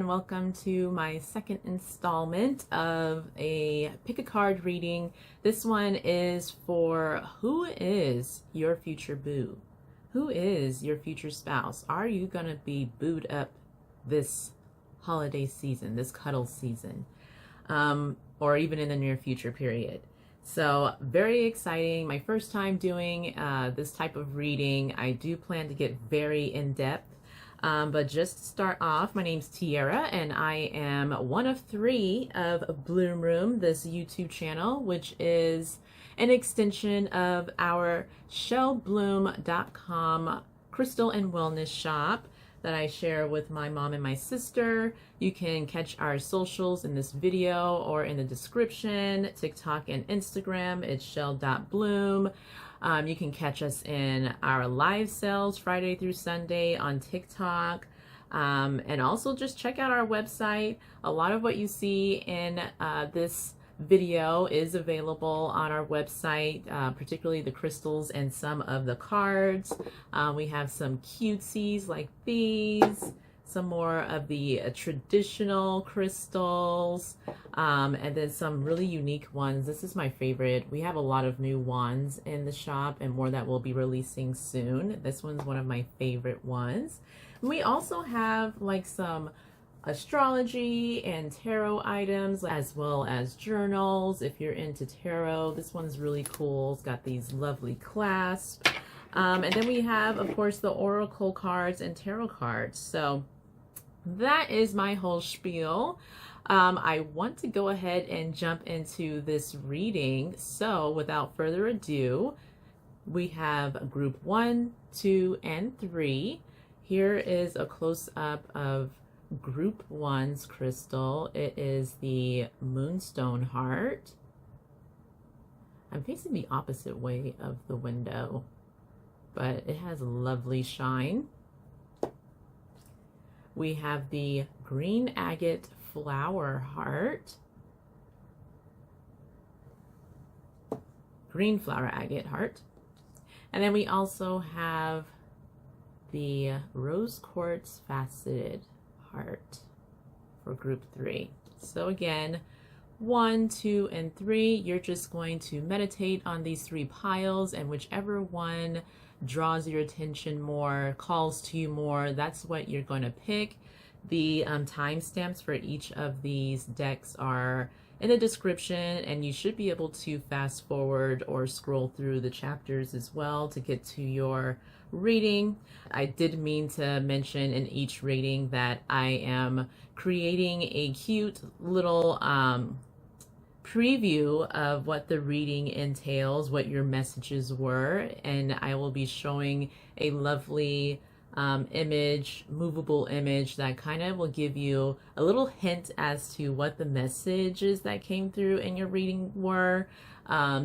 welcome to my second installment of a pick a card reading. This one is for who is your future boo? Who is your future spouse? Are you gonna be booed up this holiday season, this cuddle season, or even in the near future period? So very exciting. My first time doing this type of reading. I do plan to get very in-depth. But just to start off, my name's Tiara, and I am one of 3 of Bloom Room, this YouTube channel, which is an extension of our shellbloom.com crystal and wellness shop that I share with my mom and my sister. You can catch our socials in this video or in the description. TikTok and Instagram, it's shell.bloom. You can catch us in our live sales Friday through Sunday on TikTok. And also just check out our website. A lot of what you see in this video is available on our website, particularly the crystals and some of the cards. We have some cutesies like these, some more of the traditional crystals, and then some really unique ones. This is my favorite. We have a lot of new wands in the shop and more that we'll be releasing soon. This one's one of my favorite ones. And we also have like some astrology and tarot items, as well as journals if you're into tarot. This one's really cool. It's got these lovely clasps. And then we have, of course, the oracle cards and tarot cards. So that is my whole spiel. I want to go ahead and jump into this reading. So without further ado, we have group 1, 2, and 3. Here is a close-up of group 1's crystal. It is the Moonstone Heart. I'm facing the opposite way of the window, but it has a lovely shine. We have the Green Agate Flower Heart. Green Flower Agate Heart. And then we also have the Rose Quartz Faceted Heart for group 3. So again, 1, 2, and 3, you're just going to meditate on these 3 piles, and whichever one draws your attention more, calls to you more, that's what you're going to pick. The timestamps for each of these decks are in the description, and you should be able to fast forward or scroll through the chapters as well to get to your reading. I did mean to mention in each reading that I am creating a cute little preview of what the reading entails, what your messages were, and I will be showing a lovely image, movable image that kind of will give you a little hint as to what the messages that came through in your reading were,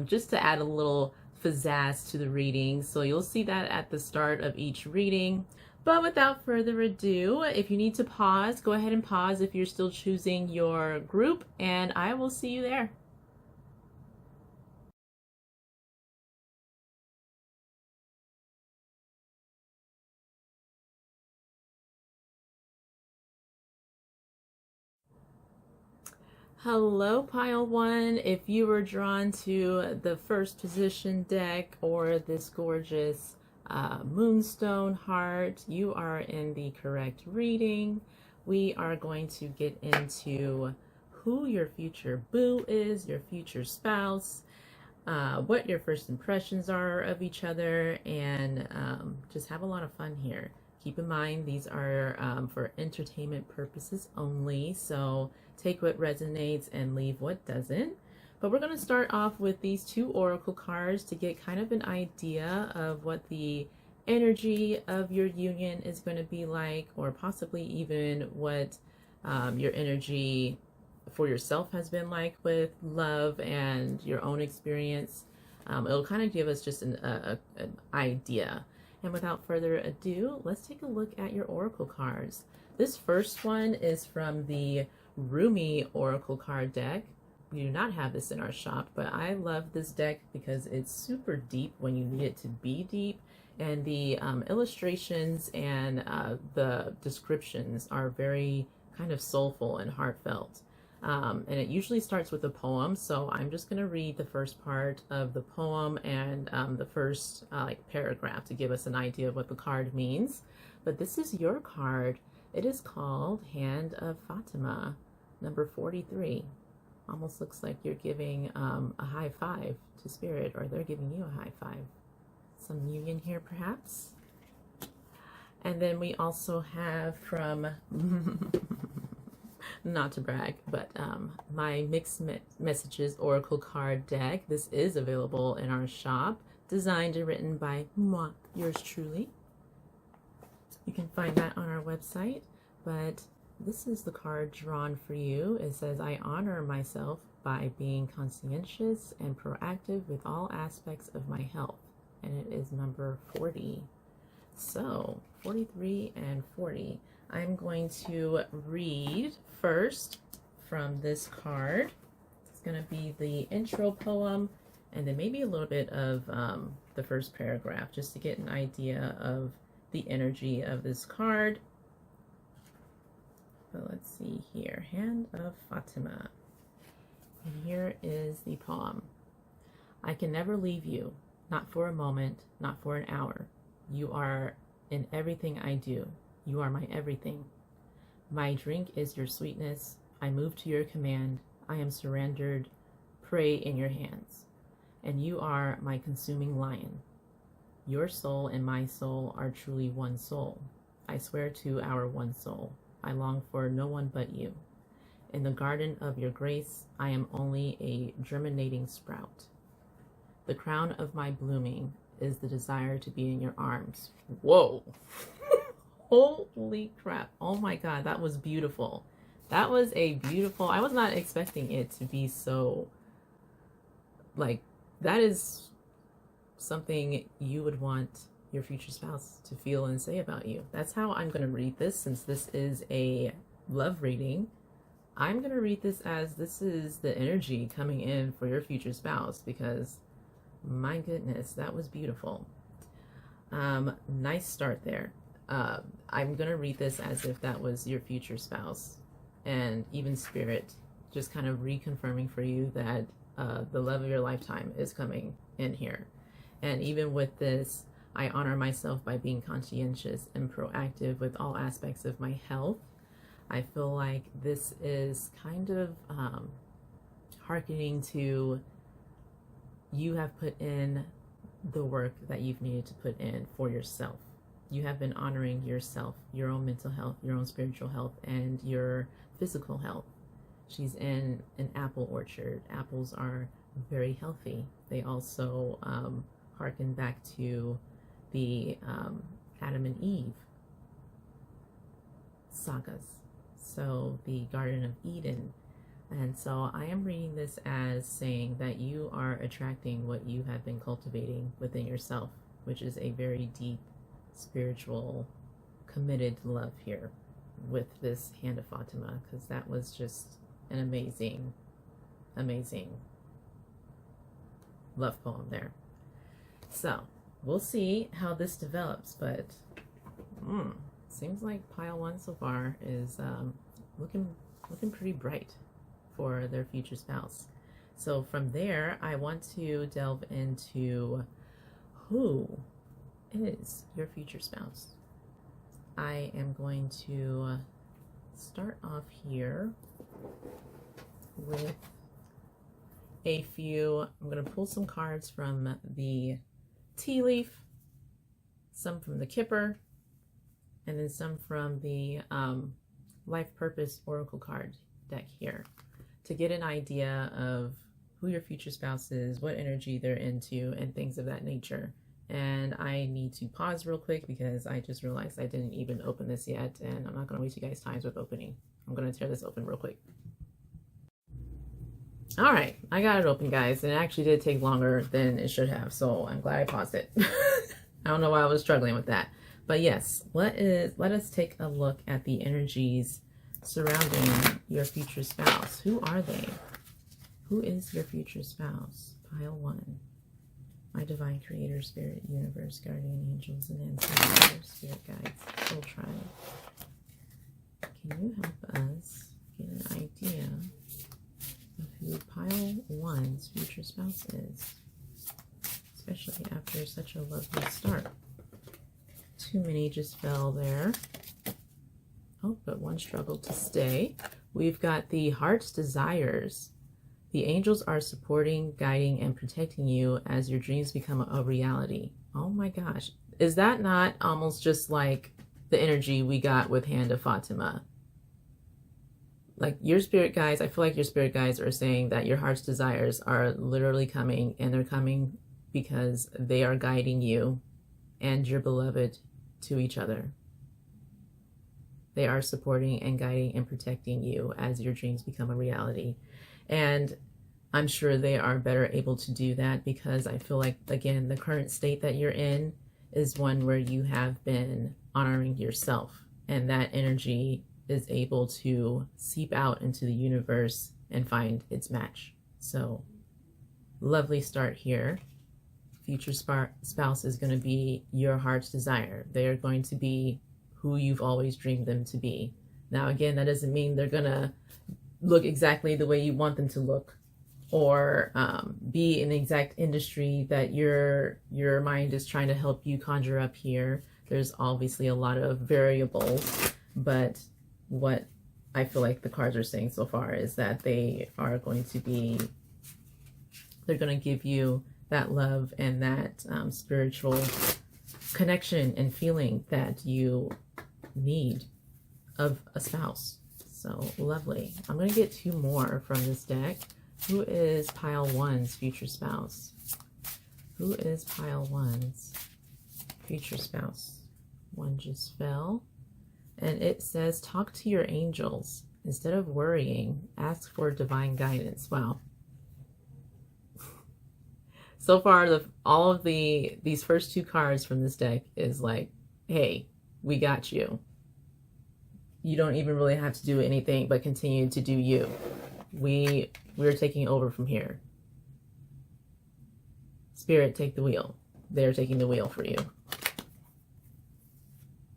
just to add a little pizzazz to the reading. So you'll see that at the start of each reading. But without further ado, if you need to pause, go ahead and pause if you're still choosing your group, and I will see you there. Hello, pile 1. If you were drawn to the first position deck or this gorgeous Moonstone Heart, you are in the correct reading. We are going to get into who your future boo is, your future spouse, what your first impressions are of each other, and just have a lot of fun here. Keep in mind, these are for entertainment purposes only, so take what resonates and leave what doesn't. But we're going to start off with these 2 oracle cards to get kind of an idea of what the energy of your union is going to be like, or possibly even what your energy for yourself has been like with love and your own experience. It'll kind of give us just an idea. And without further ado, let's take a look at your oracle cards. This first one is from the Rumi Oracle card deck. We do not have this in our shop, but I love this deck because it's super deep when you need it to be deep, and the illustrations and the descriptions are very kind of soulful and heartfelt. And it usually starts with a poem, so I'm just going to read the first part of the poem and the first like paragraph to give us an idea of what the card means. But this is your card. It is called Hand of Fatima, number 43. Almost looks like you're giving a high five to Spirit, or they're giving you a high five. Some union here, perhaps. And then we also have from, not to brag, but my Mixed Messages Oracle card deck. This is available in our shop, designed and written by moi, yours truly. You can find that on our website, but this is the card drawn for you. It says, I honor myself by being conscientious and proactive with all aspects of my health. And it is number 40. So 43 and 40. I'm going to read first from this card. It's going to be the intro poem and then maybe a little bit of the first paragraph, just to get an idea of the energy of this card. But let's see here. Hand of Fatima. And here is the poem. I can never leave you, not for a moment, not for an hour. You are in everything I do. You are my everything. My drink is your sweetness. I move to your command. I am surrendered, prey in your hands. And you are my consuming lion. Your soul and my soul are truly one soul. I swear to our one soul. I long for no one but you. In the garden of your grace, I am only a germinating sprout. The crown of my blooming is the desire to be in your arms. Whoa. Holy crap. Oh my God, that was beautiful. That was a beautiful, I was not expecting it to be so, like, that is something you would want your future spouse to feel and say about you. That's how I'm going to read this, since this is a love reading. I'm going to read this as this is the energy coming in for your future spouse, because my goodness, that was beautiful. Nice start there. I'm going to read this as if that was your future spouse, and even Spirit just kind of reconfirming for you that the love of your lifetime is coming in here. And even with this, I honor myself by being conscientious and proactive with all aspects of my health. I feel like this is kind of hearkening to you have put in the work that you've needed to put in for yourself. You have been honoring yourself, your own mental health, your own spiritual health, and your physical health. She's in an apple orchard. Apples are very healthy. They also harken back to the Adam and Eve sagas. So the Garden of Eden. And so I am reading this as saying that you are attracting what you have been cultivating within yourself, which is a very deep, spiritual, committed love here with this Hand of Fatima, because that was just an amazing, amazing love poem there. So we'll see how this develops, but seems like pile one so far is looking pretty bright for their future spouse. So from there, I want to delve into who is your future spouse. I am going to start off here with a few. I'm going to pull some cards from the tea leaf, some from the kipper, and then some from the Life Purpose Oracle card deck here, to get an idea of who your future spouse is, what energy they're into, and things of that nature. And I need to pause real quick because I just realized I didn't even open this yet, and I'm not going to waste you guys' time with opening. I'm going to tear this open real quick. All right, I got it open, guys, and it actually did take longer than it should have, so I'm glad I paused it. I don't know why I was struggling with that. But yes, let us take a look at the energies surrounding your future spouse. Who are they? Who is your future spouse? Pile one. My divine creator, spirit, universe, guardian angels, and ancestors, spirit guides, soul tribe. can you help us get an idea of who pile one's future spouse is? Especially after such a lovely start. Too many just fell there. Oh, but one struggled to stay. We've got the heart's desires. The angels are supporting, guiding, and protecting you as your dreams become a reality. Oh my gosh. Is that not almost just like the energy we got with Hand of Fatima? Like your spirit guides, I feel like your spirit guides are saying that your heart's desires are literally coming, and they're coming because they are guiding you and your beloved to each other. They are supporting and guiding and protecting you as your dreams become a reality. And I'm sure they are better able to do that because I feel like, again, the current state that you're in is one where you have been honoring yourself, and that energy is able to seep out into the universe and find its match. So lovely start here. Future spouse is going to be your heart's desire. They are going to be who you've always dreamed them to be. Now, again, that doesn't mean they're going to look exactly the way you want them to look, or be in the exact industry that your mind is trying to help you conjure up here. There's obviously a lot of variables, but what I feel like the cards are saying so far is that they are going to be, they're going to give you that love and that spiritual connection and feeling that you need of a spouse. So lovely. I'm going to get two more from this deck. Who is pile one's future spouse? Who is pile one's future spouse? One just fell. And it says, talk to your angels. Instead of worrying, ask for divine guidance. Wow. So far, all of these first two cards from this deck is like, hey, we got you. You don't even really have to do anything but continue to do you. We're taking over from here. Spirit, take the wheel. They're taking the wheel for you.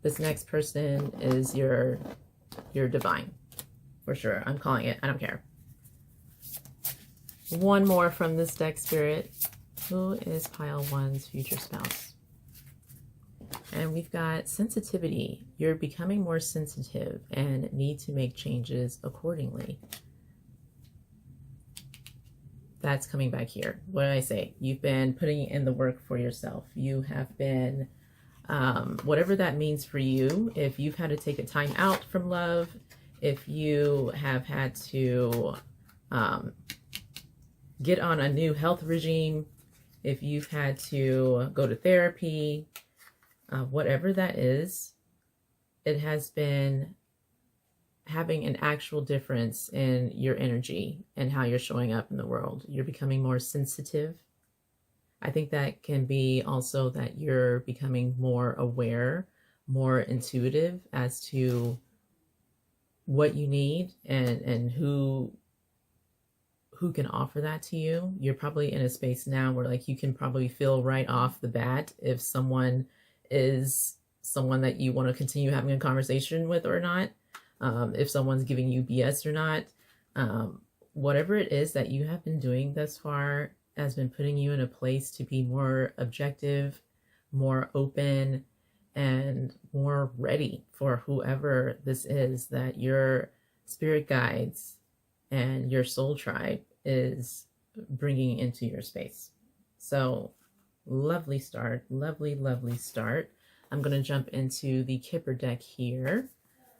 This next person is your divine. For sure. I'm calling it. I don't care. One more from this deck, Spirit. Who is pile one's future spouse? And we've got sensitivity. You're becoming more sensitive and need to make changes accordingly. That's coming back here. What did I say? You've been putting in the work for yourself. You have been, whatever that means for you, if you've had to take a time out from love, if you have had to get on a new health regime, if you've had to go to therapy, whatever that is, it has been having an actual difference in your energy and how you're showing up in the world. You're becoming more sensitive. I think that can be also that you're becoming more aware, more intuitive as to what you need and who can offer that to you. You're probably in a space now where like you can probably feel right off the bat if someone is someone that you want to continue having a conversation with or not. If someone's giving you BS or not. Whatever it is that you have been doing thus far has been putting you in a place to be more objective, more open, and more ready for whoever this is that your spirit guides and your soul tribe is bringing into your space. So lovely start, lovely, lovely start. I'm going to jump into the Kipper deck here.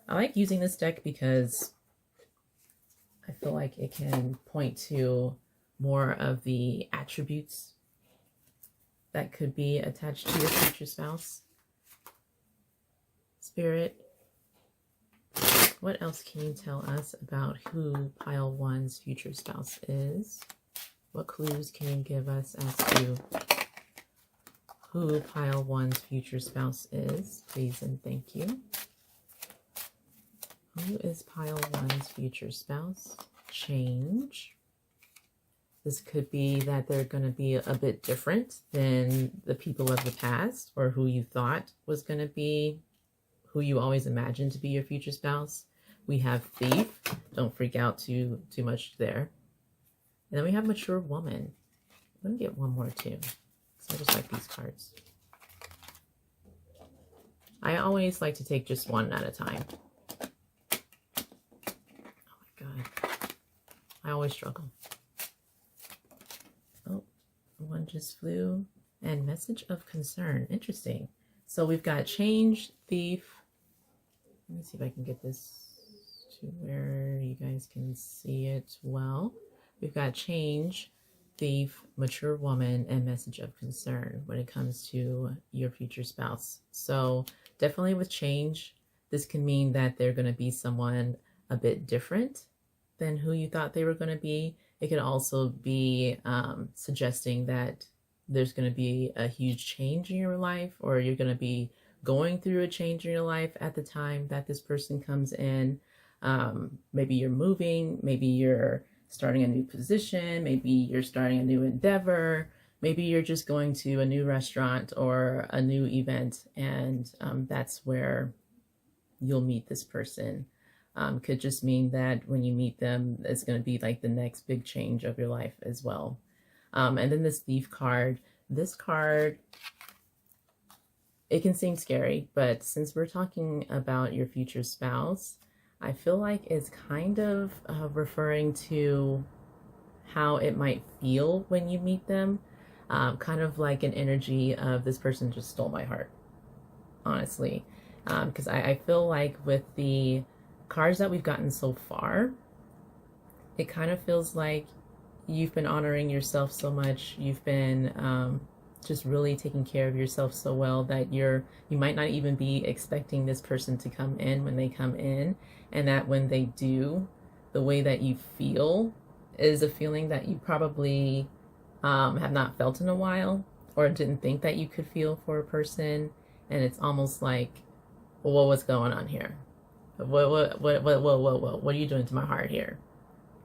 I like using this deck because I feel like it can point to more of the attributes that could be attached to your future spouse. Spirit, what else can you tell us about who pile one's future spouse is? What clues can you give us as to who pile one's future spouse is? Please and thank you. Who is pile one's future spouse? Change. This could be that they're going to be a bit different than the people of the past, or who you thought was going to be, who you always imagined to be your future spouse. We have Thief. Don't freak out too much there. And then we have Mature Woman. Let me get one more too. So I just like these cards. I always like to take just one at a time. Oh my God. I always struggle. Oh, one just flew. And Message of Concern. Interesting. So we've got Change, Thief. Let me see if I can get this to where you guys can see it well. We've got Change, Thief, Mature Woman, and Message of Concern when it comes to your future spouse. So definitely with Change, this can mean that they're going to be someone a bit different than who you thought they were going to be. It could also be suggesting that there's going to be a huge change in your life, or you're going to be going through a change in your life at the time that this person comes in. Maybe you're moving, maybe you're starting a new position, maybe you're starting a new endeavor, maybe you're just going to a new restaurant or a new event, and that's where you'll meet this person. Could just mean that when you meet them, it's going to be like the next big change of your life as well. And then this Thief card, this card, it can seem scary, but since we're talking about your future spouse, I feel like it's kind of referring to how it might feel when you meet them. Kind of like an energy of this person just stole my heart, honestly. Because I feel like with the cards that we've gotten so far, it kind of feels like you've been honoring yourself so much. You've been just really taking care of yourself so well that you might not even be expecting this person to come in when they come in, and that when they do, the way that you feel is a feeling that you probably have not felt in a while, or didn't think that you could feel for a person. And it's almost like, well, what's going on here? What are you doing to my heart here?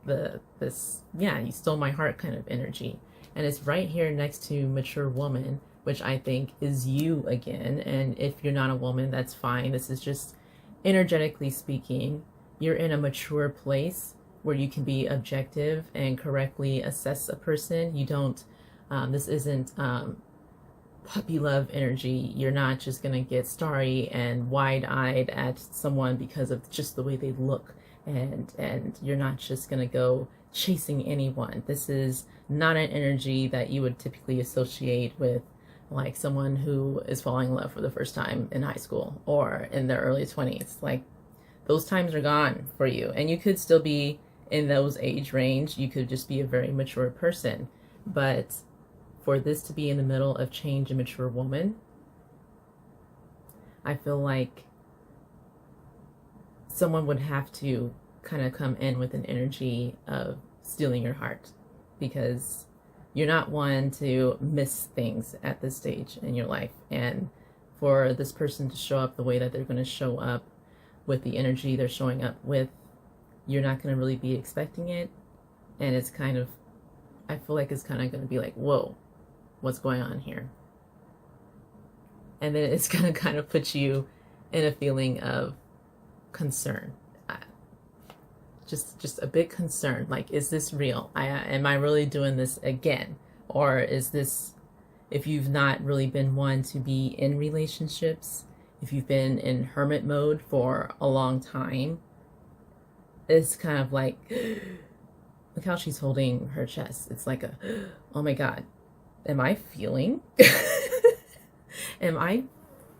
You stole my heart kind of energy. And it's right here next to Mature Woman, which I think is you again. And if you're not a woman, that's fine. This is just energetically speaking, you're in a mature place where you can be objective and correctly assess a person. You don't, this isn't puppy love energy. You're not just going to get starry and wide-eyed at someone because of just the way they look. And you're not just going to go chasing anyone. This is not an energy that you would typically associate with like someone who is falling in love for the first time in high school or in their early 20s. Like, those times are gone for you. And you could still be in those age range. You could just be a very mature person. But for this to be in the middle of Change and Mature Woman, I feel like someone would have to kind of come in with an energy of stealing your heart, because you're not one to miss things at this stage in your life. And for this person to show up the way that they're going to show up, with the energy they're showing up with, you're not going to really be expecting it. And it's kind of, I feel like it's kind of going to be like, whoa, what's going on here? And then it's going to kind of put you in a feeling of concern. Just a bit concerned. Like, is this real? Am I really doing this again? Or is this, if you've not really been one to be in relationships, if you've been in hermit mode for a long time, it's kind of like, look how she's holding her chest. It's like a, oh my God, am I feeling? Am I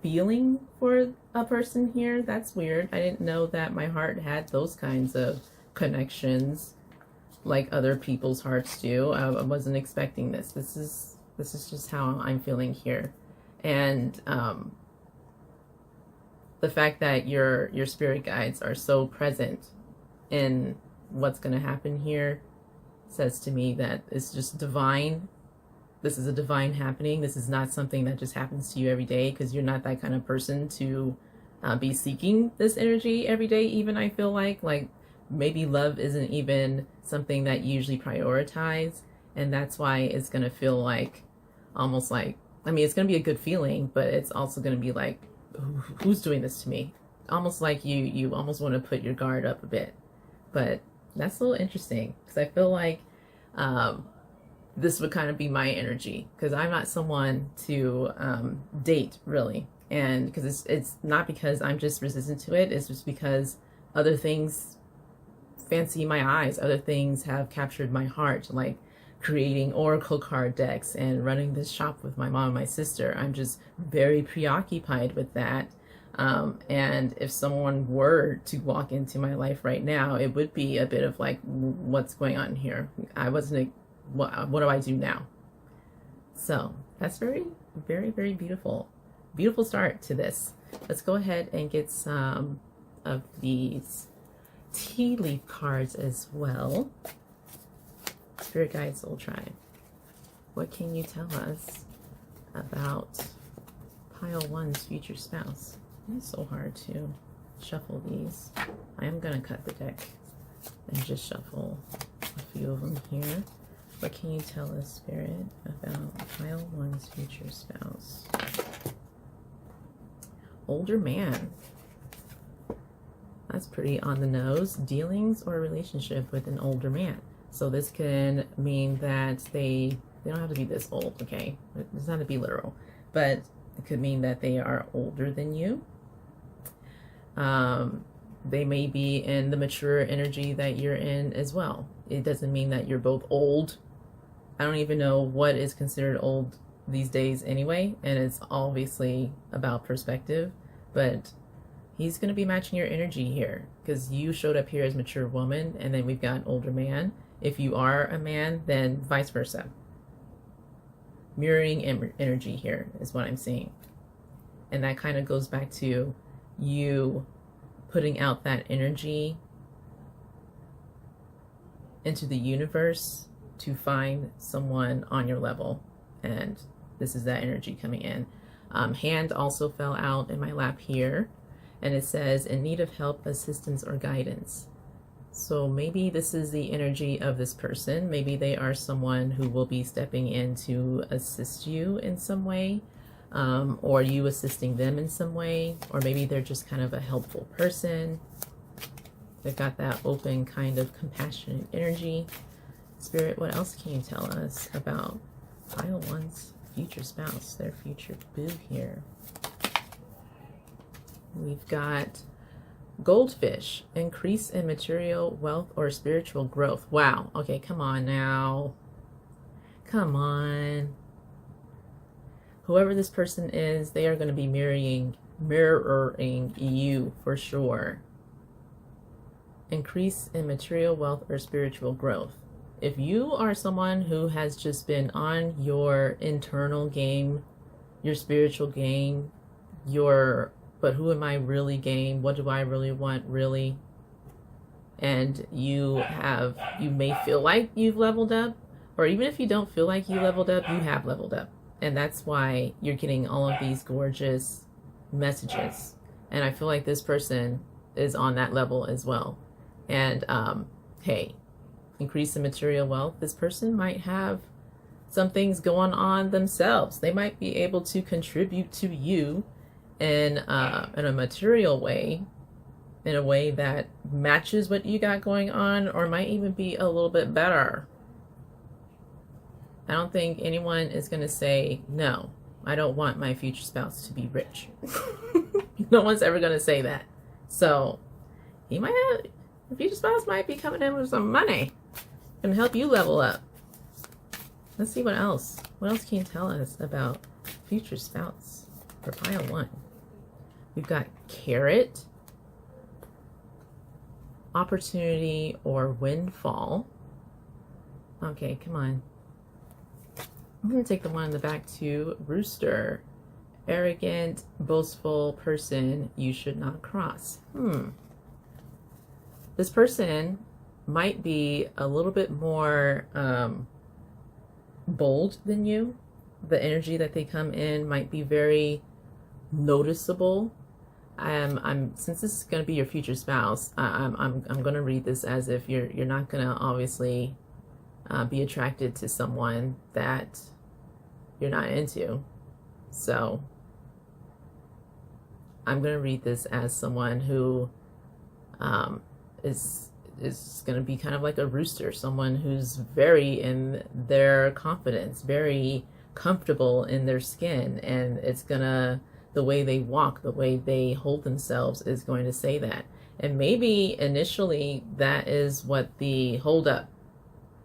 feeling for a person here? That's weird. I didn't know that my heart had those kinds of connections like other people's hearts do. I wasn't expecting this. This is just how I'm feeling here. And the fact that your spirit guides are so present in what's going to happen here says to me that it's just divine. This is a divine happening. This is not something that just happens to you every day, because you're not that kind of person to be seeking this energy every day. Even I feel like maybe love isn't even something that you usually prioritize, and that's why it's going to feel like almost like, I mean, it's going to be a good feeling, but it's also going to be like, who's doing this to me? almost like you almost want to put your guard up a bit. But that's a little interesting because I feel like this would kind of be my energy, because I'm not someone to date really, and because it's not because I'm just resistant to it. It's just because other things fancy my eyes, other things have captured my heart, like creating oracle card decks and running this shop with my mom and my sister. I'm just very preoccupied with that. And if someone were to walk into my life right now, it would be a bit of like, what's going on here? I wasn't, what do I do now? So that's very, very, very beautiful. Beautiful start to this. Let's go ahead and get some of these tea leaf cards as well. Spirit Guide Soul Tribe, what can you tell us about pile one's future spouse? It's so hard to shuffle these. I am going to cut the deck and just shuffle a few of them here. What can you tell us, Spirit, about pile one's future spouse? Older man. That's pretty on the nose. Dealings or relationship with an older man. So this can mean that they don't have to be this old, okay? It doesn't have to be literal, but it could mean that they are older than you. They may be in the mature energy that you're in as well. It doesn't mean that you're both old. I don't even know what is considered old these days anyway, and it's obviously about perspective, but he's going to be matching your energy here because you showed up here as mature woman, and then we've got an older man. If you are a man, then vice versa. Mirroring energy here is what I'm seeing. And that kind of goes back to you putting out that energy into the universe to find someone on your level. And this is that energy coming in. Hand also fell out in my lap here. And it says, in need of help, assistance, or guidance. So maybe this is the energy of this person. Maybe they are someone who will be stepping in to assist you in some way, or you assisting them in some way, or maybe they're just kind of a helpful person. They've got that open kind of compassionate energy. Spirit, what else can you tell us about pile one's future spouse, their future boo here? We've got goldfish, increase in material wealth or spiritual growth. Wow. Okay, come on now. Come on. Whoever this person is, they are going to be mirroring you for sure. Increase in material wealth or spiritual growth. If you are someone who has just been on your internal game, your spiritual game, your but who am I really game? What do I really want really? And you may feel like you've leveled up, or even if you don't feel like you leveled up, you have leveled up. And that's why you're getting all of these gorgeous messages. And I feel like this person is on that level as well. And hey, increase in material wealth. This person might have some things going on themselves. They might be able to contribute to you in a material way, in a way that matches what you got going on, or might even be a little bit better. I don't think anyone is going to say, no, I don't want my future spouse to be rich. No one's ever going to say that. So he might have, the future spouse might be coming in with some money and help you level up. Let's see what else. What else can you tell us about future spouse for pile one? We've got carrot, opportunity, or windfall. Okay, come on. I'm going to take the one in the back too. Rooster, arrogant, boastful person you should not cross. This person might be a little bit more bold than you. The energy that they come in might be very noticeable. Since this is going to be your future spouse, I'm going to read this as if you're not going to obviously be attracted to someone that you're not into. So I'm going to read this as someone who um, is going to be kind of like a rooster, someone who's very in their confidence, very comfortable in their skin, and it's gonna, the way they walk, the way they hold themselves is going to say that. And maybe initially that is what the hold up,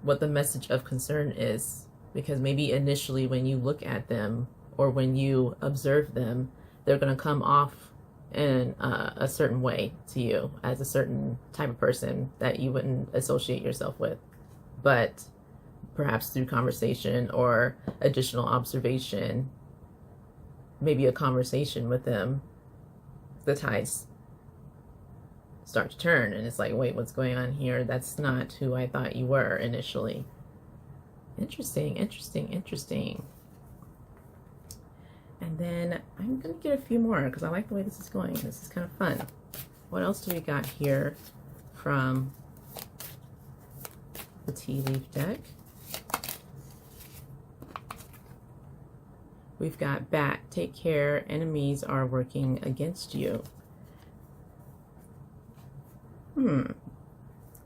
what the message of concern is, because maybe initially when you look at them or when you observe them, they're going to come off in a certain way to you as a certain type of person that you wouldn't associate yourself with. But perhaps through conversation or additional observation, maybe a conversation with them, the tides start to turn and it's like, wait, what's going on here? That's not who I thought you were initially. Interesting, interesting, interesting. And then I'm going to get a few more because I like the way this is going. This is kind of fun. What else do we got here from the tea leaf deck? We've got bat, take care, enemies are working against you.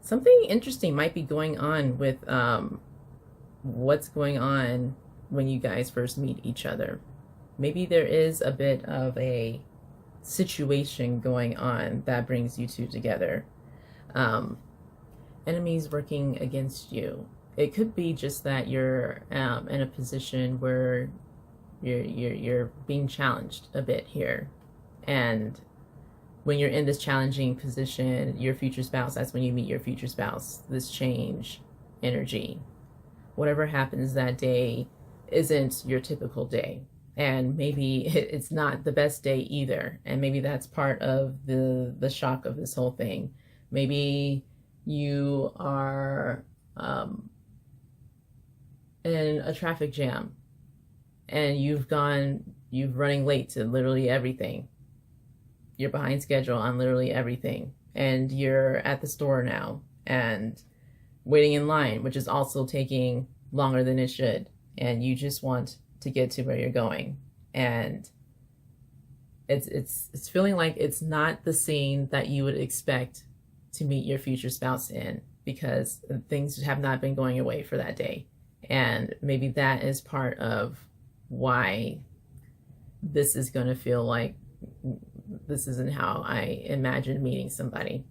Something interesting might be going on with what's going on when you guys first meet each other. Maybe there is a bit of a situation going on that brings you two together. Enemies working against you. It could be just that you're in a position where you're being challenged a bit here, and when you're in this challenging position, your future spouse, that's when you meet your future spouse, this change energy. Whatever happens that day isn't your typical day. And maybe it's not the best day either. And maybe that's part of the shock of this whole thing. Maybe you are in a traffic jam and you're running late to literally everything. You're behind schedule on literally everything, and you're at the store now and waiting in line, which is also taking longer than it should, and you just want to get to where you're going, and it's feeling like it's not the scene that you would expect to meet your future spouse in, because things have not been going your way for that day. And maybe that is part of why this is going to feel like this isn't how I imagined meeting somebody.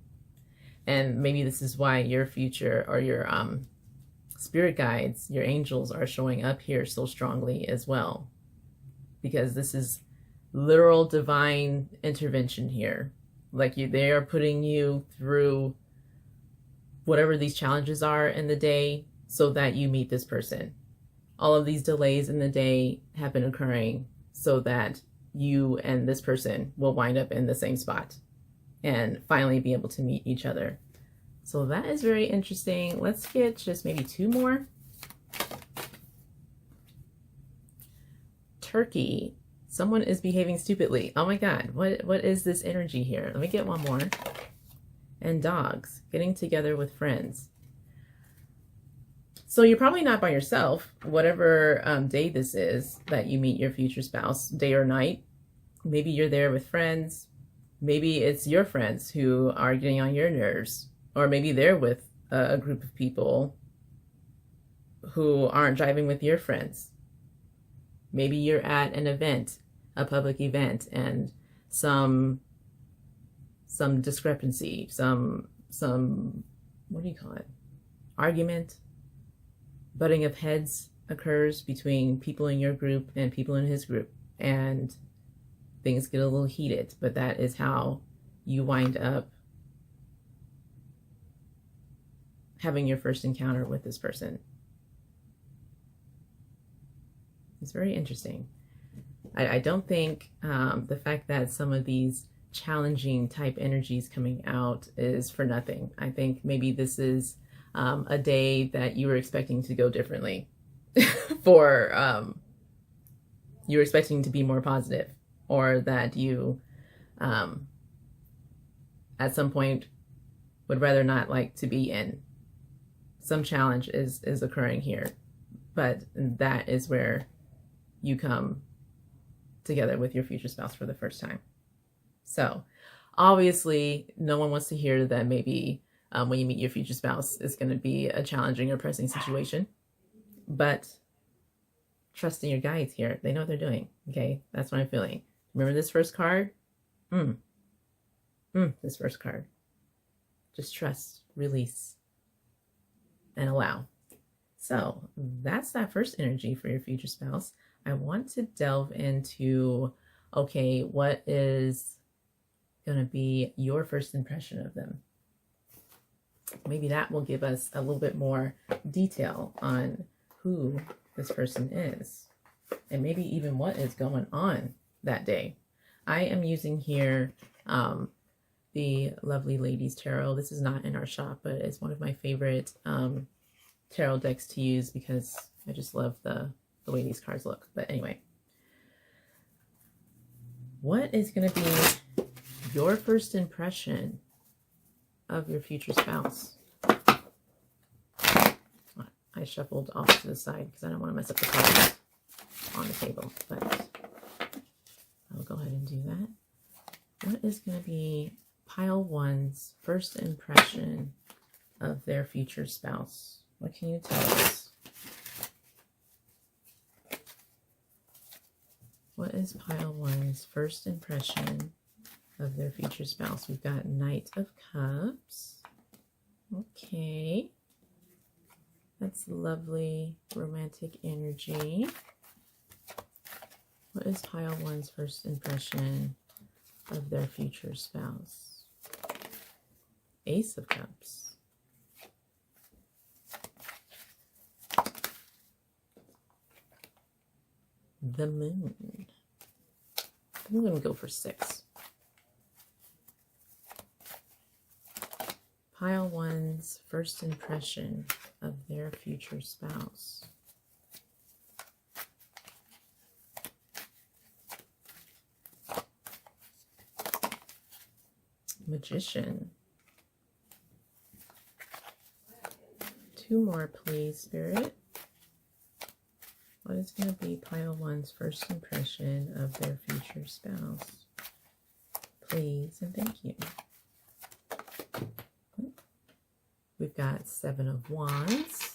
And maybe this is why your future or your spirit guides, your angels, are showing up here so strongly as well, because this is literal divine intervention here. Like they are putting you through whatever these challenges are in the day so that you meet this person. All of these delays in the day have been occurring so that you and this person will wind up in the same spot and finally be able to meet each other. So that is very interesting. Let's get just maybe two more. Turkey. Someone is behaving stupidly. Oh my God, what is this energy here? Let me get one more. And dogs, getting together with friends. So you're probably not by yourself, whatever day this is that you meet your future spouse, day or night. Maybe you're there with friends. Maybe it's your friends who are getting on your nerves. Or maybe they're with a group of people who aren't driving with your friends. Maybe you're at an event, a public event, and some discrepancy, some what do you call it? Argument, butting of heads occurs between people in your group and people in his group, and things get a little heated, but that is how you wind up having your first encounter with this person. It's very interesting. I don't think the fact that some of these challenging type energies coming out is for nothing. I think maybe this is a day that you were expecting to go differently for you were expecting to be more positive, or that you at some point would rather not like to be in. Some challenge is occurring here, but that is where you come together with your future spouse for the first time. So obviously, no one wants to hear that maybe when you meet your future spouse, it's going to be a challenging or pressing situation. But trust in your guides here. They know what they're doing. Okay, that's what I'm feeling. Remember this first card? This first card. Just trust, release, and allow. So that's that first energy for your future spouse. I want to delve into, okay, what is going to be your first impression of them? Maybe that will give us a little bit more detail on who this person is, and maybe even what is going on that day. I am using here the Lovely Ladies Tarot. This is not in our shop, but it's one of my favorite tarot decks to use because I just love the way these cards look. But anyway, what is going to be your first impression of your future spouse? I shuffled off to the side because I don't want to mess up the cards on the table, but I'll go ahead and do that. What is going to be pile one's first impression of their future spouse? What can you tell us? What is pile one's first impression of their future spouse? We've got Knight of Cups. Okay. That's lovely romantic energy. What is pile one's first impression of their future spouse? Ace of Cups. The Moon. I'm going to go for 6. Pile one's first impression of their future spouse. Magician. 2 more, please, Spirit. What is going to be pile one's first impression of their future spouse? Please and thank you. We've got 7 of Wands.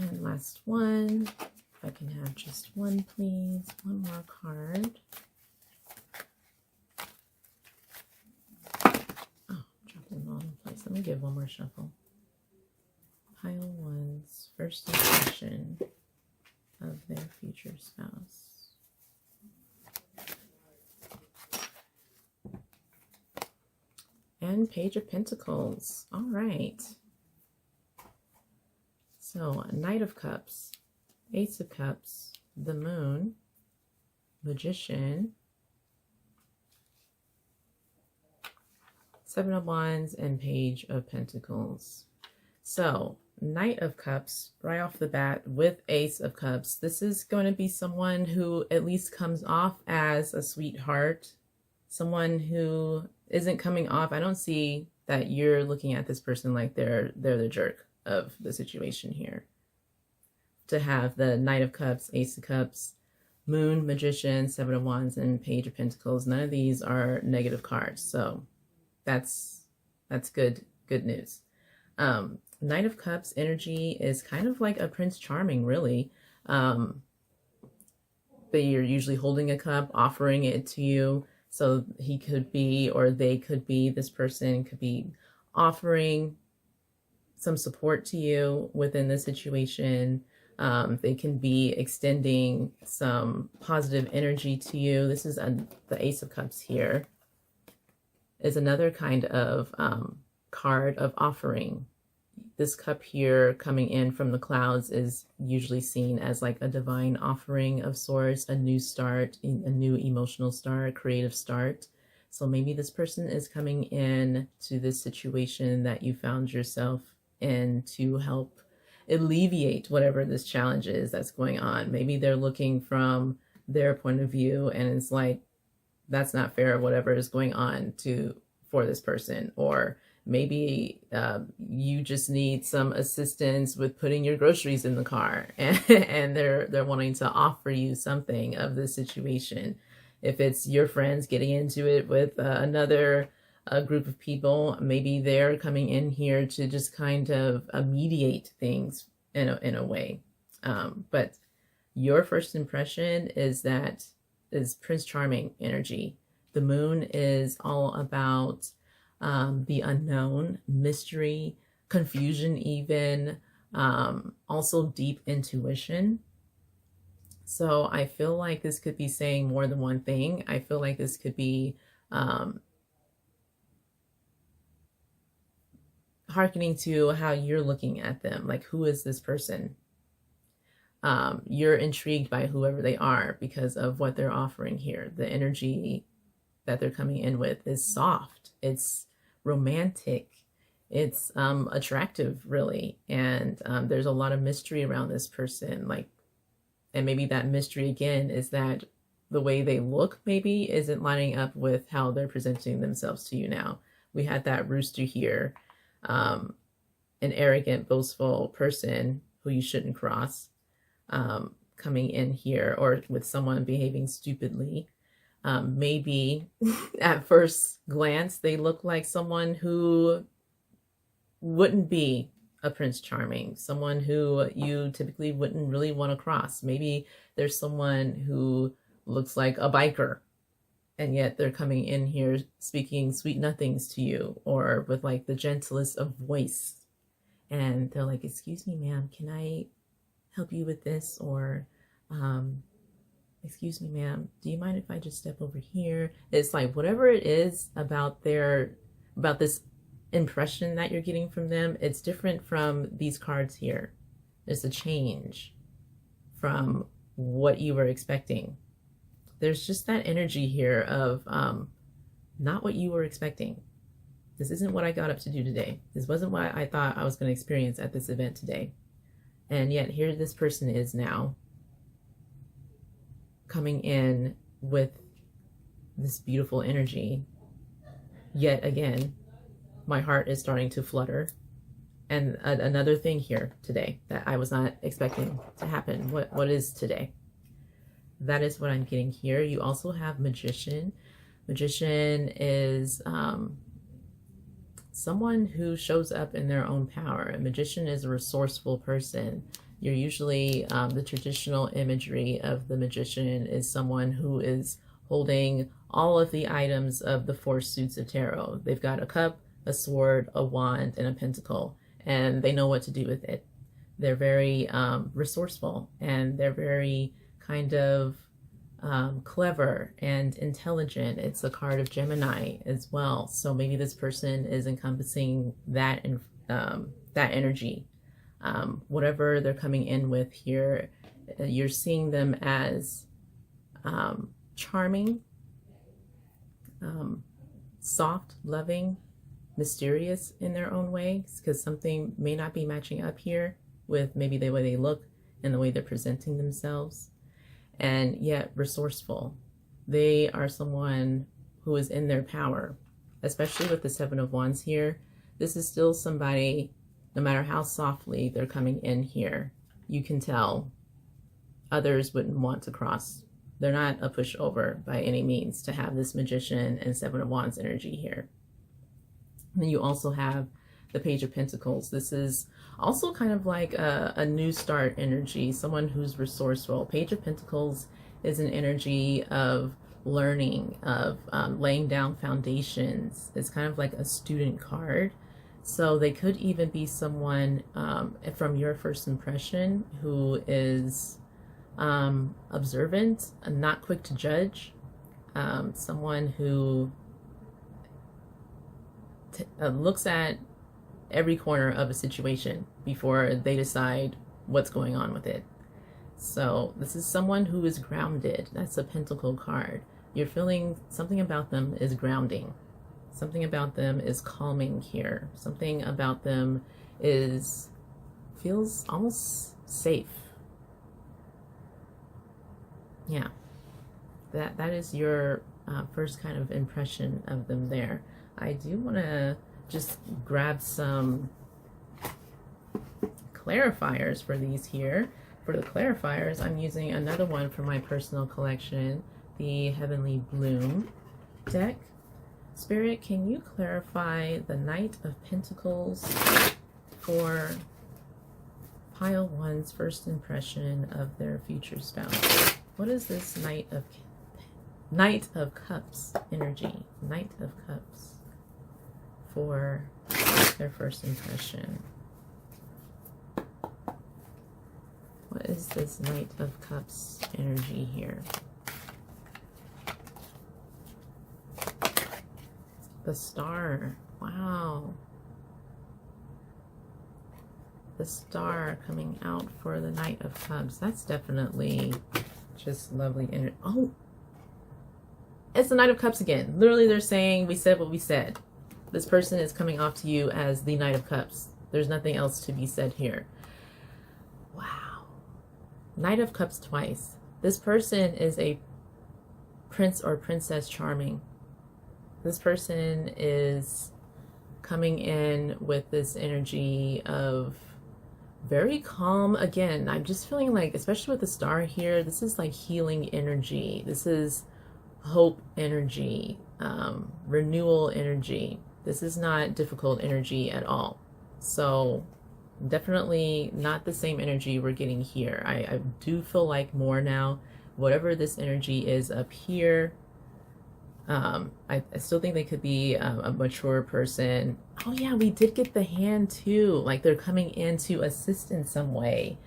And last one. If I can have just one, please. One more card. Oh, dropped them all in place. Let me give one more shuffle. Pile one's first impression of their future spouse. And Page of Pentacles. All right. So, Knight of Cups, Ace of Cups, the Moon, Magician, 7 of Wands, and Page of Pentacles. So, Knight of Cups, right off the bat with Ace of Cups. This is going to be someone who at least comes off as a sweetheart. Someone who isn't coming off. I don't see that you're looking at this person like they're the jerk of the situation here. To have the Knight of Cups, Ace of Cups, Moon, Magician, 7 of Wands, and Page of Pentacles. None of these are negative cards. So that's good news. Knight of Cups energy is kind of like a Prince Charming, really. But you're usually holding a cup, offering it to you. So he could be, or they could be, this person could be offering some support to you within the situation. They can be extending some positive energy to you. This is the Ace of Cups here. Is another kind of card of offering. This cup here coming in from the clouds is usually seen as like a divine offering of sorts, a new start, a new emotional start, creative start. So maybe this person is coming in to this situation that you found yourself in to help alleviate whatever this challenge is that's going on. Maybe they're looking from their point of view and it's like, that's not fair, whatever is going on for this person. Or Maybe you just need some assistance with putting your groceries in the car, and they're wanting to offer you something of the situation. If it's your friends getting into it with another group of people, maybe they're coming in here to just kind of mediate things in a way. But your first impression is Prince Charming energy. The moon is all about the unknown, mystery, confusion even, also deep intuition. So I feel like this could be saying more than one thing. I feel like this could be hearkening to how you're looking at them. Like, who is this person? You're intrigued by whoever they are because of what they're offering here. The energy that they're coming in with is soft. It's romantic. It's attractive, really. And there's a lot of mystery around this person. Like, and maybe that mystery again is that the way they look maybe isn't lining up with how they're presenting themselves to you now. We had that rooster here, an arrogant, boastful person who you shouldn't cross, coming in here, or with someone behaving stupidly. Maybe at first glance, they look like someone who wouldn't be a Prince Charming, someone who you typically wouldn't really want to cross. Maybe there's someone who looks like a biker, and yet they're coming in here speaking sweet nothings to you, or with like the gentlest of voice. And they're like, "Excuse me, ma'am, can I help you with this?" Or, "Excuse me, ma'am, do you mind if I just step over here?" It's like whatever it is about this impression that you're getting from them, it's different from these cards here. There's a change from what you were expecting. There's just that energy here of not what you were expecting. This isn't what I got up to do today. This wasn't what I thought I was going to experience at this event today. And yet here this person is now, coming in with this beautiful energy. Yet again, my heart is starting to flutter. And another thing here today that I was not expecting to happen. What is today? That is what I'm getting here. You also have Magician. Magician is someone who shows up in their own power. A magician is a resourceful person. You're usually, the traditional imagery of the magician is someone who is holding all of the items of the four suits of tarot. They've got a cup, a sword, a wand, and a pentacle, and they know what to do with it. They're very resourceful, and they're very kind of clever and intelligent. It's a card of Gemini as well, so maybe this person is encompassing that that energy. Whatever they're coming in with here, you're seeing them as charming, soft, loving, mysterious in their own way, because something may not be matching up here with maybe the way they look and the way they're presenting themselves. And yet resourceful. They are someone who is in their power, especially with the Seven of Wands here. This is still somebody, no matter how softly they're coming in here, you can tell others wouldn't want to cross. They're not a pushover by any means to have this Magician and Seven of Wands energy here. Then you also have the Page of Pentacles. This is also kind of like a new start energy, someone who's resourceful. Page of Pentacles is an energy of learning, of laying down foundations. It's kind of like a student card. So they could even be someone from your first impression who is observant and not quick to judge. Someone who looks at every corner of a situation before they decide what's going on with it. So this is someone who is grounded. That's a Pentacle card. You're feeling something about them is grounding. Something about them is calming here. Something about them feels almost safe. Yeah, that is your first kind of impression of them there. I do want to just grab some clarifiers for these here. For the clarifiers, I'm using another one from my personal collection, the Heavenly Bloom deck. Spirit, can you clarify the Knight of Pentacles for pile one's first impression of their future spouse? What is this Knight of Cups energy? Knight of Cups for their first impression. What is this Knight of Cups energy here? The Star. Wow. The Star coming out for the Knight of Cups. That's definitely just lovely energy. Oh, it's the Knight of Cups again. Literally, they're saying we said what we said. This person is coming off to you as the Knight of Cups. There's nothing else to be said here. Wow. Knight of Cups twice. This person is a Prince or Princess Charming. This person is coming in with this energy of very calm. Again, I'm just feeling like, especially with the Star here, this is like healing energy. This is hope energy, renewal energy. This is not difficult energy at all. So definitely not the same energy we're getting here. I do feel like more now, whatever this energy is up here, I still think they could be a mature person. Oh yeah, we did get the hand too. Like they're coming in to assist in some way.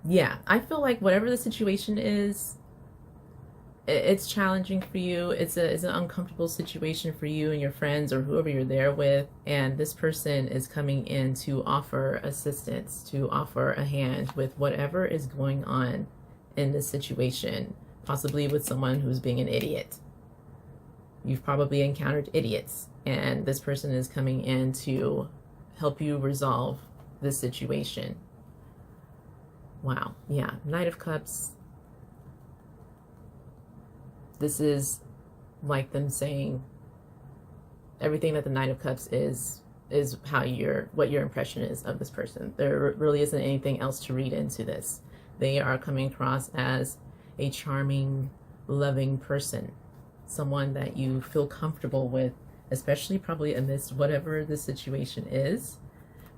Yeah, I feel like whatever the situation is, it's challenging for you. It's an uncomfortable situation for you and your friends or whoever you're there with. And this person is coming in to offer assistance, to offer a hand with whatever is going on in this situation, possibly with someone who's being an idiot. You've probably encountered idiots, and this person is coming in to help you resolve this situation. Wow. Yeah. Knight of Cups. This is like them saying everything that the Knight of Cups is how what your impression is of this person. There really isn't anything else to read into this. They are coming across as a charming, loving person. Someone that you feel comfortable with, especially probably amidst whatever the situation is.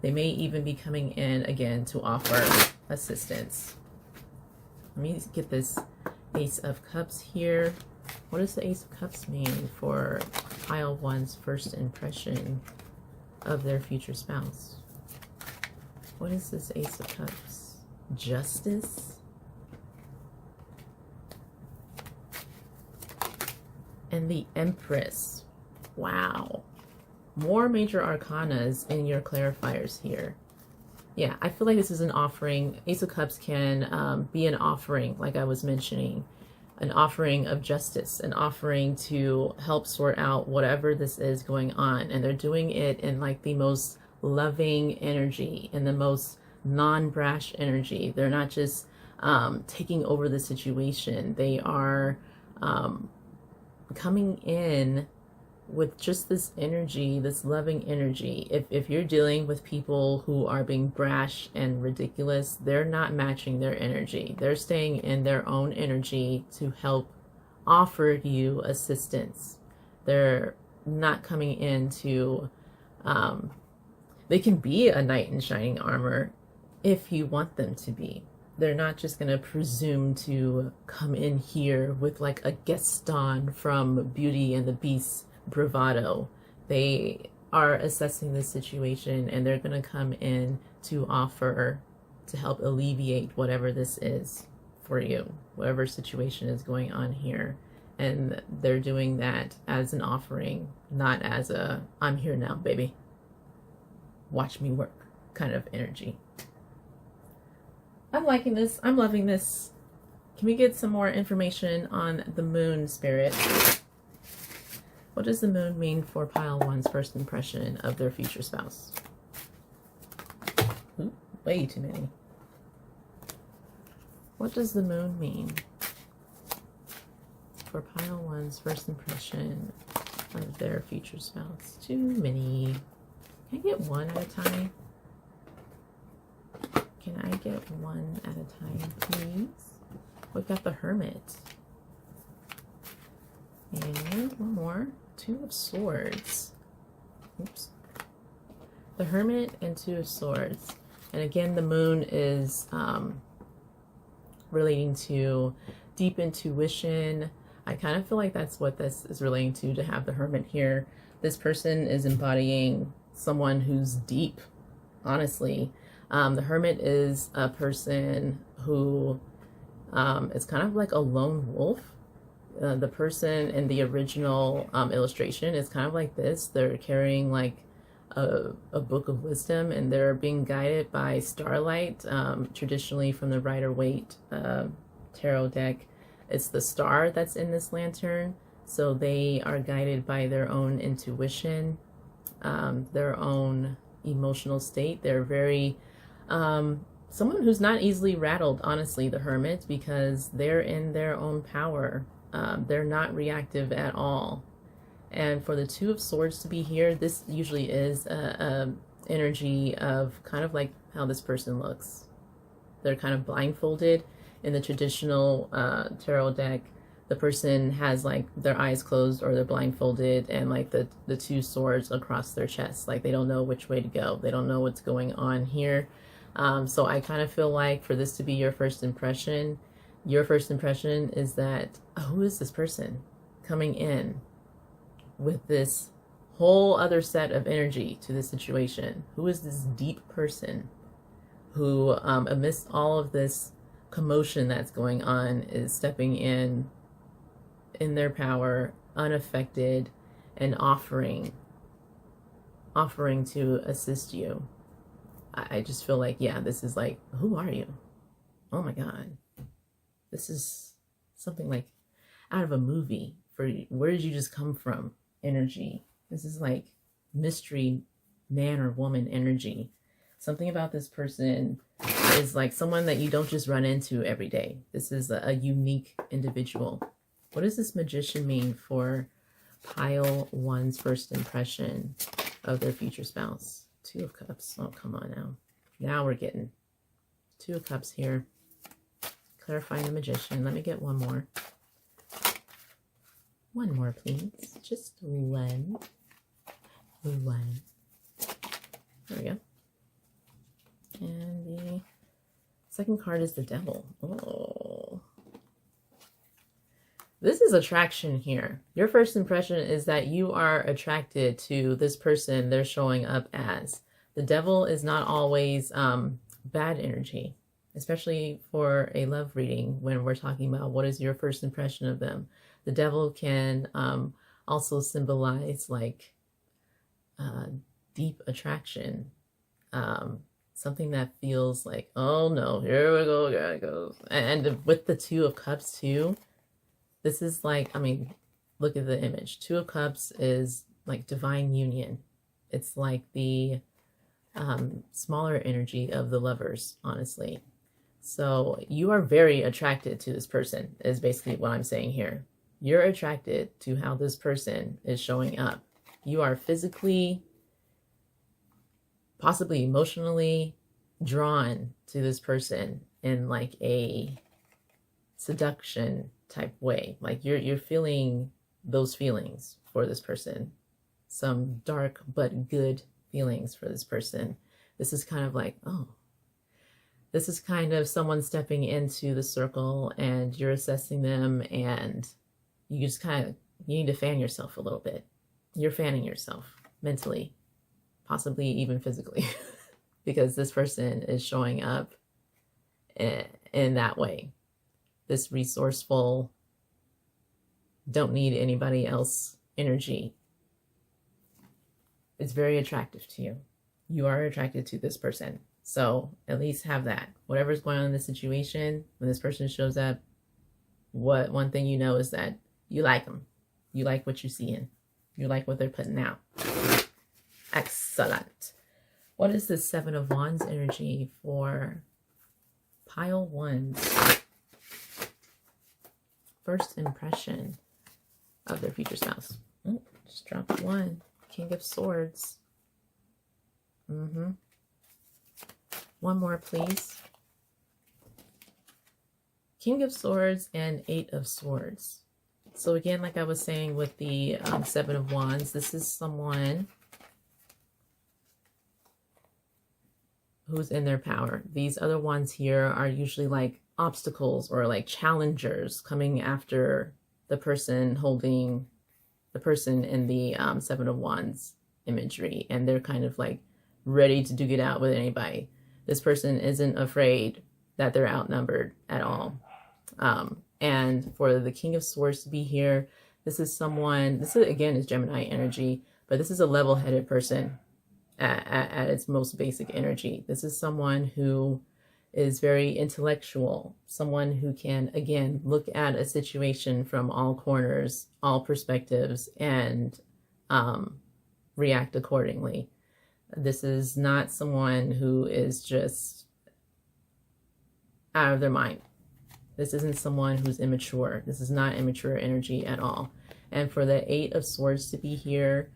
They may even be coming in again to offer assistance. Let me get this Ace of Cups here. What does the Ace of Cups mean for pile one's first impression of their future spouse? What is this Ace of Cups? Justice? And the Empress. Wow. More major arcanas in your clarifiers here. Yeah, I feel like this is an offering. Ace of Cups can be an offering, like I was mentioning. An offering of justice, an offering to help sort out whatever this is going on. And they're doing it in like the most loving energy, in the most non-brash energy. They're not just taking over the situation. They are coming in with just this energy, this loving energy. If you're dealing with people who are being brash and ridiculous, they're not matching their energy. They're staying in their own energy to help offer you assistance. They're not coming in to, they can be a knight in shining armor if you want them to be. They're not just going to presume to come in here with like a Gaston from Beauty and the Beast bravado. They are assessing the situation and they're going to come in to offer to help alleviate whatever this is for you, whatever situation is going on here. And they're doing that as an offering, not as a I'm here now, baby, watch me work kind of energy. I'm liking this. I'm loving this. Can we get some more information on the Moon, Spirit? What does the Moon mean for pile one's first impression of their future spouse? Ooh, way too many. What does the Moon mean for pile one's first impression of their future spouse. Too many. Can I get one at a time? Can I get one at a time, please? We've got the Hermit. And one more. Two of Swords. Oops. The Hermit and Two of Swords. And again, the Moon is relating to deep intuition. I kind of feel like that's what this is relating to have the Hermit here. This person is embodying someone who's deep, honestly. The Hermit is a person who is kind of like a lone wolf. The person in the original illustration is kind of like this. They're carrying like a book of wisdom, and they're being guided by starlight. Traditionally from the Rider-Waite tarot deck, it's the star that's in this lantern. So they are guided by their own intuition, their own emotional state. They're very someone who's not easily rattled, honestly, the Hermit, because they're in their own power. They're not reactive at all. And for the Two of Swords to be here, this usually is a energy of kind of like how this person looks. They're kind of blindfolded. In the traditional tarot deck, the person has like their eyes closed or they're blindfolded, and like the two swords across their chest. Like they don't know which way to go. They don't know what's going on here. So I kind of feel like for this to be your first impression is that, who is this person coming in with this whole other set of energy to this situation? Who is this deep person who, amidst all of this commotion that's going on, is stepping in their power, unaffected, and offering to assist you? I just feel like, yeah, this is like, who are you? Oh my God. This is something like out of a movie. For where did you just come from? Energy. This is like mystery man or woman energy. Something about this person is like someone that you don't just run into every day. This is a unique individual. What does this Magician mean for pile one's first impression of their future spouse? Two of Cups. Oh, come on now. Now we're getting Two of Cups here. Clarifying the Magician. Let me get one more. One more, please. Just one. One. There we go. And the second card is the Devil. Oh. This is attraction here. Your first impression is that you are attracted to this person they're showing up as. The Devil is not always bad energy, especially for a love reading when we're talking about what is your first impression of them. The Devil can also symbolize like deep attraction, something that feels like, oh no, here we go, here it goes. And with the Two of Cups too, this is like, I mean, look at the image. Two of Cups is like divine union. It's like the smaller energy of the Lovers, honestly. So you are very attracted to this person is basically what I'm saying here. You're attracted to how this person is showing up. You are physically, possibly emotionally drawn to this person in like a seduction type way. Like you're feeling those feelings for this person. Some dark but good feelings for this person. This is kind of like, oh, this is kind of someone stepping into the circle and you're assessing them, and you just kind of, you need to fan yourself a little bit. You're fanning yourself mentally, possibly even physically, because this person is showing up in that way. This resourceful, don't need anybody else energy. It's very attractive to you. You are attracted to this person. So at least have that. Whatever's going on in this situation, when this person shows up, one thing you know is that you like them. You like what you're seeing. You like what they're putting out. Excellent. What is the Seven of Wands energy for pile one's first impression of their future spouse? Just dropped one. King of Swords. One more, please. King of Swords and Eight of Swords. So again, like I was saying with the Seven of Wands, this is someone who's in their power. These other ones here are usually like obstacles or like challengers coming after the person holding the person in the Seven of Wands imagery, and they're kind of like ready to duke it out with anybody. This person isn't afraid that they're outnumbered at all. And for the King of Swords to be here, this is someone, this is, again, is Gemini energy, but this is a level-headed person at its most basic energy. This is someone who is very intellectual, someone who can, again, look at a situation from all corners, all perspectives, and react accordingly. This is not someone who is just out of their mind. This isn't someone who's immature. This is not immature energy at all. And for the Eight of Swords to be here,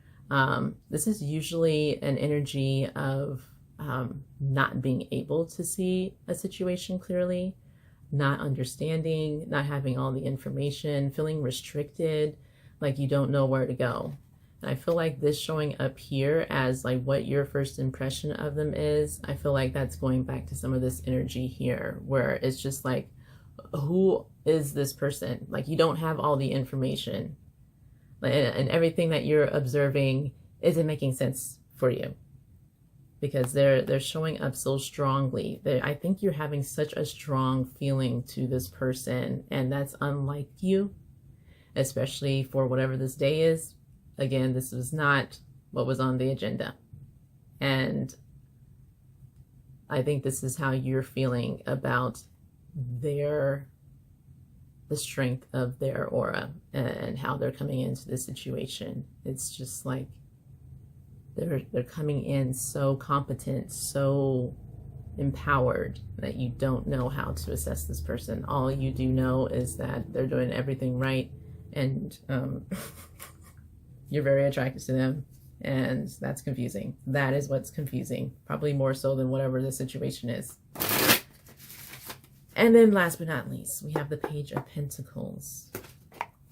this is usually an energy of not being able to see a situation clearly, not understanding, not having all the information, feeling restricted, like you don't know where to go. And I feel like this showing up here as like what your first impression of them is, I feel like that's going back to some of this energy here where it's just like, who is this person? Like you don't have all the information, and everything that you're observing isn't making sense for you because they're showing up so strongly. I think you're having such a strong feeling to this person, and that's unlike you, especially for whatever this day is. Again, this was not what was on the agenda. And I think this is how you're feeling about the strength of their aura and how they're coming into this situation. It's just like they're coming in so competent, so empowered that you don't know how to assess this person. All you do know is that they're doing everything right, and you're very attracted to them, and that's confusing. That is what's confusing, probably more so than whatever the situation is. And then last but not least, we have the Page of Pentacles.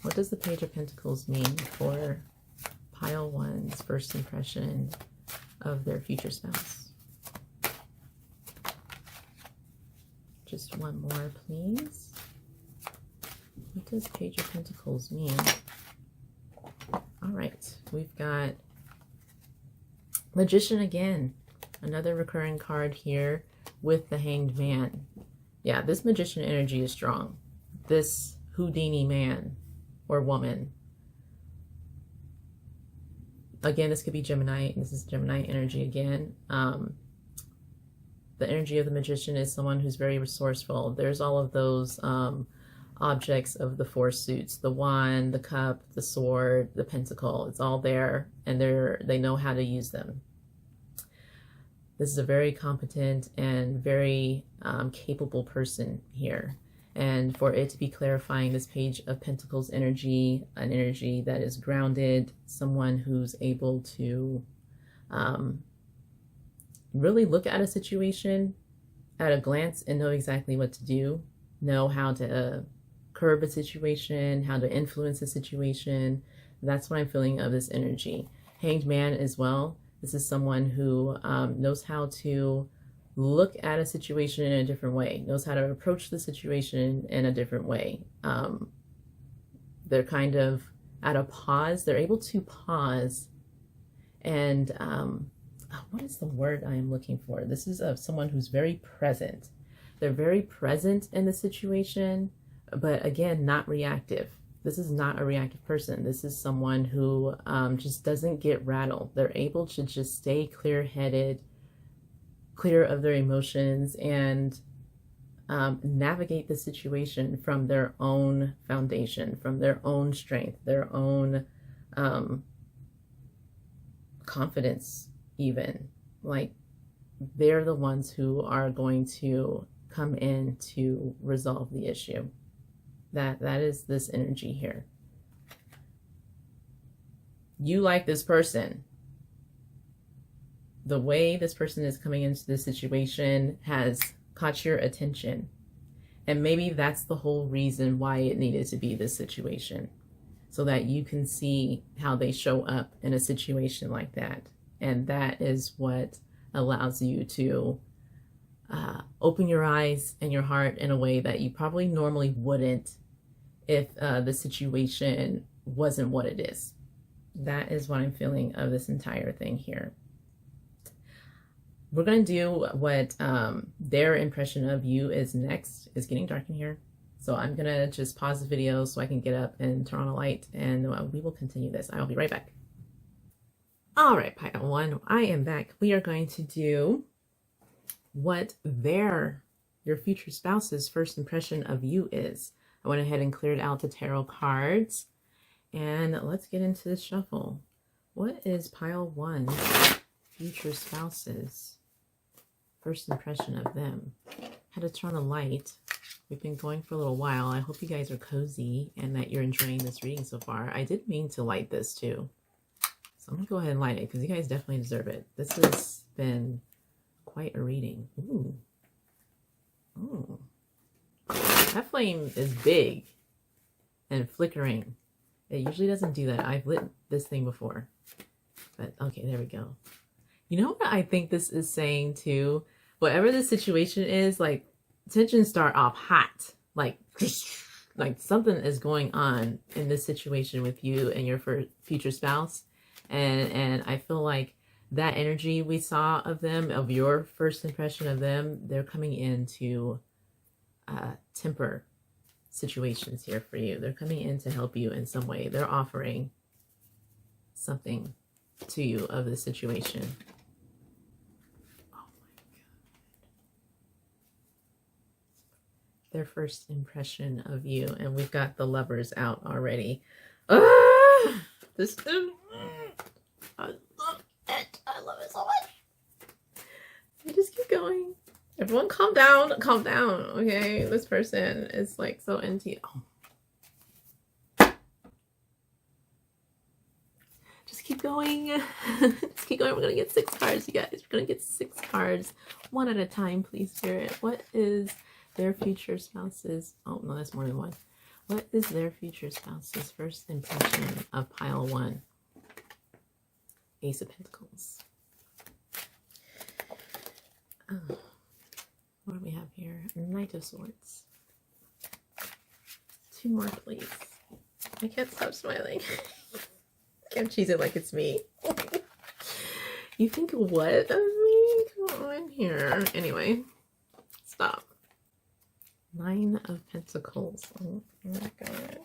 What does the Page of Pentacles mean for Pile 1's first impression of their future spouse? Just one more, please. What does Page of Pentacles mean? All right, we've got Magician again. Another recurring card here with the Hanged Man. Yeah, this Magician energy is strong. This Houdini man or woman. Again, this could be Gemini. This is Gemini energy again. The energy of the Magician is someone who's very resourceful. There's all of those objects of the four suits. The wand, the cup, the sword, the pentacle. It's all there, and they know how to use them. This is a very competent and very capable person here. And for it to be clarifying this Page of Pentacles energy, an energy that is grounded, someone who's able to really look at a situation at a glance and know exactly what to do, know how to curb a situation, how to influence a situation. That's what I'm feeling of this energy. Hanged Man as well. This is someone who knows how to look at a situation in a different way, knows how to approach the situation in a different way. They're kind of at a pause. They're able to pause and, what is the word I am looking for? This is of someone who's very present. They're very present in the situation, but again, not reactive. This is not a reactive person. This is someone who just doesn't get rattled. They're able to just stay clear-headed, clear of their emotions, and navigate the situation from their own foundation, from their own strength, their own confidence even. Like, they're the ones who are going to come in to resolve the issue. That is this energy here. you like this person. The way this person is coming into this situation has caught your attention. And maybe that's the whole reason why it needed to be this situation, so that you can see how they show up in a situation like that. And that is what allows you to open your eyes and your heart in a way that you probably normally wouldn't if the situation wasn't what it is. That is what I'm feeling of this entire thing here. We're going to do what their impression of you is next. It's getting dark in here. So I'm going to just pause the video so I can get up and turn on a light, and we will continue this. I'll be right back. All right, pile one, I am back. We are going to do what your future spouse's first impression of you is. I went ahead and cleared out the tarot cards, and let's get into the shuffle. What is pile one, future spouse's first impression of them? Had to turn the light. We've been going for a little while. I hope you guys are cozy and that you're enjoying this reading so far. I did mean to light this too. So I'm going to go ahead and light it because you guys definitely deserve it. This has been quite a reading. Ooh. Ooh. That flame is big and flickering. It usually doesn't do that. I've lit this thing before. But okay, there we go. You know what I think this is saying too? Whatever the situation is, like, tensions start off hot. Like something is going on in this situation with you and your future spouse. And I feel like that energy we saw of them, of your first impression of them, they're coming in to temper situations here for you. They're coming in to help you in some way. They're offering something to you of the situation. Oh my God. Their first impression of you. And we've got the Lovers out already. Ah! This is... I love it. I love it so much. I just keep going. Everyone calm down. Calm down. Okay. This person is like so into you. Oh. Just keep going. Just keep going. We're going to get 6 cards, you guys. We're going to get 6 cards. One at a time, please, Spirit. What is their future spouse's... Oh, no, that's more than one. What is their future spouse's first impression of pile one? Ace of Pentacles. Oh. What do we have here? Knight of Swords. 2 more, please. I can't stop smiling. Can't cheese it like it's me. You think what of me? Come on here. Anyway, stop. 9 of Pentacles. Oh my God.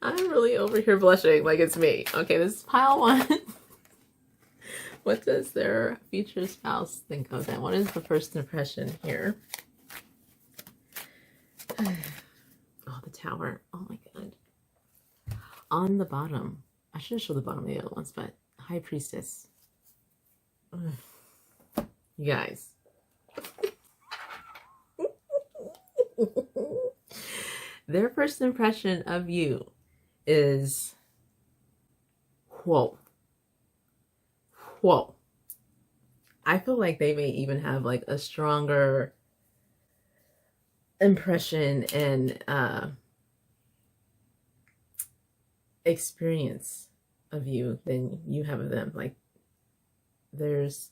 I'm really over here blushing like it's me. Okay, this is pile one. What does their future spouse think of them? What is the first impression here? Oh, the Tower. Oh my God. On the bottom. I should have showed the bottom of the other ones, but High Priestess. You guys. Their first impression of you is, whoa. Whoa. I feel like they may even have like a stronger impression and experience of you than you have of them. Like, there's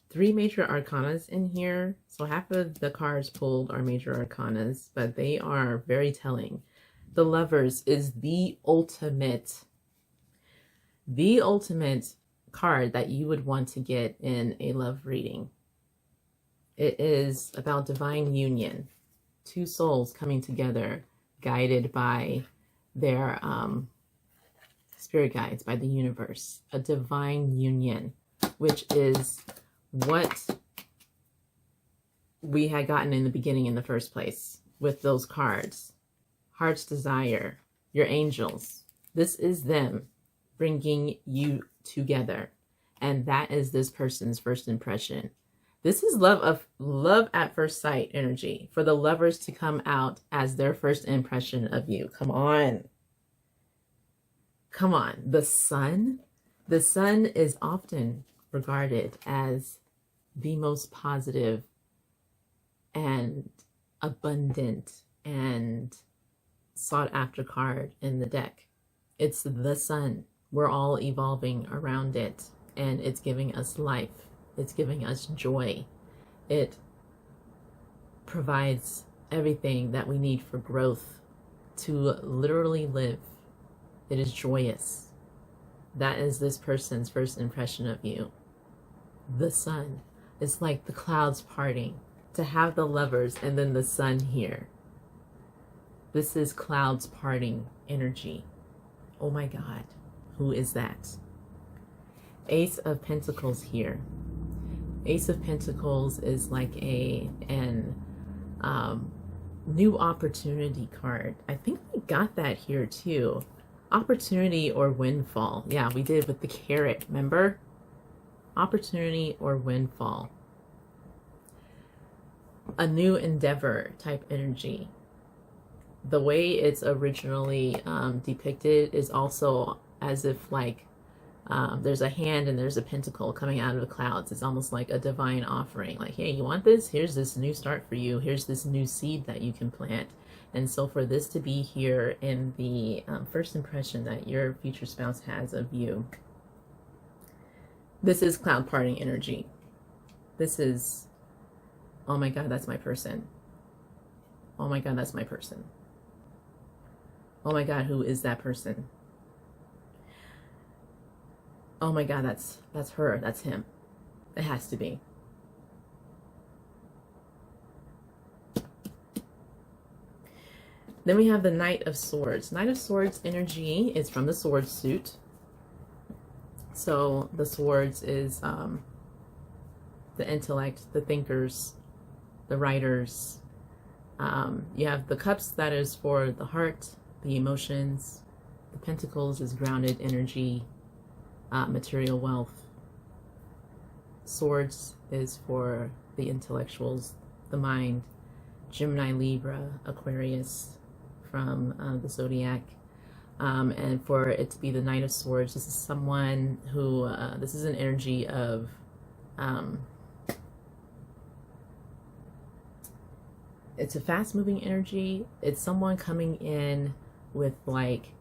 3 major arcanas in here. So half of the cards pulled are major arcanas, but they are very telling. The Lovers is the ultimate card that you would want to get in a love reading. It is about divine union. 2 souls coming together, guided by their spirit guides, by the universe. A divine union, which is what we had gotten in the beginning in the first place with those cards. Heart's Desire, your angels. This is them bringing you together. And that is this person's first impression. This is love at first sight energy for the lovers to come out as their first impression of you. Come on. Come on. The sun is often regarded as the most positive and abundant and sought after card in the deck. It's the sun. We're all evolving around it, and it's giving us life. It's giving us joy. It provides everything that we need for growth to literally live. It is joyous. That is this person's first impression of you. The sun. It's like the clouds parting. To have the lovers and then the sun here. This is clouds parting energy. Oh my God. Who is that? Ace of Pentacles here. Ace of Pentacles is like an new opportunity card. I think we got that here too. Opportunity or windfall. Yeah, we did with the carrot, remember? Opportunity or windfall. A new endeavor type energy. The way it's originally depicted is also as if like there's a hand and there's a pentacle coming out of the clouds. It's almost like a divine offering. Like, hey, you want this? Here's this new start for you. Here's this new seed that you can plant. And so for this to be here in the first impression that your future spouse has of you, this is cloud parting energy. This is, oh my God, that's my person. Oh my God, that's my person. Oh my God, who is that person? Oh my God, that's her, that's him. It has to be. Then we have the Knight of Swords. Knight of Swords energy is from the sword suit. So the swords is the intellect, the thinkers, the writers. You have the cups, that is for the heart, the emotions. The pentacles is grounded energy, material wealth. Swords is for the intellectuals, the mind. Gemini, Libra, Aquarius from the zodiac. And for it to be the Knight of Swords, this is someone who, this is an energy of it's a fast-moving energy. It's someone coming in with like,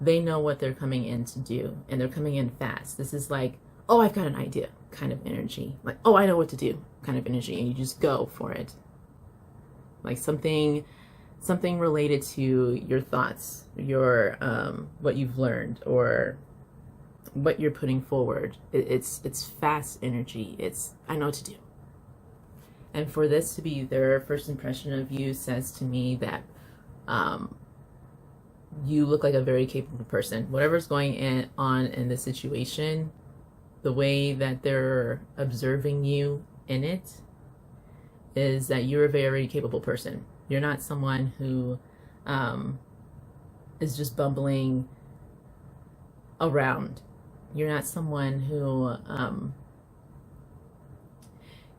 they know what they're coming in to do, and they're coming in fast. This is like, oh, I've got an idea kind of energy. Like, oh, I know what to do kind of energy, and you just go for it. Like something related to your thoughts, your what you've learned, or what you're putting forward. It's fast energy. It's, I know what to do. And for this to be their first impression of you says to me that you look like a very capable person. Whatever's going on in the situation, the way that they're observing you in it is that you're a very capable person. You're not someone who is just bumbling around. You're not someone who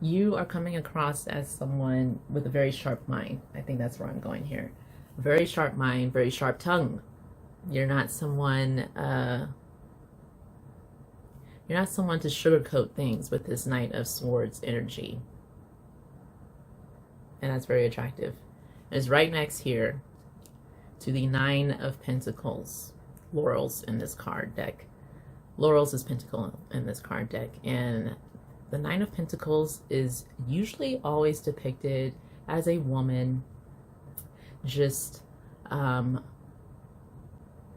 you are coming across as someone with a very sharp mind. I think that's where I'm going here. Very sharp mind, very sharp tongue. You're not someone to sugarcoat things with this Knight of Swords energy. And that's very attractive. It's right next here to the Nine of Pentacles. Laurels in this card deck. Laurels is pentacle in this card deck. And the Nine of Pentacles is usually always depicted as a woman just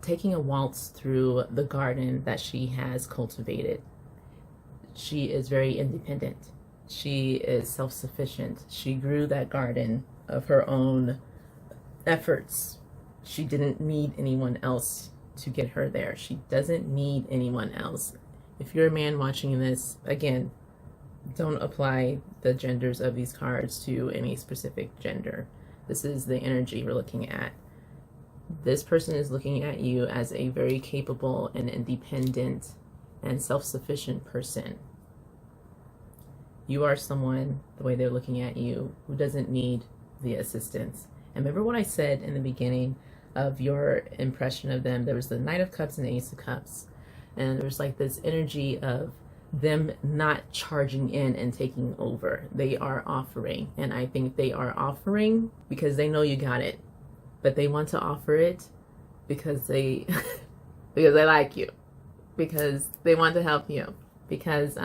taking a waltz through the garden that she has cultivated. She is very independent. She is self-sufficient. She grew that garden of her own efforts. She didn't need anyone else to get her there. She doesn't need anyone else. If you're a man watching this, again, don't apply the genders of these cards to any specific gender. This is the energy we're looking at. This person is looking at you as a very capable and independent and self-sufficient person. You are someone, the way they're looking at you, who doesn't need the assistance. And remember what I said in the beginning of your impression of them? There was the Knight of Cups and the Ace of Cups. And there's like this energy of them not charging in and taking over. They are offering. And I think they are offering because they know you got it. But they want to offer it because they because they like you. Because they want to help you. Because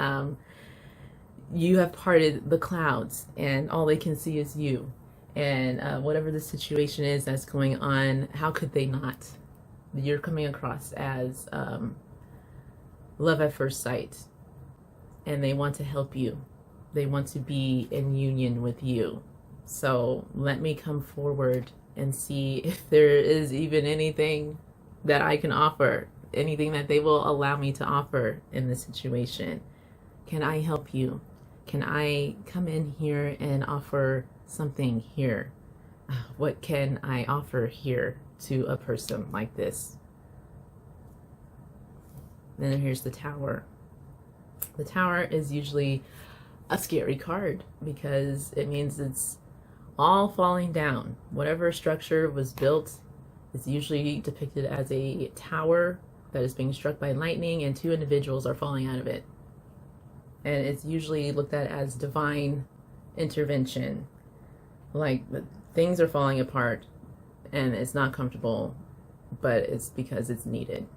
you have parted the clouds and all they can see is you. And whatever the situation is that's going on, how could they not? You're coming across as love at first sight. And they want to help you. They want to be in union with you. So let me come forward and see if there is even anything that I can offer, anything that they will allow me to offer in this situation. Can I help you? Can I come in here and offer something here? What can I offer here to a person like this? Then here's the Tower. The Tower is usually a scary card because it means it's all falling down. Whatever structure was built is usually depicted as a tower that is being struck by lightning and two individuals are falling out of it. And it's usually looked at as divine intervention. Like things are falling apart and it's not comfortable, but it's because it's needed.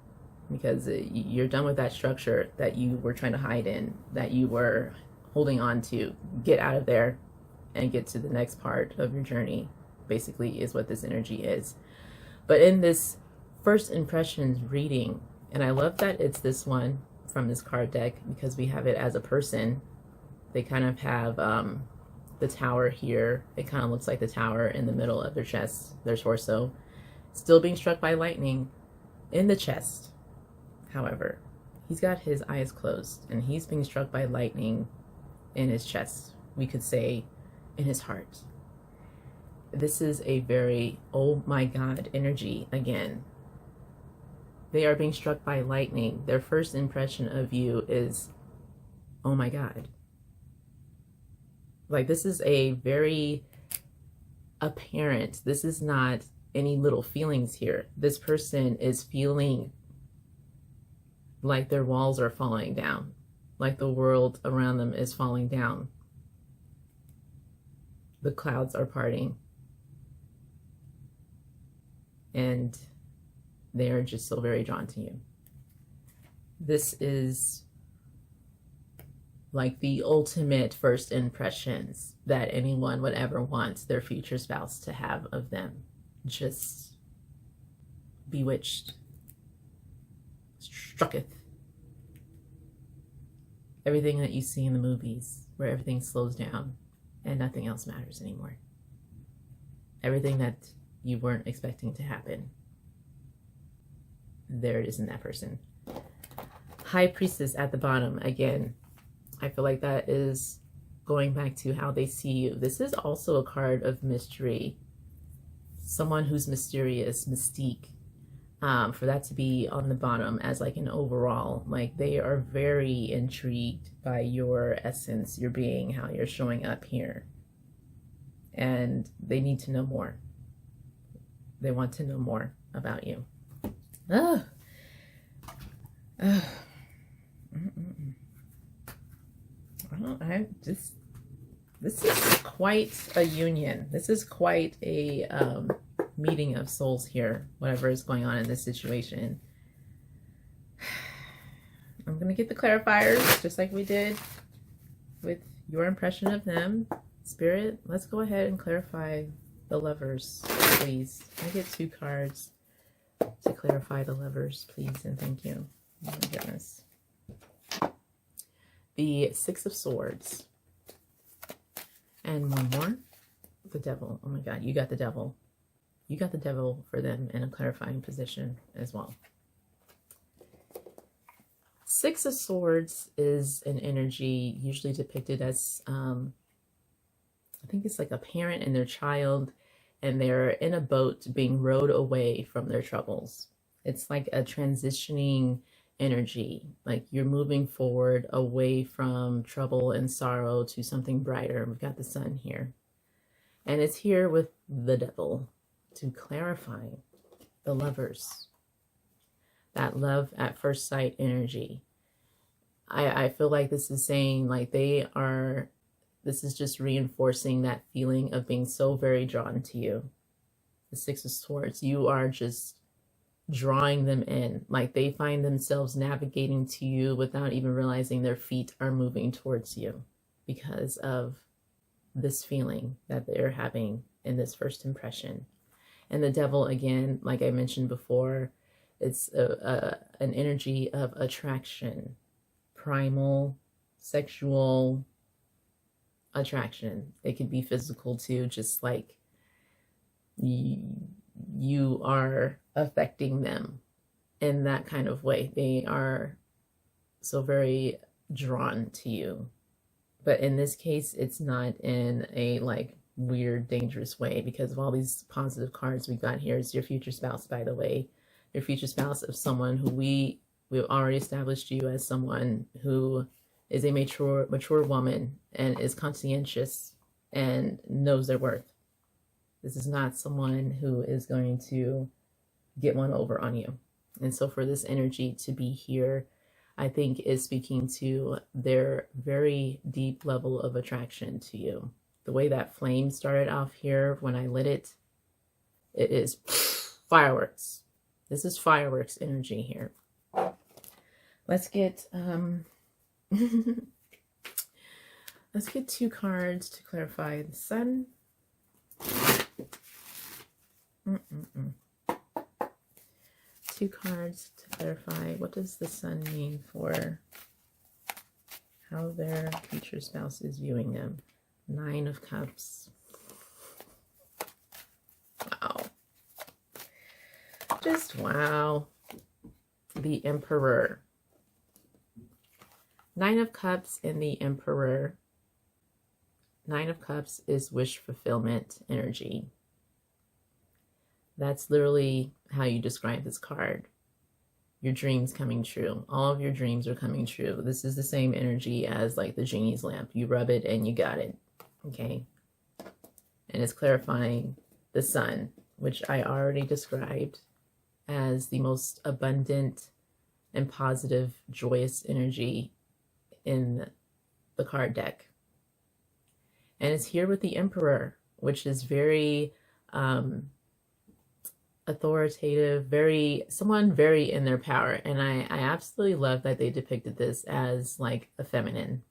Because you're done with that structure that you were trying to hide in, that you were holding on to. Get out of there and get to the next part of your journey, basically, is what this energy is. But in this first impressions reading, and I love that it's this one from this card deck because we have it as a person. They kind of have the Tower here. It kind of looks like the Tower in the middle of their chest, their torso, still being struck by lightning in the chest. However, he's got his eyes closed and he's being struck by lightning in his chest. We could say in his heart. This is a very, oh my God, energy again. They are being struck by lightning. Their first impression of you is, oh my God. Like this is a very apparent, this is not any little feelings here. This person is feeling like their walls are falling down, like the world around them is falling down. The clouds are parting. And they are just so very drawn to you. This is like the ultimate first impressions that anyone would ever want their future spouse to have of them. Just bewitched. Strucketh. Everything that you see in the movies where everything slows down and nothing else matters anymore. Everything that you weren't expecting to happen. There it is in that person. High Priestess at the bottom. Again, I feel like that is going back to how they see you. This is also a card of mystery. Someone who's mysterious, mystique. For that to be on the bottom as like an overall, like they are very intrigued by your essence, your being, how you're showing up here. And they need to know more. They want to know more about you. This is quite a union. This is quite a meeting of souls here, whatever is going on in this situation. I'm gonna get the clarifiers just like we did with your impression of them. Spirit, let's go ahead and clarify the Lovers, please. I get 2 cards to clarify the Lovers, please, and thank you. Oh my goodness. The 6 of Swords. And one more. The Devil. Oh my God, you got the Devil. You got the Devil for them in a clarifying position as well. 6 of Swords is an energy usually depicted as, I think it's like a parent and their child, and they're in a boat being rowed away from their troubles. It's like a transitioning energy. Like you're moving forward away from trouble and sorrow to something brighter. We've got the sun here. And it's here with the devil to clarify the lovers. That love at first sight energy. I feel like this is saying like this is just reinforcing that feeling of being so very drawn to you. The Six of Swords, you are just drawing them in. Like they find themselves navigating to you without even realizing their feet are moving towards you because of this feeling that they're having in this first impression. And the devil, again, like I mentioned before, it's an energy of attraction, primal, sexual attraction. It could be physical too, just like you are affecting them in that kind of way. They are so very drawn to you. But in this case, it's not in a like weird, dangerous way because of all these positive cards we got here. It's your future spouse, by the way. Your future spouse of someone who we've already established you as someone who is a mature woman and is conscientious and knows their worth. This is not someone who is going to get one over on you. And so for this energy to be here, I think is speaking to their very deep level of attraction to you. The way that flame started off here when I lit it, it is fireworks. This is fireworks energy here. Let's get let's get 2 cards to clarify the sun. Two cards to clarify what does the sun mean for how their future spouse is viewing them. 9 of Cups. Wow. Just wow. The Emperor. 9 of Cups and the Emperor. 9 of Cups is wish fulfillment energy. That's literally how you describe this card. Your dreams coming true. All of your dreams are coming true. This is the same energy as like the genie's lamp. You rub it and you got it. Okay. And it's clarifying the sun, which I already described as the most abundant and positive, joyous energy in the card deck. And it's here with the Emperor, which is very authoritative, someone very in their power. And I absolutely love that they depicted this as like a feminine.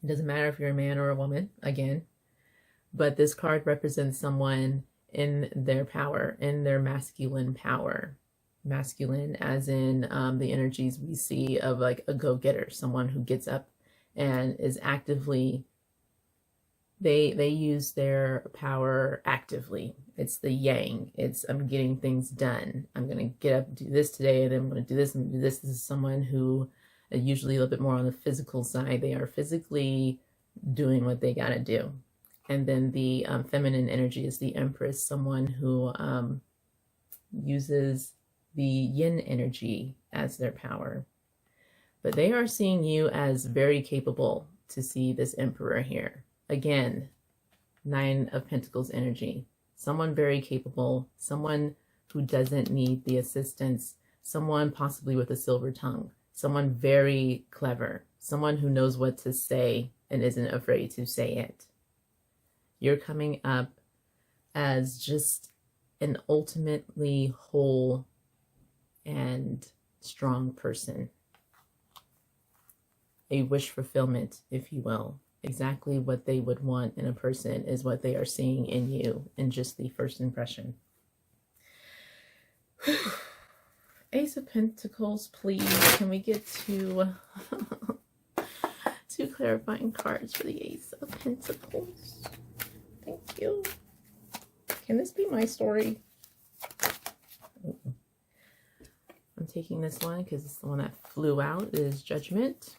It doesn't matter if you're a man or a woman, again, but this card represents someone in their power, in their masculine power. Masculine as in the energies we see of like a go-getter, someone who gets up and is actively, they use their power actively. It's the yang. It's I'm getting things done. I'm going to get up, do this today, and then I'm going to do this and do this. This is someone who usually a little bit more on the physical side. They are physically doing what they got to do. And then the feminine energy is the Empress, someone who uses the yin energy as their power. But they are seeing you as very capable to see this Emperor here. Again, 9 of Pentacles energy. Someone very capable, someone who doesn't need the assistance, someone possibly with a silver tongue, someone very clever, someone who knows what to say and isn't afraid to say it. You're coming up as just an ultimately whole and strong person. A wish fulfillment, if you will. Exactly what they would want in a person is what they are seeing in you in just the first impression. Ace of Pentacles, please. Can we get to 2 clarifying cards for the Ace of Pentacles? Thank you. Can this be my story? I'm taking this one because it's the one that flew out. It is Judgment.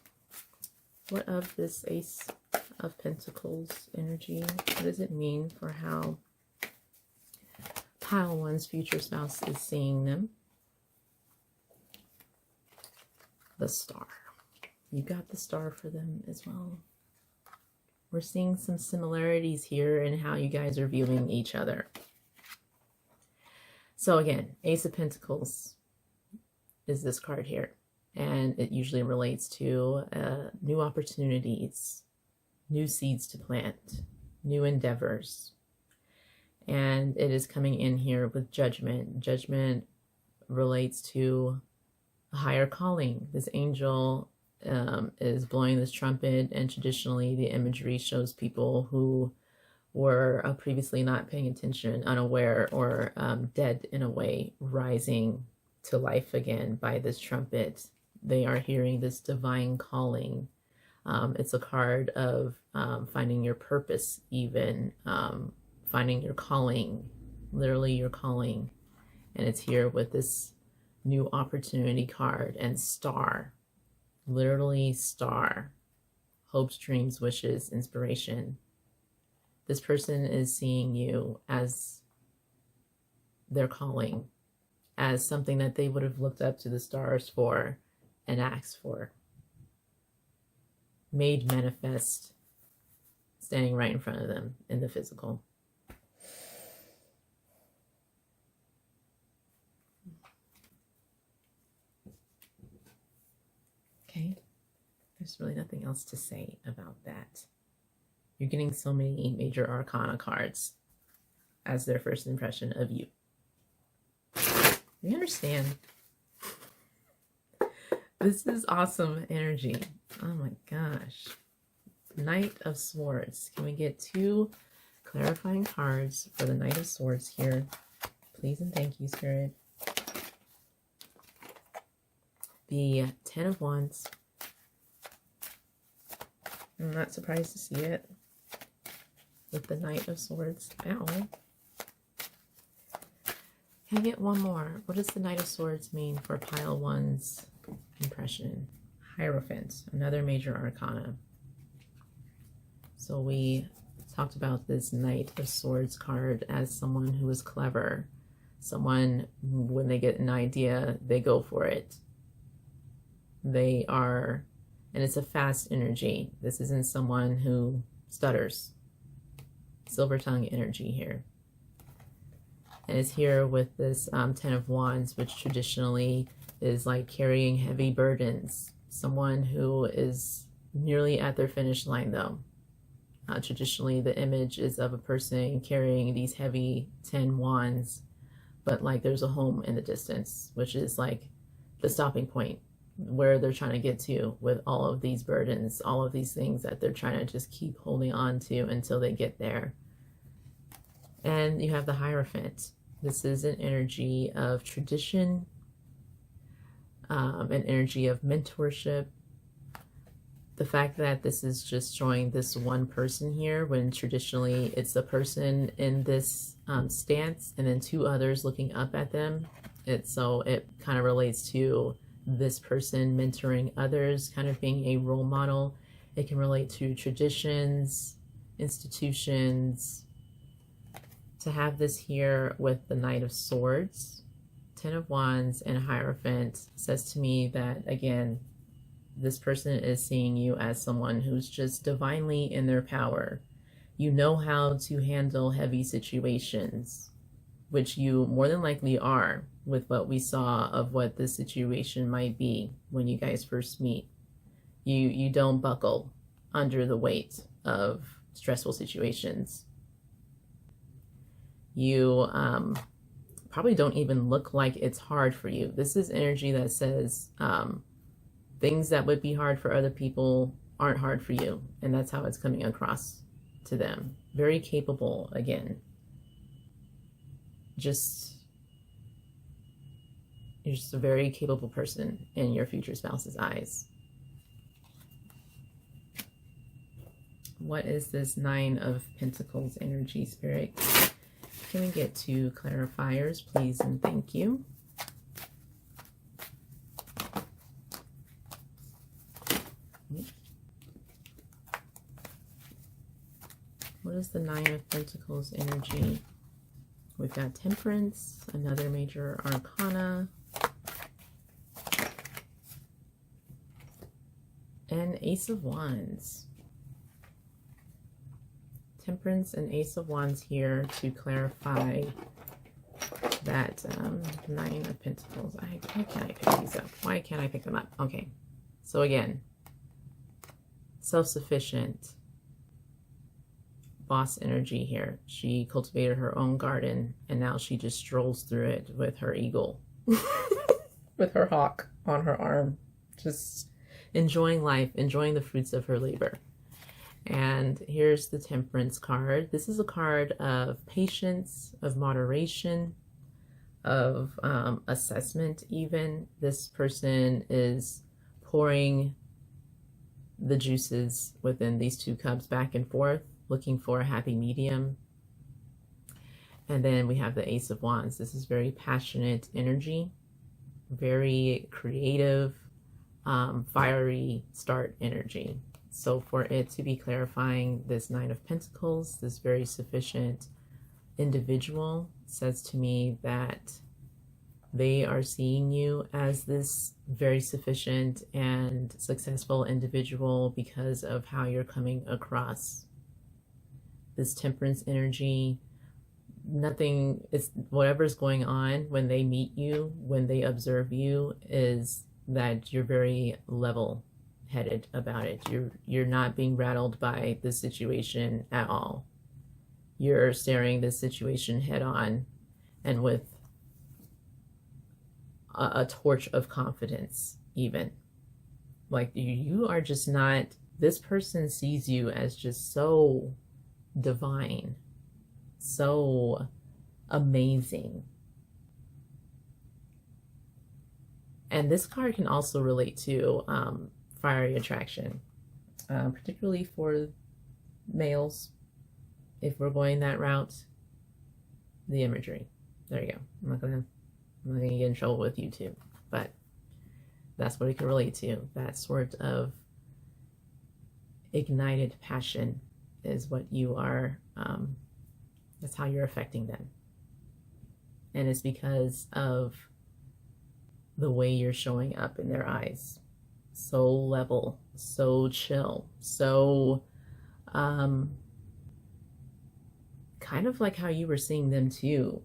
What of this Ace of Pentacles energy? What does it mean for how pile one's future spouse is seeing them? the Star. You got the Star for them as well. We're seeing some similarities here in how you guys are viewing each other. So again, Ace of Pentacles is this card here. And it usually relates to new opportunities, new seeds to plant, new endeavors. And it is coming in here with Judgment. Judgment relates to a higher calling. This angel is blowing this trumpet, and traditionally the imagery shows people who were previously not paying attention, unaware, or dead in a way, rising to life again by this trumpet. They are hearing this divine calling. It's a card of finding your purpose, even finding your calling, literally your calling. And it's here with this new opportunity card and Star, literally Star, hopes, dreams, wishes, inspiration. This person is seeing you as their calling, as something that they would have looked up to the stars for and asked for, made manifest, standing right in front of them in the physical. Okay, there's really nothing else to say about that. You're getting so many major arcana cards as their first impression of you. You understand? This is awesome energy. Oh my gosh. Knight of Swords. Can we get 2 clarifying cards for the Knight of Swords here? Please and thank you, Spirit. The 10 of Wands. I'm not surprised to see it with the Knight of Swords. Ow. Can I get one more? What does the Knight of Swords mean for pile 1's impression? Hierophant, another major arcana. So we talked about this Knight of Swords card as someone who is clever. Someone, when they get an idea, they go for it. They are, and it's a fast energy. This isn't someone who stutters. Silver tongue energy here. And it's here with this 10 of Wands, which traditionally is like carrying heavy burdens. Someone who is nearly at their finish line, though. Traditionally, the image is of a person carrying these heavy 10 wands, but like there's a home in the distance, which is like the stopping point where they're trying to get to with all of these burdens, all of these things that they're trying to just keep holding on to until they get there. And you have the Hierophant. This is an energy of tradition, an energy of mentorship. The fact that this is just showing this one person here, when traditionally it's a person in this stance and then 2 others looking up at them. So it kind of relates to this person mentoring others, kind of being a role model. It can relate to traditions, institutions. To have this here with the Knight of Swords, 10 of Wands, and Hierophant says to me that, again, this person is seeing you as someone who's just divinely in their power. You know how to handle heavy situations, which you more than likely are with what we saw of what this situation might be when you guys first meet. You don't buckle under the weight of stressful situations. You probably don't even look like it's hard for you. This is energy that says things that would be hard for other people aren't hard for you. And that's how it's coming across to them. Very capable, again. You're just a very capable person in your future spouse's eyes. What is this 9 of Pentacles energy, Spirit? Can we get 2 clarifiers, please and thank you? What is the 9 of Pentacles energy? We've got Temperance, another major arcana. Ace of Wands. Temperance and Ace of Wands here to clarify that Nine of Pentacles. Why can't I pick these up? Why can't I pick them up? Okay. So again, self-sufficient boss energy here. She cultivated her own garden and now she just strolls through it with her eagle. With her hawk on her arm. Just enjoying life, enjoying the fruits of her labor. And here's the Temperance card. This is a card of patience, of moderation, of assessment even. This person is pouring the juices within these two cups back and forth, looking for a happy medium. And then we have the Ace of Wands. This is very passionate energy, very creative, fiery start energy. So for it to be clarifying this Nine of Pentacles, this very sufficient individual says to me that they are seeing you as this very sufficient and successful individual because of how you're coming across. This Temperance energy, nothing is, whatever's going on when they meet you, when they observe you, is that you're very level-headed about it. You're not being rattled by the situation at all. You're staring this situation head on and with a torch of confidence even. Like you are just not, this person sees you as just so divine, so amazing. And this card can also relate to fiery attraction, particularly for males. If we're going that route, the imagery. There you go. I'm not gonna get in trouble with YouTube, but that's what it can relate to. That sort of ignited passion is what you are, that's how you're affecting them. And it's because of the way you're showing up in their eyes. So level, so chill, so kind of like how you were seeing them too,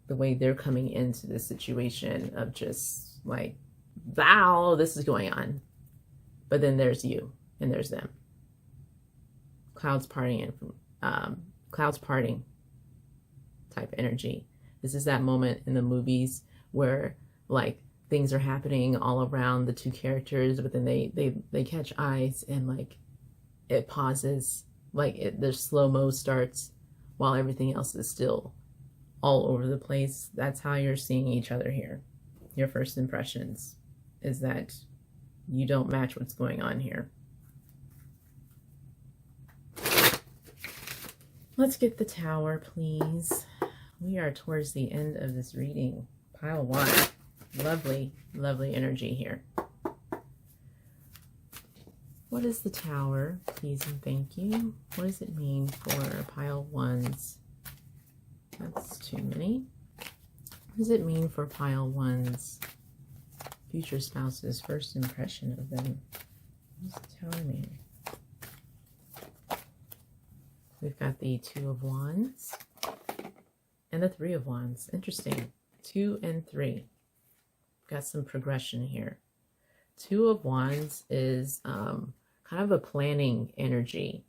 the way they're coming into this situation of just like, wow, this is going on. But then there's you and there's them. Clouds parting and clouds parting type energy. This is that moment in the movies where like things are happening all around the two characters, but then they catch eyes and like it pauses, like the slow-mo starts while everything else is still all over the place. That's how you're seeing each other here. Your first impressions is that you don't match what's going on here. Let's get the Tower, please. We are towards the end of this reading. Pile one. Lovely, lovely energy here. What is the Tower, please and thank you? What does it mean for pile ones? That's too many. What does it mean for pile one's future spouse's first impression of them? What does the Tower mean? We've got the Two of Wands and the Three of Wands. Interesting. 2 and 3. Got some progression here. Two of Wands is kind of a planning energy.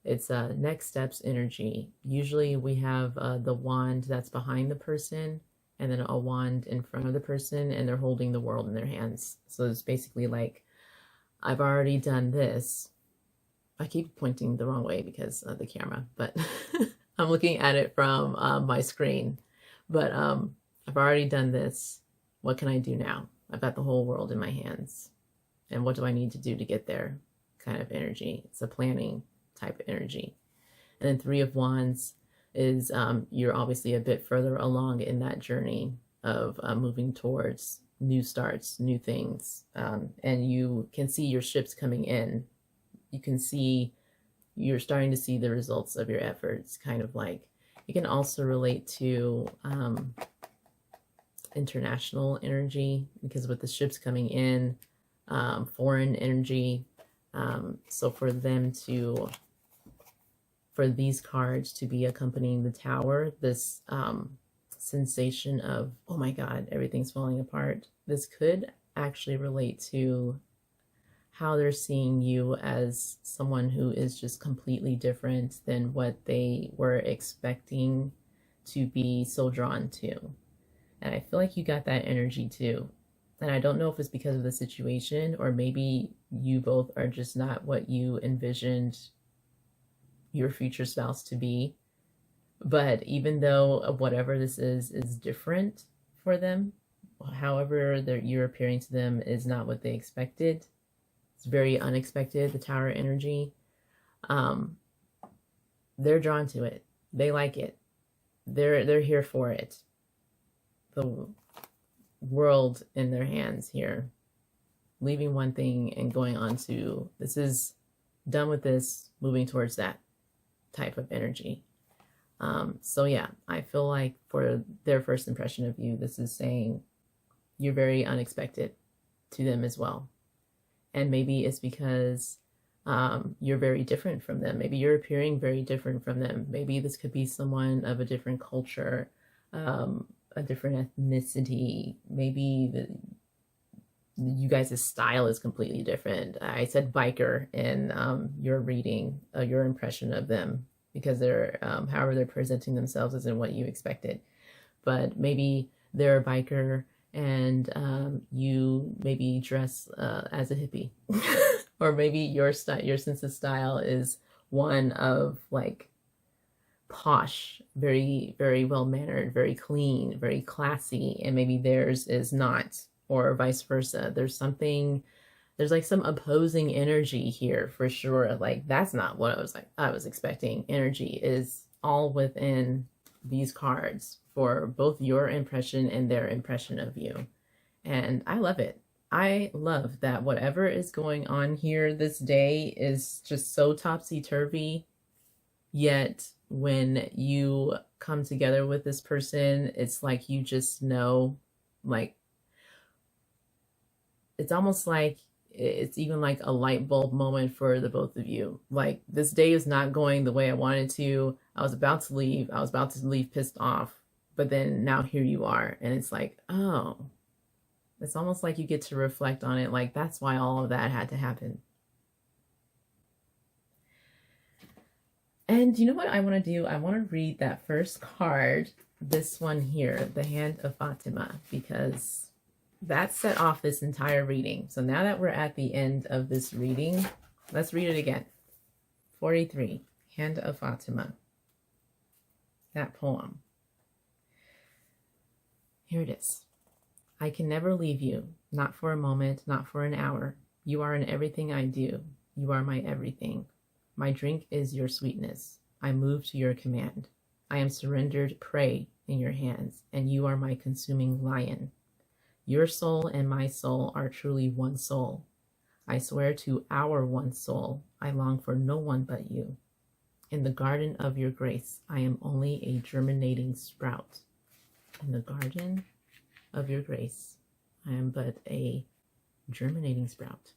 It's a next steps energy. Usually we have the wand that's behind the person and then a wand in front of the person and they're holding the world in their hands. So it's basically like, I've already done this. I keep pointing the wrong way because of the camera, but I'm looking at it from my screen. But I've already done this. What can I do now? I've got the whole world in my hands. And what do I need to do to get there? Kind of energy. It's a planning type of energy. And then Three of Wands is you're obviously a bit further along in that journey of moving towards new starts, new things. And you can see your ships coming in. You can see, you're starting to see the results of your efforts, kind of like. It can also relate to international energy, because with the ships coming in, foreign energy, So for these cards to be accompanying the Tower, this sensation of, oh my God, everything's falling apart. This could actually relate to how they're seeing you as someone who is just completely different than what they were expecting to be so drawn to. And I feel like you got that energy too. And I don't know if it's because of the situation, or maybe you both are just not what you envisioned your future spouse to be. But even though whatever this is different for them, however you're appearing to them is not what they expected. It's very unexpected, the Tower energy. They're drawn to it. They like it. They're here for it. The world in their hands here. Leaving one thing and going on to, this is done with this, moving towards that type of energy. So yeah, I feel like for their first impression of you, this is saying you're very unexpected to them as well. And maybe it's because you're very different from them. Maybe you're appearing very different from them. Maybe this could be someone of a different culture, a different ethnicity. Maybe you guys' style is completely different. I said biker in your reading, your impression of them, because they're, however they're presenting themselves isn't what you expected. But maybe they're a biker and you maybe dress as a hippie. Or maybe your sense of style is one of like posh, very, very well-mannered, very clean, very classy, and maybe theirs is not, or vice versa. There's like some opposing energy here for sure. Like that's not what I was expecting. Energy is all within these cards for both your impression and their impression of you. And I love it. I love that whatever is going on here this day is just so topsy-turvy, yet when you come together with this person, it's like you just know, like, it's almost like it's even like a light bulb moment for the both of you. Like, this day is not going the way I wanted to. I was about to leave. I was about to leave pissed off. But then now here you are. And it's like, oh, it's almost like you get to reflect on it. Like, that's why all of that had to happen. And you know what I want to do? I want to read that first card, this one here, the Hand of Fatima, because that set off this entire reading. So now that we're at the end of this reading, let's read it again. 43, Hand of Fatima. That poem. Here it is. I can never leave you, not for a moment, not for an hour. You are in everything I do. You are my everything. My drink is your sweetness. I move to your command. I am surrendered prey in your hands, and you are my consuming lion. Your soul and my soul are truly one soul. I swear to our one soul, I long for no one but you. In the garden of your grace, I am only a germinating sprout. In the garden of your grace, I am but a germinating sprout.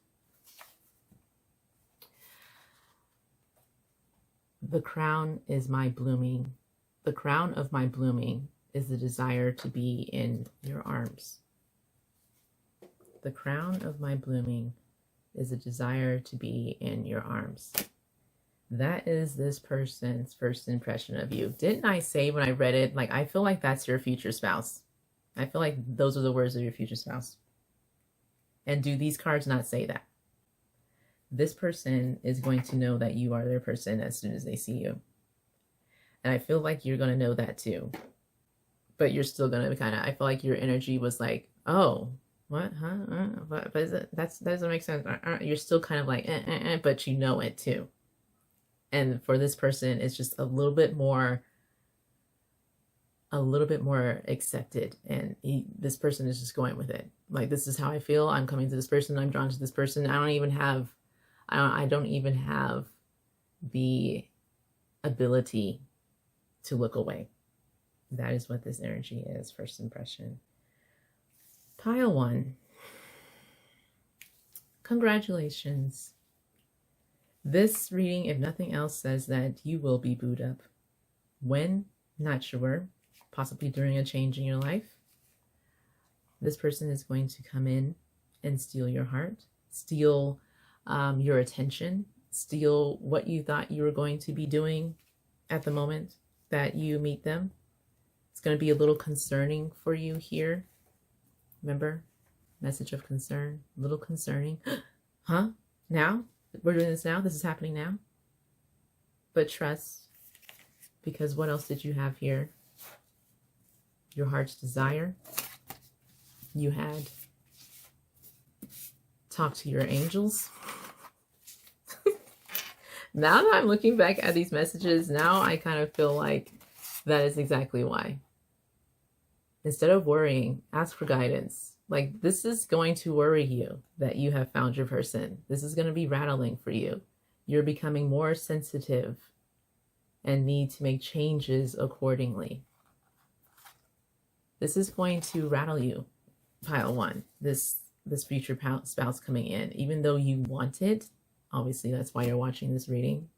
The crown is my blooming. The crown of my blooming is the desire to be in your arms. The crown of my blooming is a desire to be in your arms. That is this person's first impression of you. Didn't I say when I read it, like, I feel like that's your future spouse. I feel like those are the words of your future spouse. And do these cards not say that? This person is going to know that you are their person as soon as they see you. And I feel like you're going to know that too. But you're still going to kind of, I feel like your energy was like, oh, what, huh? But that doesn't make sense. You're still kind of like, but you know it too. And for this person, it's just a little bit more accepted. And this person is just going with it. Like, this is how I feel. I'm coming to this person. I'm drawn to this person. I don't even have the ability to look away. That is what this energy is, first impression. Pile 1. Congratulations. This reading, if nothing else, says that you will be booed up. When? Not sure. Possibly during a change in your life. This person is going to come in and steal your heart, steal your attention, steal what you thought you were going to be doing at the moment that you meet them. It's going to be a little concerning for you here. Remember? Message of concern. A little concerning. Huh? Now? We're doing this now? This is happening now? But trust, because what else did you have here? Your heart's desire. You had talk to your angels. Now that I'm looking back at these messages, now I kind of feel like that is exactly why. Instead of worrying, ask for guidance. Like, this is going to worry you that you have found your person. This is going to be rattling for you. You're becoming more sensitive and need to make changes accordingly. This is going to rattle you, pile one, this future spouse coming in. Even though you want it, obviously that's why you're watching this reading.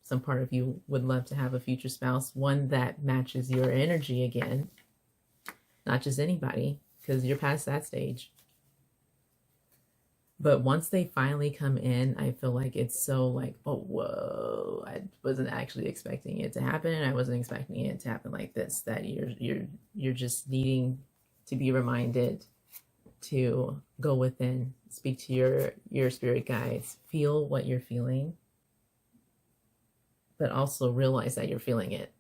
Some part of you would love to have a future spouse, one that matches your energy again. Not just anybody, because you're past that stage. But once they finally come in, I feel like it's so like, oh, whoa, I wasn't actually expecting it to happen. I wasn't expecting it to happen like this, that you're just needing to be reminded to go within, speak to your spirit guides, feel what you're feeling, but also realize that you're feeling it.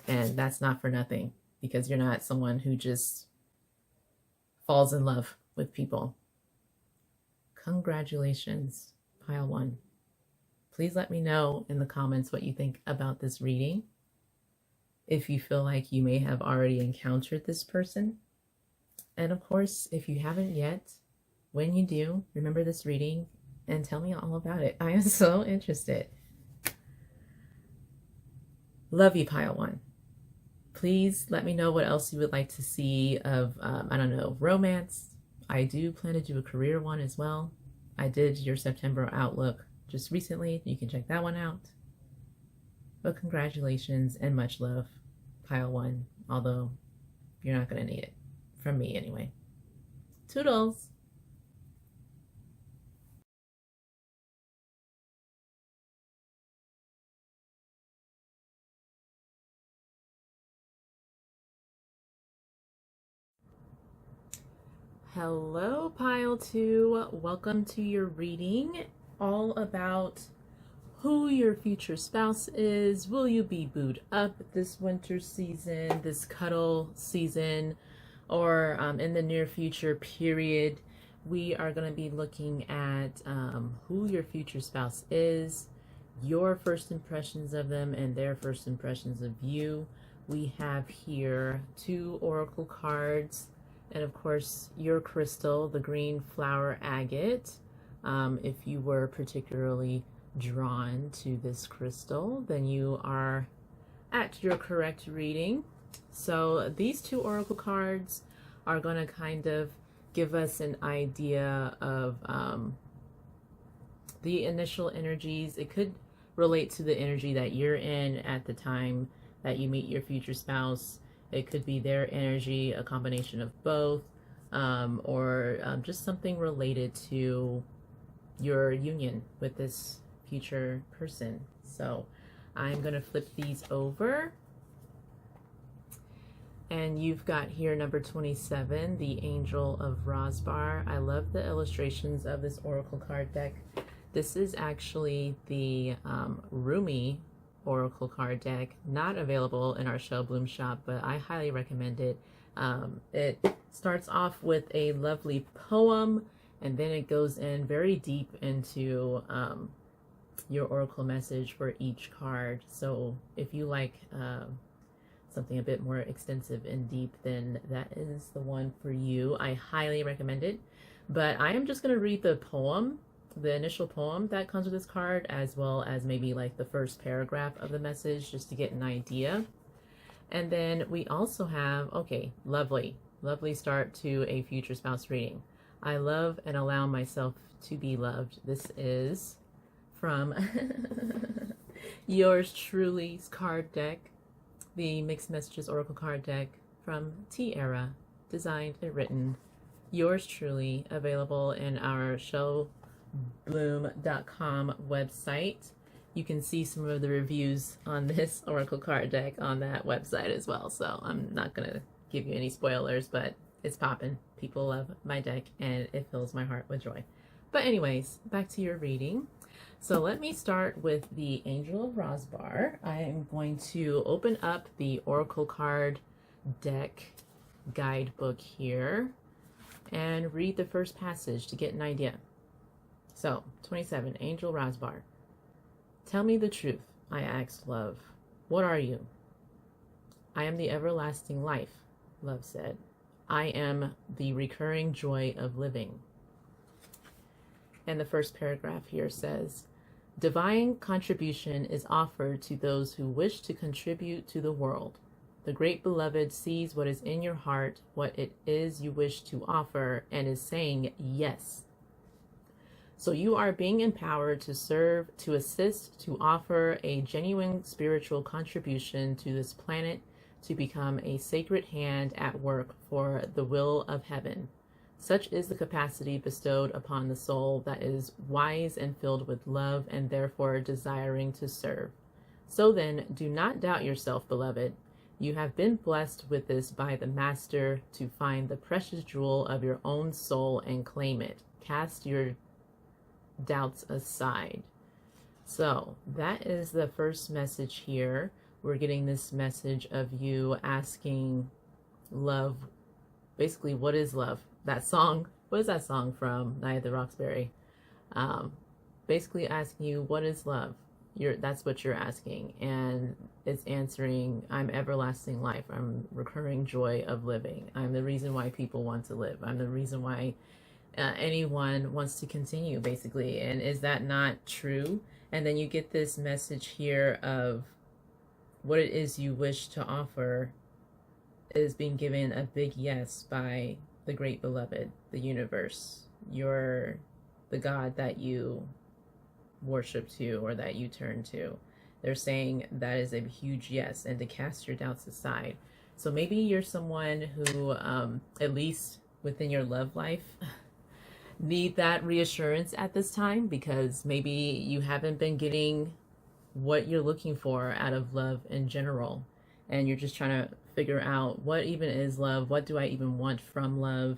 And that's not for nothing, because you're not someone who just falls in love with people. Congratulations, pile one. Please let me know in the comments what you think about this reading. If you feel like you may have already encountered this person. And of course, if you haven't yet, when you do, remember this reading and tell me all about it. I am so interested. Love you, pile one. Please let me know what else you would like to see of, I don't know, romance. I do plan to do a career one as well. I did your September outlook just recently. You can check that one out. But congratulations and much love, pile one, although you're not going to need it. From me anyway. Toodles! Hello, pile two. Welcome to your reading, all about who your future spouse is. Will you be booed up this winter season, this cuddle season, or in the near future period? We are going to be looking at who your future spouse is, your first impressions of them, and their first impressions of you. We have here 2 oracle cards, and of course your crystal, the green flower agate. If you were particularly drawn to this crystal, then you are at your correct reading. So these 2 oracle cards are going to kind of give us an idea of the initial energies. It could relate to the energy that you're in at the time that you meet your future spouse. It could be their energy, a combination of both, or just something related to your union with this future person. So I'm going to flip these over. And you've got here number 27, the Angel of Rosbar. I love the illustrations of this oracle card deck. This is actually the Rumi oracle card deck, not available in our Shell Bloom shop, but I highly recommend it. It starts off with a lovely poem, and then it goes in very deep into your oracle message for each card. So if you like something a bit more extensive and deep, then that is the one for you. I highly recommend it. But I am just going to read the poem, the initial poem that comes with this card, as well as maybe like the first paragraph of the message, just to get an idea. And then we also have, okay, lovely start to a future spouse reading. I love and allow myself to be loved. This is from yours truly's card deck, the Mixed Messages Oracle card deck from T-Era, designed and written. Yours truly, available in our showbloom.com website. You can see some of the reviews on this Oracle card deck on that website as well. So I'm not going to give you any spoilers, but it's popping. People love my deck and it fills my heart with joy. But anyways, back to your reading. So let me start with the Angel of Rosbar. I am going to open up the Oracle card deck guidebook here and read the first passage to get an idea. So, 27, Angel Rosbar. Tell me the truth, I asked Love. What are you? I am the everlasting life, Love said. I am the recurring joy of living. And the first paragraph here says, divine contribution is offered to those who wish to contribute to the world. The great beloved sees what is in your heart, what it is you wish to offer, and is saying yes. So you are being empowered to serve, to assist, to offer a genuine spiritual contribution to this planet, to become a sacred hand at work for the will of heaven. Such is the capacity bestowed upon the soul that is wise and filled with love and therefore desiring to serve. So then, do not doubt yourself, beloved. You have been blessed with this by the Master to find the precious jewel of your own soul and claim it. Cast your doubts aside. So that is the first message here. We're getting this message of you asking Love, basically, what is love? That song, what is that song from? Night at the Roxbury. Basically asking you, what is love? That's what you're asking, and it's answering, I'm everlasting life. I'm recurring joy of living. I'm the reason why people want to live. I'm the reason why anyone wants to continue, basically. And is that not true? And then you get this message here of what it is you wish to offer is being given a big yes by the great beloved, the universe, the God that you worship to or that you turn to. They're saying that is a huge yes, and to cast your doubts aside. So maybe you're someone who, at least within your love life, need that reassurance at this time, because maybe you haven't been getting what you're looking for out of love in general, and you're just trying to figure out what even is love. What do I even want from love?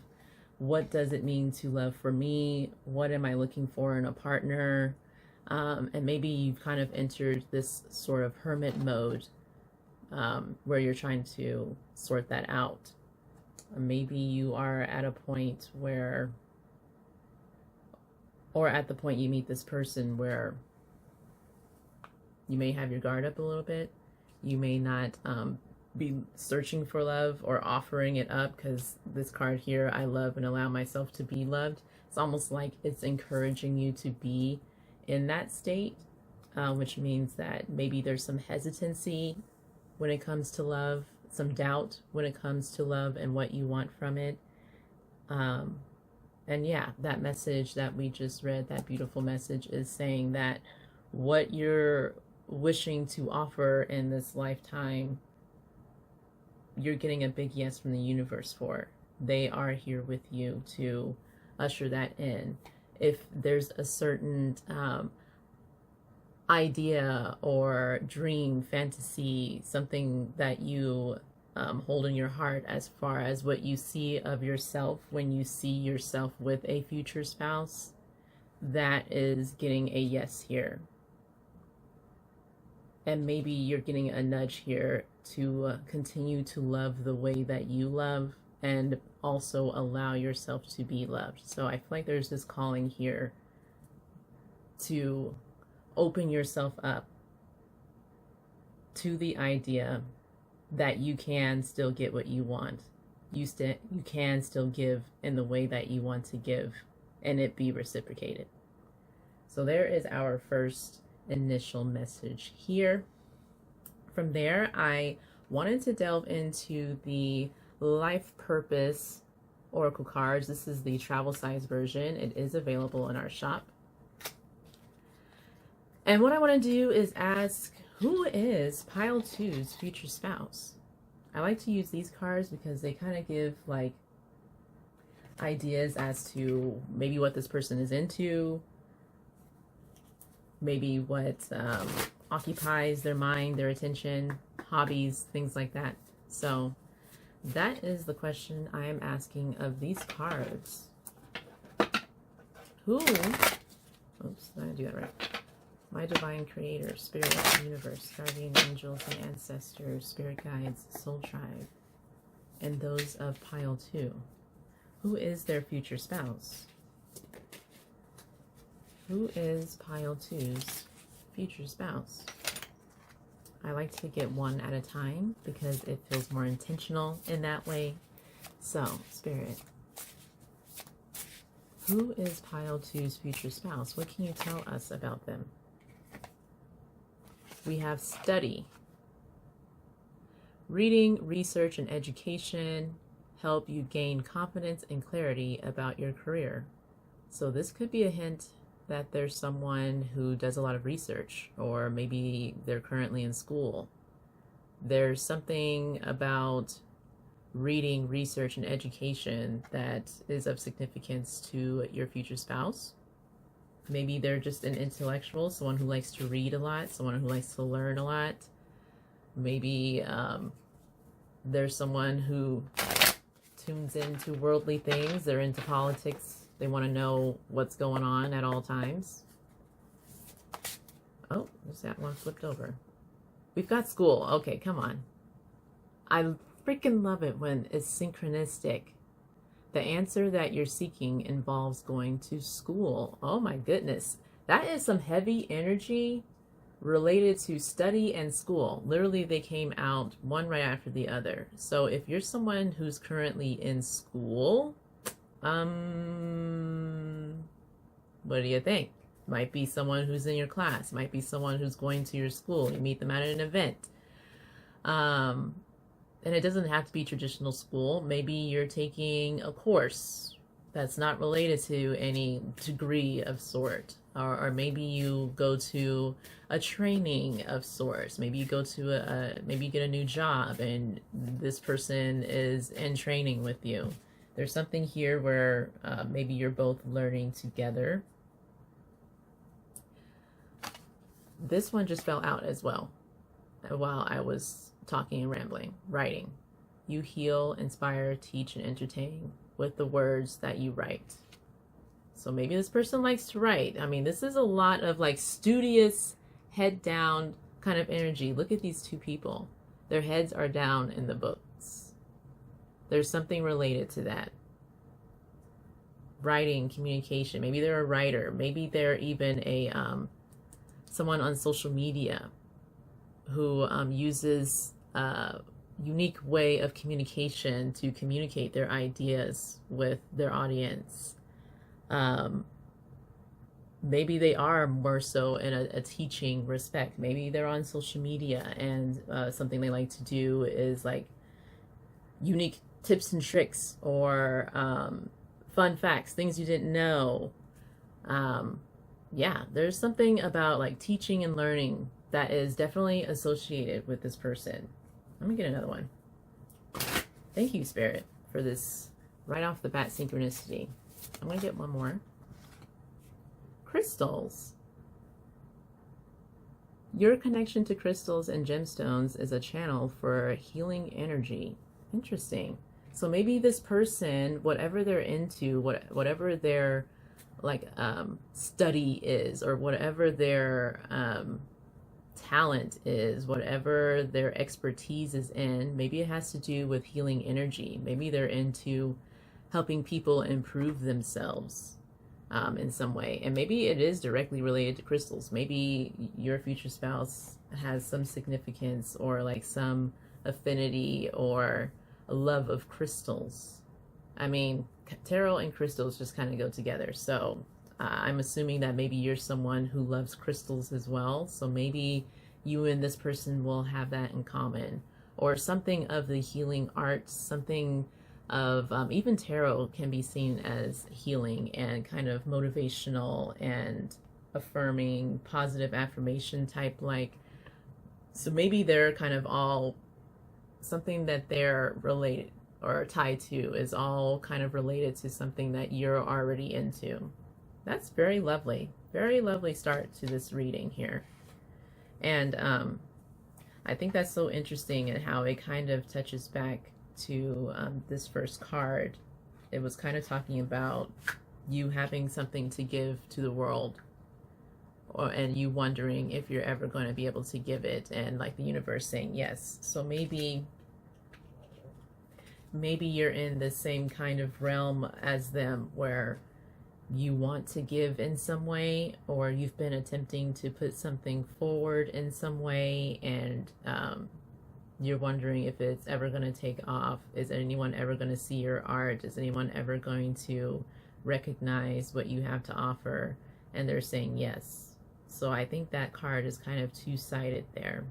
What does it mean to love for me? What am I looking for in a partner? And maybe you've kind of entered this sort of hermit mode where you're trying to sort that out. Maybe you are at a point where, or at the point you meet this person where you may have your guard up a little bit. You may not be searching for love or offering it up, because this card here, I love and allow myself to be loved. It's almost like it's encouraging you to be in that state, which means that maybe there's some hesitancy when it comes to love, some doubt when it comes to love and what you want from it. And yeah, that message that we just read, that beautiful message, is saying that what you're wishing to offer in this lifetime, you're getting a big yes from the universe for. They are here with you to usher that in. If there's a certain idea or dream, fantasy, something that you hold in your heart as far as what you see of yourself when you see yourself with a future spouse, that is getting a yes here. And maybe you're getting a nudge here to continue to love the way that you love, and also allow yourself to be loved. So I feel like there's this calling here to open yourself up to the idea that you can still get what you want. You can still give in the way that you want to give, and it be reciprocated. So there is our first initial message here. From there, I wanted to delve into the life purpose oracle cards. This is the travel size version. It is available in our shop. And what I want to do is ask, who is pile two's future spouse? I like to use these cards because they kind of give like ideas as to maybe what this person is into, maybe what occupies their mind, their attention, hobbies, things like that. So that is the question I am asking of these cards. Who, oops, did I do that right? My divine creator, spirit, universe, guardian angels and ancestors, spirit guides, soul tribe, and those of pile two. Who is their future spouse? Who is pile two's future spouse? I like to get one at a time because it feels more intentional in that way. So, Spirit, who is pile two's future spouse? What can you tell us about them? We have study. Reading, research, and education help you gain confidence and clarity about your career. So this could be a hint that there's someone who does a lot of research, or maybe they're currently in school. There's something about reading, research, and education that is of significance to your future spouse. Maybe they're just an intellectual, someone who likes to read a lot, someone who likes to learn a lot. Maybe there's someone who tunes into worldly things. They're into politics. They want to know what's going on at all times. Oh, there's that one flipped over. We've got school. Okay, come on. I freaking love it when it's synchronistic. The answer that you're seeking involves going to school. Oh my goodness. That is some heavy energy related to study and school. Literally, they came out one right after the other. So if you're someone who's currently in school, what do you think? Might be someone who's in your class, might be someone who's going to your school. You meet them at an event. And it doesn't have to be traditional school. Maybe you're taking a course that's not related to any degree of sort. Or maybe you go to a training of sorts. Maybe you go to maybe you get a new job and this person is in training with you. There's something here where maybe you're both learning together. This one just fell out as well while I was talking and rambling. Writing. You heal, inspire, teach, and entertain with the words that you write. So maybe this person likes to write. I mean, this is a lot of like studious, head down kind of energy. Look at these two people. Their heads are down in the books. There's something related to that. Writing, communication. Maybe they're a writer. Maybe they're even a someone on social media who uses a unique way of communication to communicate their ideas with their audience. Maybe they are more so in a teaching respect. Maybe they're on social media and something they like to do is like unique tips and tricks or fun facts, things you didn't know. Yeah, there's something about like teaching and learning that is definitely associated with this person. Let me get another one. Thank you, Spirit, for this right off the bat synchronicity. I'm going to get one more. Crystals. Your connection to crystals and gemstones is a channel for healing energy. Interesting. So maybe this person, whatever they're into, whatever their like study is, or whatever their talent is, whatever their expertise is in, maybe it has to do with healing energy. Maybe they're into helping people improve themselves in some way. And maybe it is directly related to crystals. Maybe your future spouse has some significance or like some affinity or a love of crystals. I mean, tarot and crystals just kind of go together. So I'm assuming that maybe you're someone who loves crystals as well. So maybe you and this person will have that in common, or something of the healing arts, something of even tarot can be seen as healing and kind of motivational and affirming, positive affirmation type, like, so maybe they're kind of all, something that they're related or tied to is all kind of related to something that you're already into. That's very lovely. Very lovely start to this reading here. And I think that's so interesting and how it kind of touches back to this first card. It was kind of talking about you having something to give to the world, and you wondering if you're ever going to be able to give it, and like the universe saying yes. So maybe you're in the same kind of realm as them, where you want to give in some way, or you've been attempting to put something forward in some way, and you're wondering if it's ever going to take off. Is anyone ever going to see your art? Is anyone ever going to recognize what you have to offer? And they're saying yes. So I think that card is kind of two-sided there.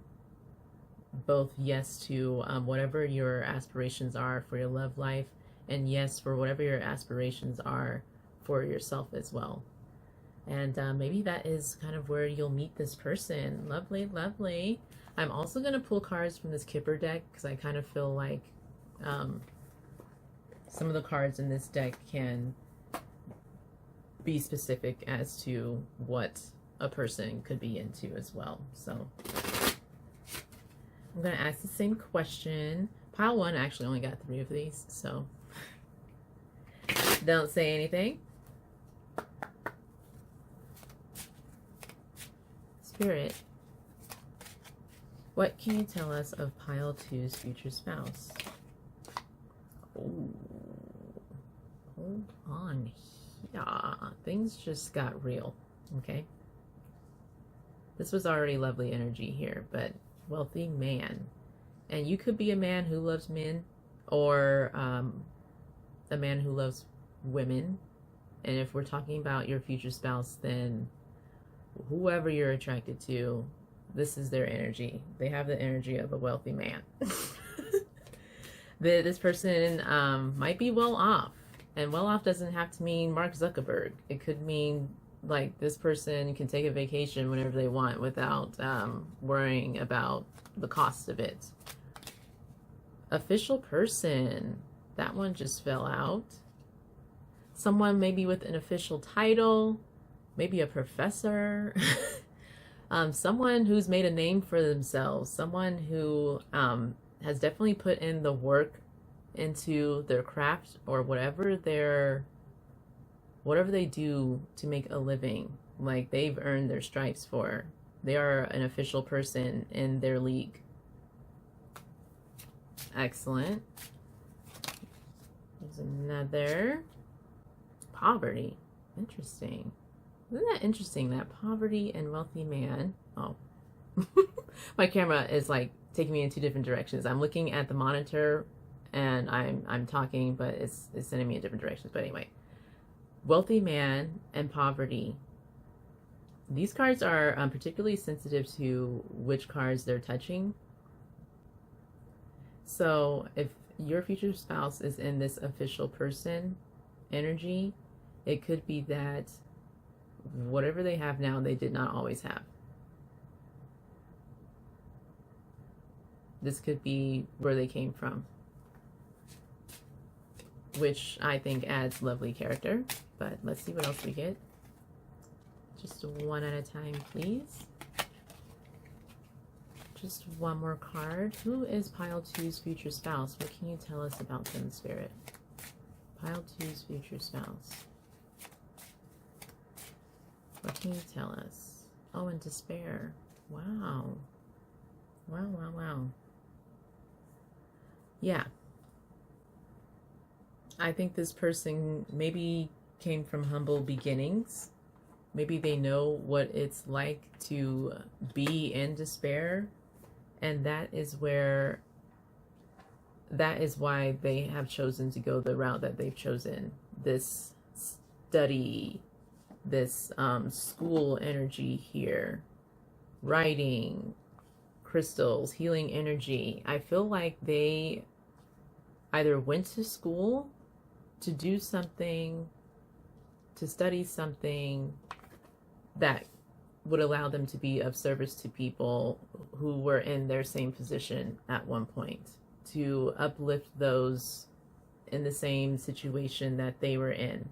Both yes to whatever your aspirations are for your love life, and yes for whatever your aspirations are for yourself as well. And maybe that is kind of where you'll meet this person. Lovely, lovely. I'm also going to pull cards from this Kipper deck, because I kind of feel like some of the cards in this deck can be specific as to what a person could be into as well. So I'm going to ask the same question. Pile 1 actually only got 3 of these, so don't say anything. Spirit, what can you tell us of Pile 2's future spouse? Oh, hold on. Yeah, things just got real, okay? This was already lovely energy here, but wealthy man. And you could be a man who loves men, or a man who loves women. And if we're talking about your future spouse, then whoever you're attracted to, this is their energy. They have the energy of a wealthy man. This person might be well off. And well off doesn't have to mean Mark Zuckerberg. It could mean like this person can take a vacation whenever they want without worrying about the cost of it. Official person. That one just fell out. Someone maybe with an official title. Maybe a professor. Someone who's made a name for themselves. Someone who has definitely put in the work into their craft, or whatever they do to make a living. Like, they've earned their stripes for. They are an official person in their league. Excellent. There's another. Poverty. Interesting. Isn't that interesting that poverty and wealthy man? Oh, my camera is like taking me in 2 different directions. I'm looking at the monitor and I'm talking, but it's sending me in different directions. But anyway, wealthy man and poverty. These cards are particularly sensitive to which cards they're touching. So if your future spouse is in this official person energy, it could be that whatever they have now, they did not always have. This could be where they came from, which I think adds lovely character. But let's see what else we get. Just one at a time, please. Just one more card. Who is Pile 2's future spouse? What can you tell us about them, Spirit? Pile 2's future spouse. What can you tell us? Oh, and despair. Wow. Wow, wow, wow. Yeah. I think this person maybe came from humble beginnings. Maybe they know what it's like to be in despair. And that is why they have chosen to go the route that they've chosen. This study, this school energy here, writing, crystals, healing energy. I feel like they either went to school to do something, to study something that would allow them to be of service to people who were in their same position at one point, to uplift those in the same situation that they were in.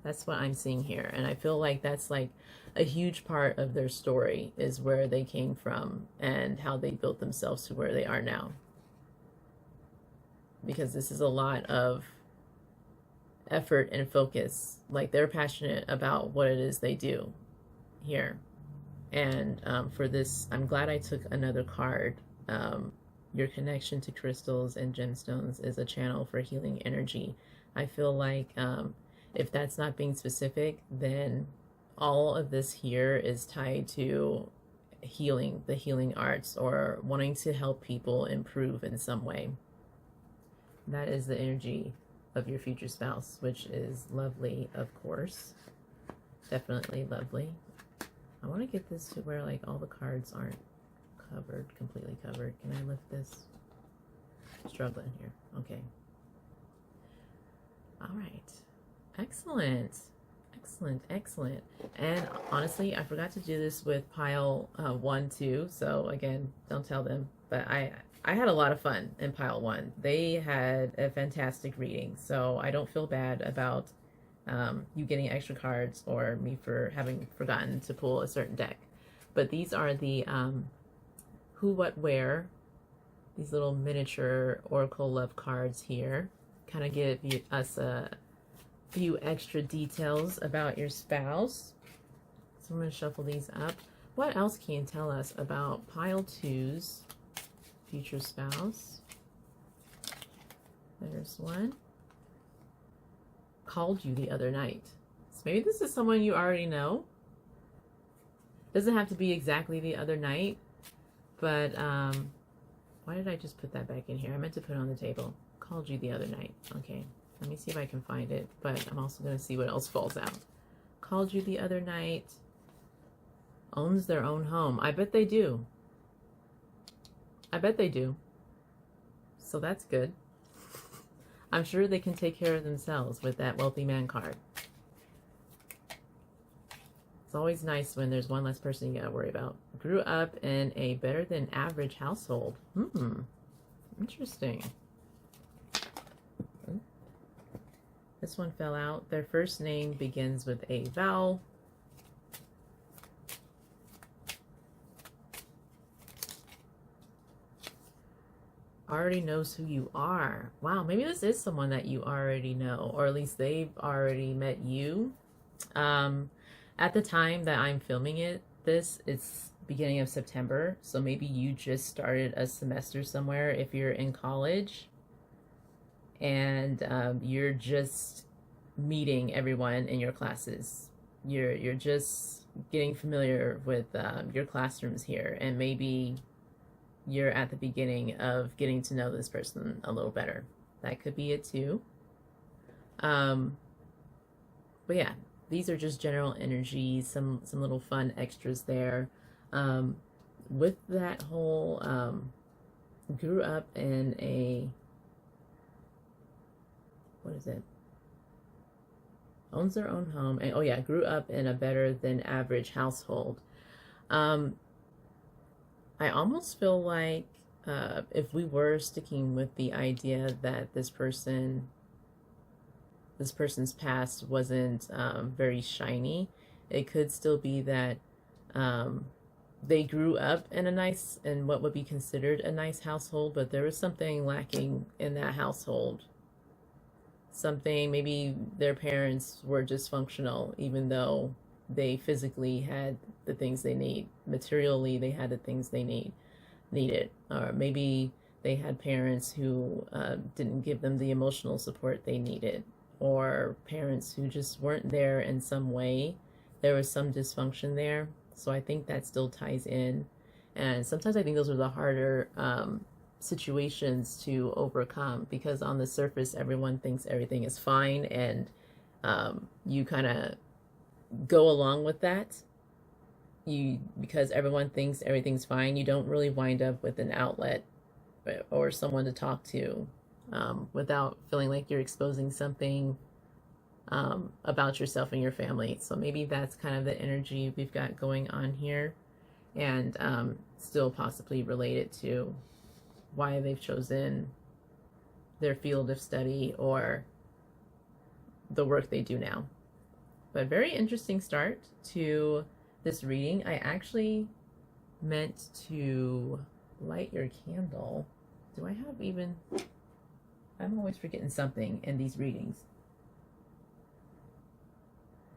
That's what I'm seeing here. And I feel like that's like a huge part of their story, is where they came from and how they built themselves to where they are now. Because this is a lot of effort and focus. Like, they're passionate about what it is they do here. And for this, I'm glad I took another card. Your connection to crystals and gemstones is a channel for healing energy. I feel like if that's not being specific, then all of this here is tied to healing, the healing arts, or wanting to help people improve in some way. That is the energy of your future spouse, which is lovely, of course. Definitely lovely. I want to get this to where like all the cards aren't covered, completely covered. Can I lift this? Struggling here. Okay. All right. Excellent. Excellent. Excellent. And honestly, I forgot to do this with pile 1 too. So again, don't tell them. But I had a lot of fun in pile 1. They had a fantastic reading. So I don't feel bad about you getting extra cards or me for having forgotten to pull a certain deck. But these are the who, what, where. These little miniature Oracle Love cards here. Kind of give us a few extra details about your spouse. So I'm going to shuffle these up. What else can you tell us about pile 2's future spouse? There's one. Called you the other night. So maybe this is someone you already know. Doesn't have to be exactly the other night, but why did I just put that back in here? I meant to put it on the table. Called you the other night. Okay, let me see if I can find it, but I'm also going to see what else falls out. Called you the other night. Owns their own home. I bet they do. I bet they do. So that's good. I'm sure they can take care of themselves with that wealthy man card. It's always nice when there's one less person you gotta worry about. Grew up in a better than average household. Interesting. This one fell out. Their first name begins with a vowel. Already knows who you are. Wow, maybe this is someone that you already know, or at least they've already met you. At the time that I'm filming it's beginning of September, so maybe you just started a semester somewhere if you're in college, and you're just meeting everyone in your classes. You're just getting familiar with your classrooms here, and maybe you're at the beginning of getting to know this person a little better. That could be it too. But yeah, these are just general energies, some little fun extras there. With that whole, grew up in a, what is it? Owns their own home. And, oh yeah, grew up in a better than average household. I almost feel like if we were sticking with the idea that this person's past wasn't very shiny, it could still be that they grew up in what would be considered a nice household, but there was something lacking in that household. Something, maybe their parents were dysfunctional, even though they physically had the things they need. Materially, they had the things they needed. Or maybe they had parents who didn't give them the emotional support they needed. Or parents who just weren't there in some way. There was some dysfunction there. So I think that still ties in. And sometimes I think those are the harder situations to overcome, because on the surface, everyone thinks everything is fine, and you kind of go along with that. Because everyone thinks everything's fine, you don't really wind up with an outlet or someone to talk to without feeling like you're exposing something about yourself and your family. So maybe that's kind of the energy we've got going on here, and still possibly related to why they've chosen their field of study or the work they do now. But very interesting start to this reading. I actually meant to light your candle. Do I have even... I'm always forgetting something in these readings.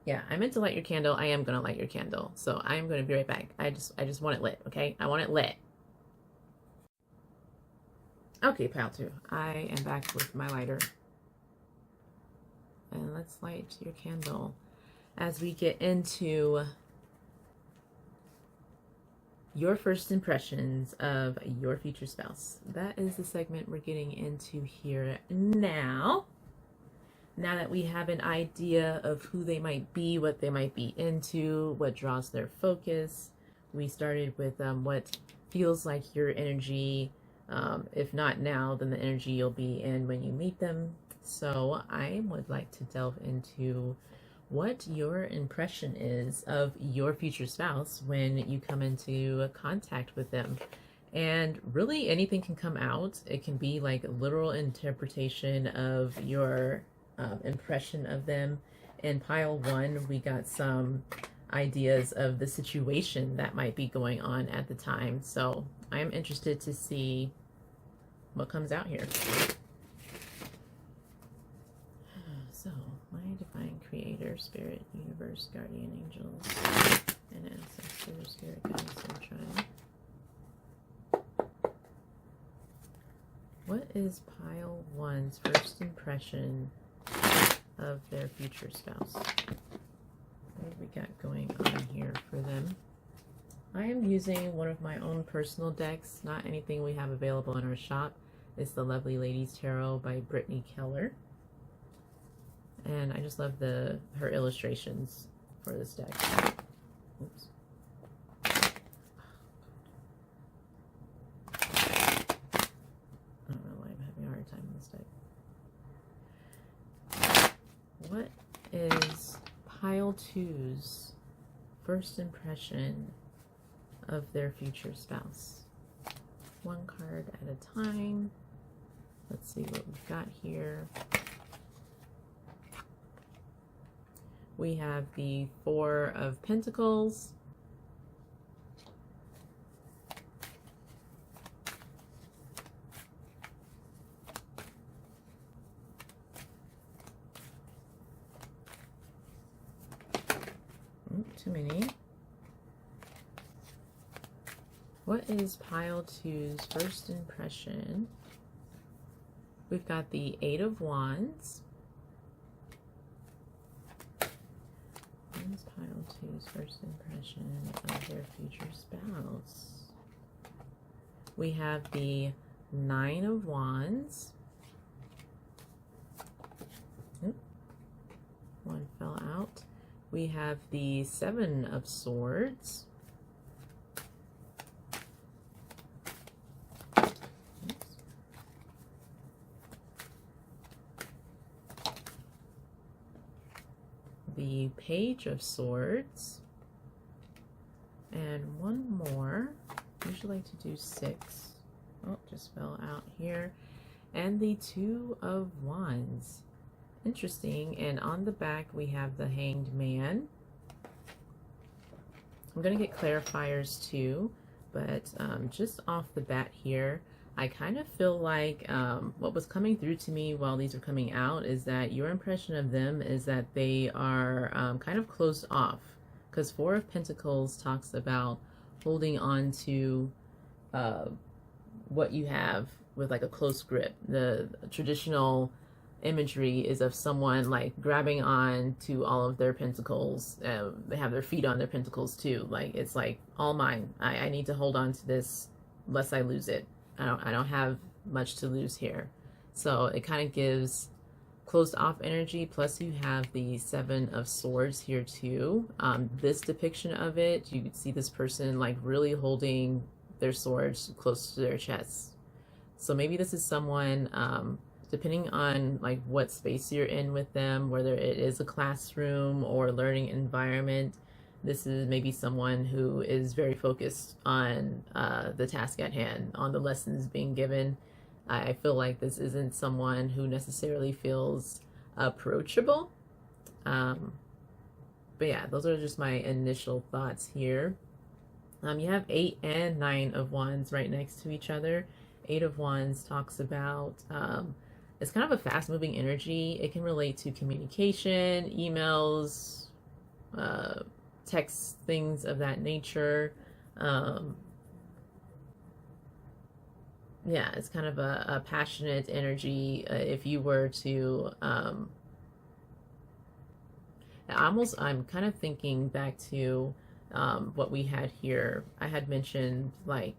Yeah, I meant to light your candle. I am going to light your candle. So I'm going to be right back. I just want it lit, okay? I want it lit. Okay, pile 2. I am back with my lighter. And let's light your candle as we get into your first impressions of your future spouse. That is the segment we're getting into here now. Now that we have an idea of who they might be, what they might be into, what draws their focus. We started with what feels like your energy. If not now, then the energy you'll be in when you meet them. So I would like to delve into what your impression is of your future spouse when you come into contact with them. And really anything can come out. It can be like a literal interpretation of your impression of them. In pile 1, we got some ideas of the situation that might be going on at the time. So I'm interested to see what comes out here. So, my divine creator, spirit, universe, guardian angels, and ancestors, spirit guides, sunshine. What is pile 1's first impression of their future spouse? What have we got going on here for them? I am using one of my own personal decks, not anything we have available in our shop. It's the Lovely Ladies Tarot by Brittany Keller. And I just love her illustrations for this deck. Oops. I don't know why I'm having a hard time with this deck. What is pile 2's first impression of their future spouse? One card at a time. Let's see what we've got here. We have the 4 of Pentacles. Too many. What is pile 2's first impression? We've got the 8 of Wands. What is pile 2's first impression of their future spouse? We have the 9 of Wands. Oop. One fell out. We have the 7 of Swords. The Page of Swords, and one more. I usually like to do 6. Oh, just fell out here. And the 2 of Wands. Interesting. And on the back we have the Hanged Man. I'm going to get clarifiers too, but just off the bat here, I kind of feel like what was coming through to me while these are coming out is that your impression of them is that they are kind of closed off, because 4 of Pentacles talks about holding on to what you have with like a close grip. The traditional imagery is of someone like grabbing on to all of their pentacles. They have their feet on their pentacles too. Like it's like all mine. I need to hold on to this lest I lose it. I don't have much to lose here. So it kind of gives closed off energy. Plus you have the 7 of Swords here too. This depiction of it, you can see this person like really holding their swords close to their chests. So maybe this is someone depending on like what space you're in with them, whether it is a classroom or learning environment, this is maybe someone who is very focused on the task at hand, on the lessons being given. I feel like this isn't someone who necessarily feels approachable. But yeah, those are just my initial thoughts here. You have 8 and 9 of Wands right next to each other. 8 of Wands talks about it's kind of a fast-moving energy. It can relate to communication, emails, texts, things of that nature. Yeah, it's kind of a passionate energy. If you were to, I'm kind of thinking back to what we had here. I had mentioned like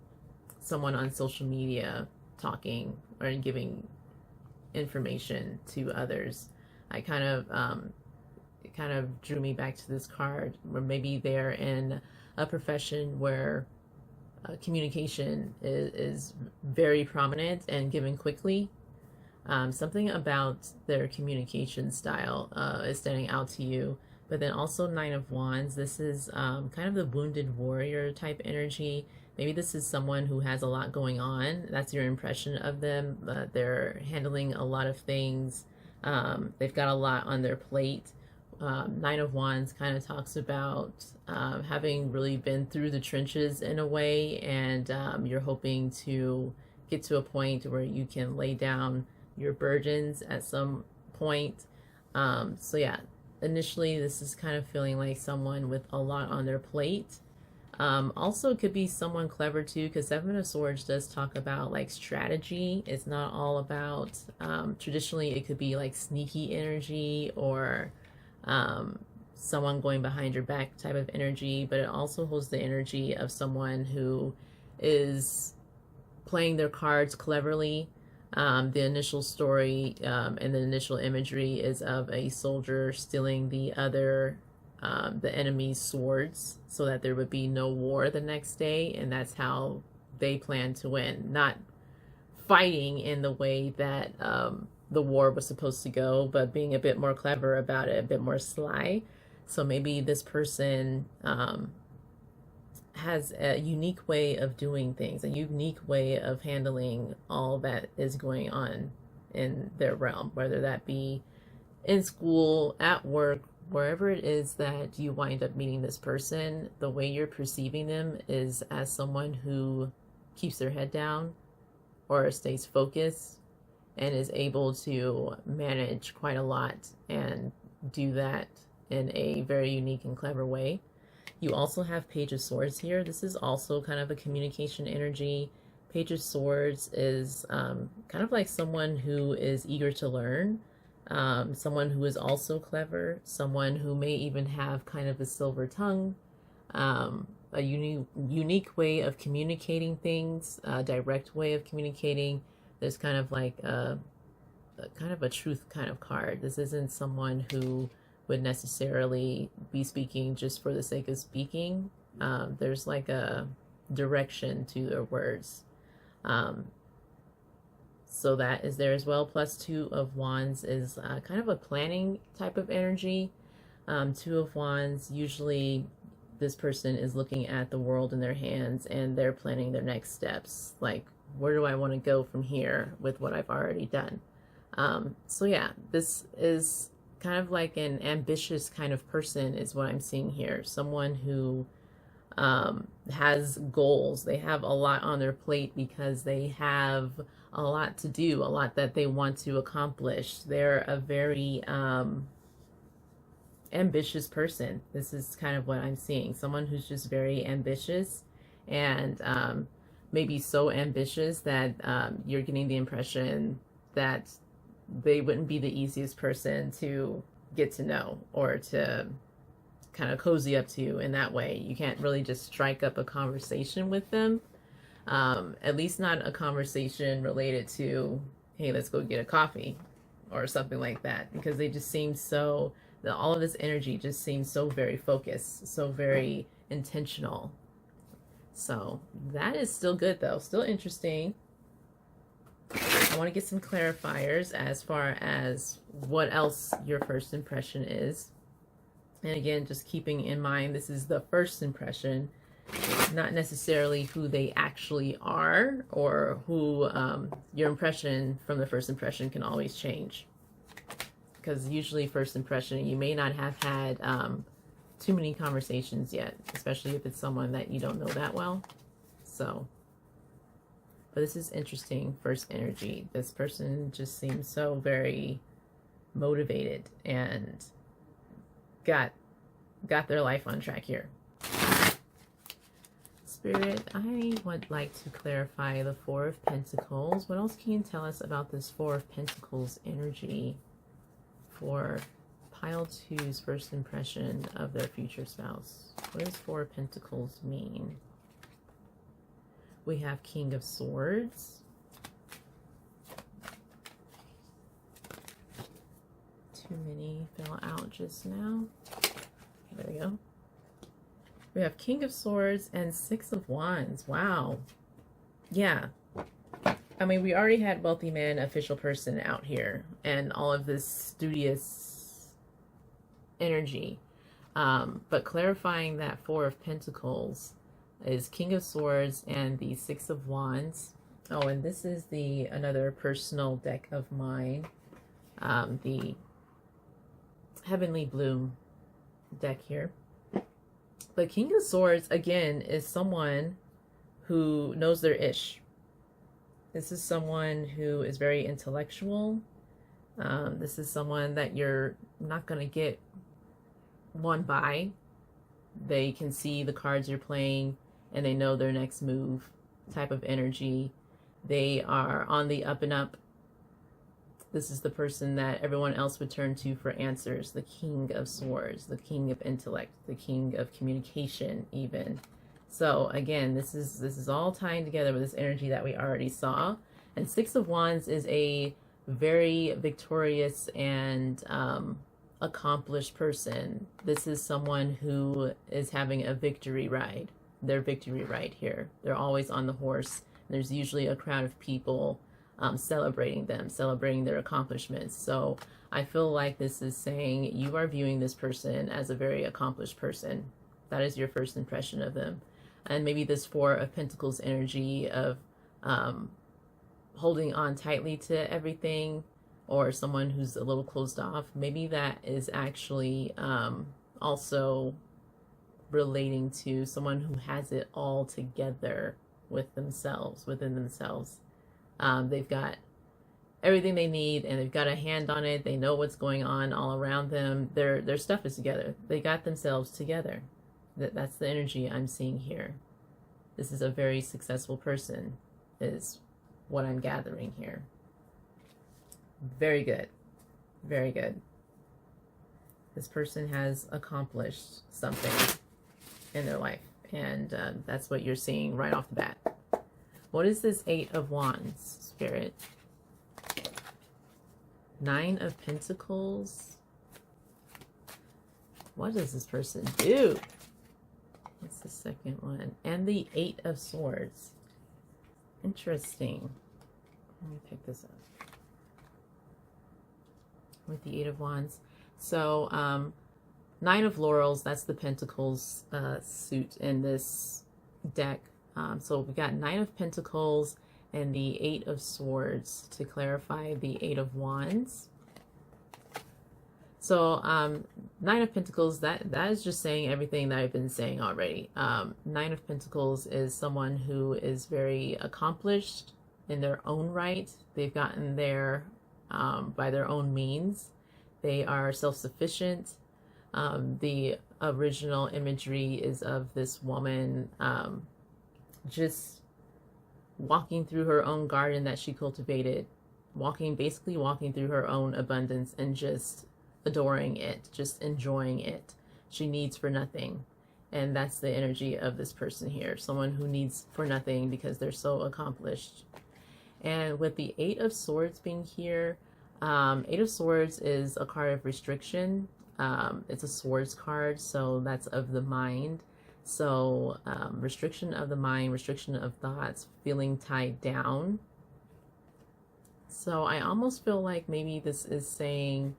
someone on social media talking or giving information to others. I kind of it kind of drew me back to this card where maybe they're in a profession where communication is very prominent and given quickly. Something about their communication style is standing out to you. But then also 9 of Wands, this is kind of the wounded warrior type energy. Maybe this is someone who has a lot going on. That's your impression of them. They're handling a lot of things. They've got a lot on their plate. 9 of Wands kind of talks about having really been through the trenches in a way, and you're hoping to get to a point where you can lay down your burdens at some point. So yeah, initially this is kind of feeling like someone with a lot on their plate. Also, it could be someone clever too, because 7 of Swords does talk about like strategy. It's not all about, traditionally it could be like sneaky energy or someone going behind your back type of energy, but it also holds the energy of someone who is playing their cards cleverly. The initial story and the initial imagery is of a soldier stealing the enemy's swords so that there would be no war the next day, and that's how they plan to win. Not fighting in the way that the war was supposed to go, but being a bit more clever about it, a bit more sly. So maybe this person has a unique way of doing things, a unique way of handling all that is going on in their realm, whether that be in school, at work, wherever it is that you wind up meeting this person. The way you're perceiving them is as someone who keeps their head down or stays focused and is able to manage quite a lot and do that in a very unique and clever way. You also have Page of Swords here. This is also kind of a communication energy. Page of Swords is kind of like someone who is eager to learn, someone who is also clever, someone who may even have kind of a silver tongue, a unique way of communicating things, a direct way of communicating. There's kind of like a kind of a truth kind of card. This isn't someone who would necessarily be speaking just for the sake of speaking. There's like a direction to their words. So that is there as well. Plus 2 of Wands is kind of a planning type of energy. 2 of Wands, usually this person is looking at the world in their hands and they're planning their next steps. Like, where do I want to go from here with what I've already done? So yeah, this is kind of like an ambitious kind of person is what I'm seeing here. Someone who has goals. They have a lot on their plate because they have a lot to do, a lot that they want to accomplish. They're a very ambitious person. This is kind of what I'm seeing. Someone who's just very ambitious and maybe so ambitious that you're getting the impression that they wouldn't be the easiest person to get to know or to kind of cozy up to in that way. You can't really just strike up a conversation with them. At least not a conversation related to, hey, let's go get a coffee or something like that, because they just seem so, all of this energy just seems so very focused, so very intentional. So that is still good though, still interesting. I want to get some clarifiers as far as what else your first impression is. And again, just keeping in mind, this is the first impression, not necessarily who they actually are, or who your impression from the first impression can always change. Because usually first impression, you may not have had too many conversations yet, especially if it's someone that you don't know that well. So, but this is interesting, first energy. This person just seems so very motivated and got their life on track here. Spirit, I would like to clarify the Four of Pentacles. What else can you tell us about this Four of Pentacles energy for pile 2's first impression of their future spouse? What does Four of Pentacles mean? We have King of Swords. Too many fell out just now. There we go. We have King of Swords and Six of Wands. Wow. Yeah. I mean, we already had wealthy man, official person out here, and all of this studious energy. But clarifying that Four of Pentacles is King of Swords and the Six of Wands. Oh, and this is the another personal deck of mine. The Heavenly Bloom deck here. But King of Swords, again, is someone who knows their ish. This is someone who is very intellectual. This is someone that you're not going to get won by. They can see the cards you're playing and they know their next move type of energy. They are on the up and up. This is the person that everyone else would turn to for answers. The King of Swords, the King of Intellect, the King of Communication even. So again, this is all tying together with this energy that we already saw. And Six of Wands is a very victorious and accomplished person. This is someone who is having a victory ride. Their victory ride here. They're always on the horse. There's usually a crowd of people celebrating them, celebrating their accomplishments. So I feel like this is saying you are viewing this person as a very accomplished person. That is your first impression of them. And maybe this Four of Pentacles energy of holding on tightly to everything, or someone who's a little closed off. Maybe that is actually also relating to someone who has it all together with themselves, within themselves. They've got everything they need and they've got a hand on it. They know what's going on all around them. Their stuff is together. They got themselves together. That's the energy I'm seeing here. This is a very successful person, is what I'm gathering here. Very good. Very good. This person has accomplished something in their life. And that's what you're seeing right off the bat. What is this Eight of Wands, Spirit? Nine of Pentacles. What does this person do? What's the second one? And the Eight of Swords. Interesting. Let me pick this up. With the Eight of Wands. So, Nine of Laurels, that's the Pentacles suit in this deck. So we got Nine of Pentacles and the Eight of Swords to clarify the Eight of Wands. So Nine of Pentacles, that is just saying everything that I've been saying already. Nine of Pentacles is someone who is very accomplished in their own right. They've gotten there by their own means. They are self-sufficient. The original imagery is of this woman just walking through her own garden that she cultivated, basically walking through her own abundance and just adoring it, just enjoying it. She needs for nothing. And that's the energy of this person here. Someone who needs for nothing because they're so accomplished. And with the Eight of Swords being here, Eight of Swords is a card of restriction. It's a swords card, so that's of the mind. So restriction of the mind, restriction of thoughts, feeling tied down. So I almost feel like maybe this is saying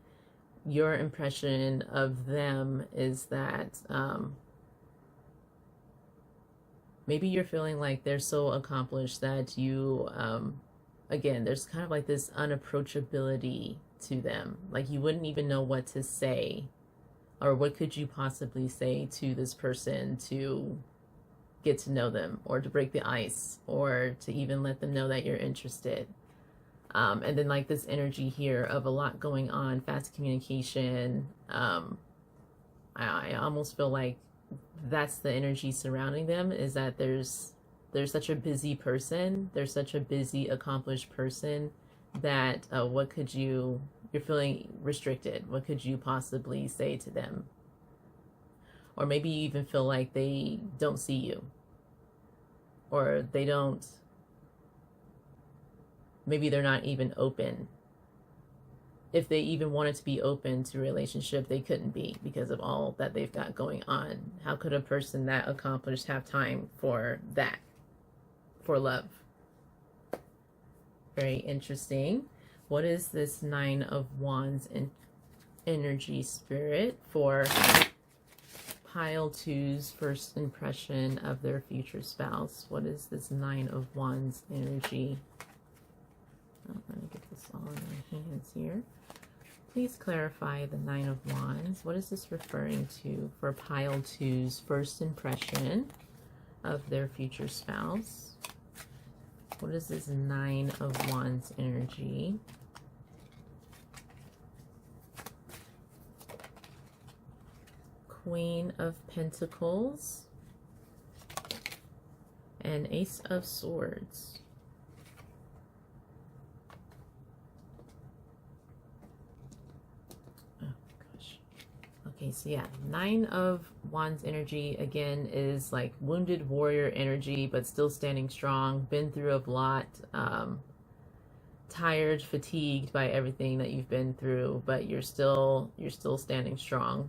your impression of them is that maybe you're feeling like they're so accomplished that you, again, there's kind of like this unapproachability to them. Like you wouldn't even know what to say, or what could you possibly say to this person to get to know them, or to break the ice, or to even let them know that you're interested. And then like this energy here of a lot going on, fast communication. I almost feel like that's the energy surrounding them, is that there's such a busy person, there's such a busy accomplished person that what could you're feeling restricted. What could you possibly say to them? Or maybe you even feel like they don't see you, or they don't, maybe they're not even open. If they even wanted to be open to a relationship, they couldn't be because of all that they've got going on. How could a person that accomplished have time for that, for love? Very interesting. What is this Nine of Wands in energy, spirit, for pile two's first impression of their future spouse? What is this Nine of Wands energy? Oh, let me get this all in my hands here. Please clarify the Nine of Wands. What is this referring to for pile two's first impression of their future spouse? What is this Nine of Wands energy? Queen of Pentacles and Ace of Swords. Oh gosh. Okay, so yeah, Nine of Wands energy again is like wounded warrior energy, but still standing strong, been through a lot, tired, fatigued by everything that you've been through, but you're still standing strong.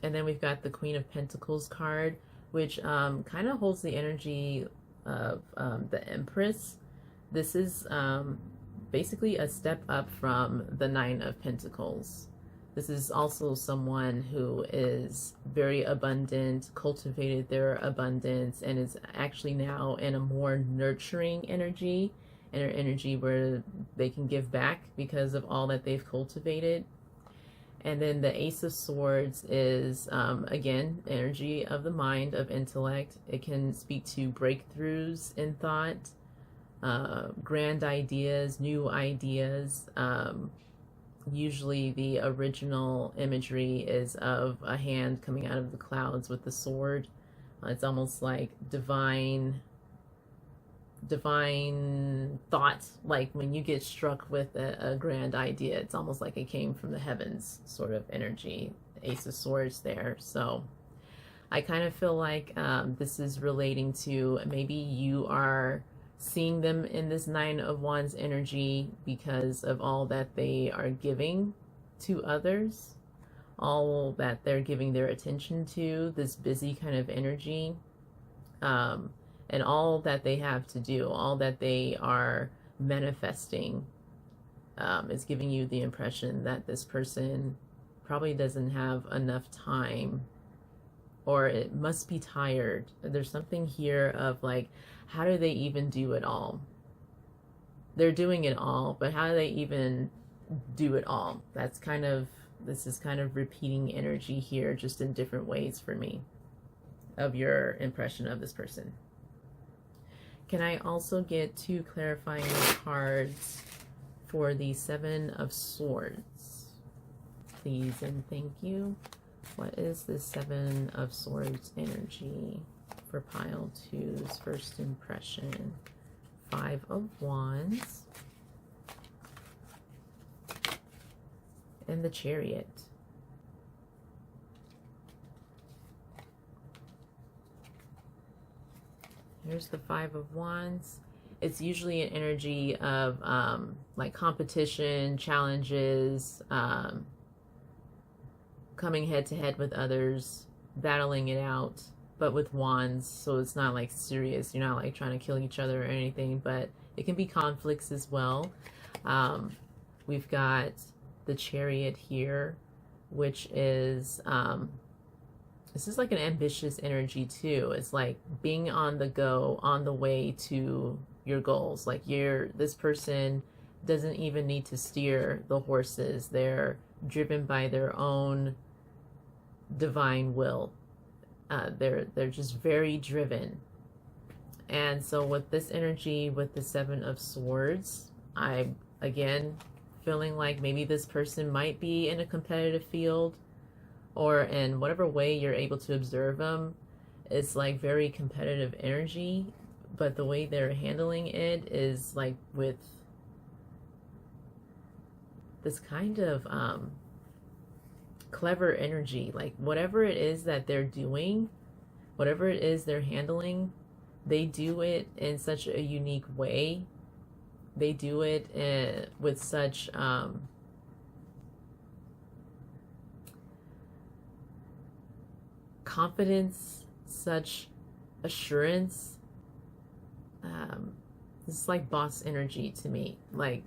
And then we've got the Queen of Pentacles card, which kind of holds the energy of the Empress. This is basically a step up from the Nine of Pentacles. This is also someone who is very abundant, cultivated their abundance, and is actually now in a more nurturing energy, in an energy where they can give back because of all that they've cultivated. And then the Ace of Swords is, again, energy of the mind, of intellect. It can speak to breakthroughs in thought, grand ideas, new ideas. Usually the original imagery is of a hand coming out of the clouds with the sword. It's almost like divine thought, like when you get struck with a grand idea, it's almost like it came from the heavens sort of energy. Ace of Swords there. So I kind of feel like this is relating to maybe you are seeing them in this Nine of Wands energy because of all that they are giving to others, all that they're giving their attention to, this busy kind of energy. And all that they have to do, all that they are manifesting, is giving you the impression that this person probably doesn't have enough time, or it must be tired. There's something here of like, how do they even do it all? They're doing it all, but how do they even do it all? That's kind of, this is kind of repeating energy here, just in different ways for me, of your impression of this person. Can I also get 2 clarifying cards for the Seven of Swords, please and thank you? What is the Seven of Swords energy for pile two's first impression? 5 of Wands and the Chariot. Here's the 5 of Wands. It's usually an energy of like competition, challenges, coming head to head with others, battling it out, but with wands. So it's not like serious. You're not like trying to kill each other or anything, but it can be conflicts as well. We've got the Chariot here, which is, this is like an ambitious energy too. It's like being on the go, on the way to your goals. Like this person doesn't even need to steer the horses. They're driven by their own divine will. They're just very driven. And so with this energy, with the Seven of Swords, I'm again feeling like maybe this person might be in a competitive field, or in whatever way you're able to observe them. It's like very competitive energy, but the way they're handling it is like with this kind of clever energy. Like whatever it is that they're doing, whatever it is they're handling, they do it in such a unique way. They do it with such confidence, such assurance. It's like boss energy to me. Like,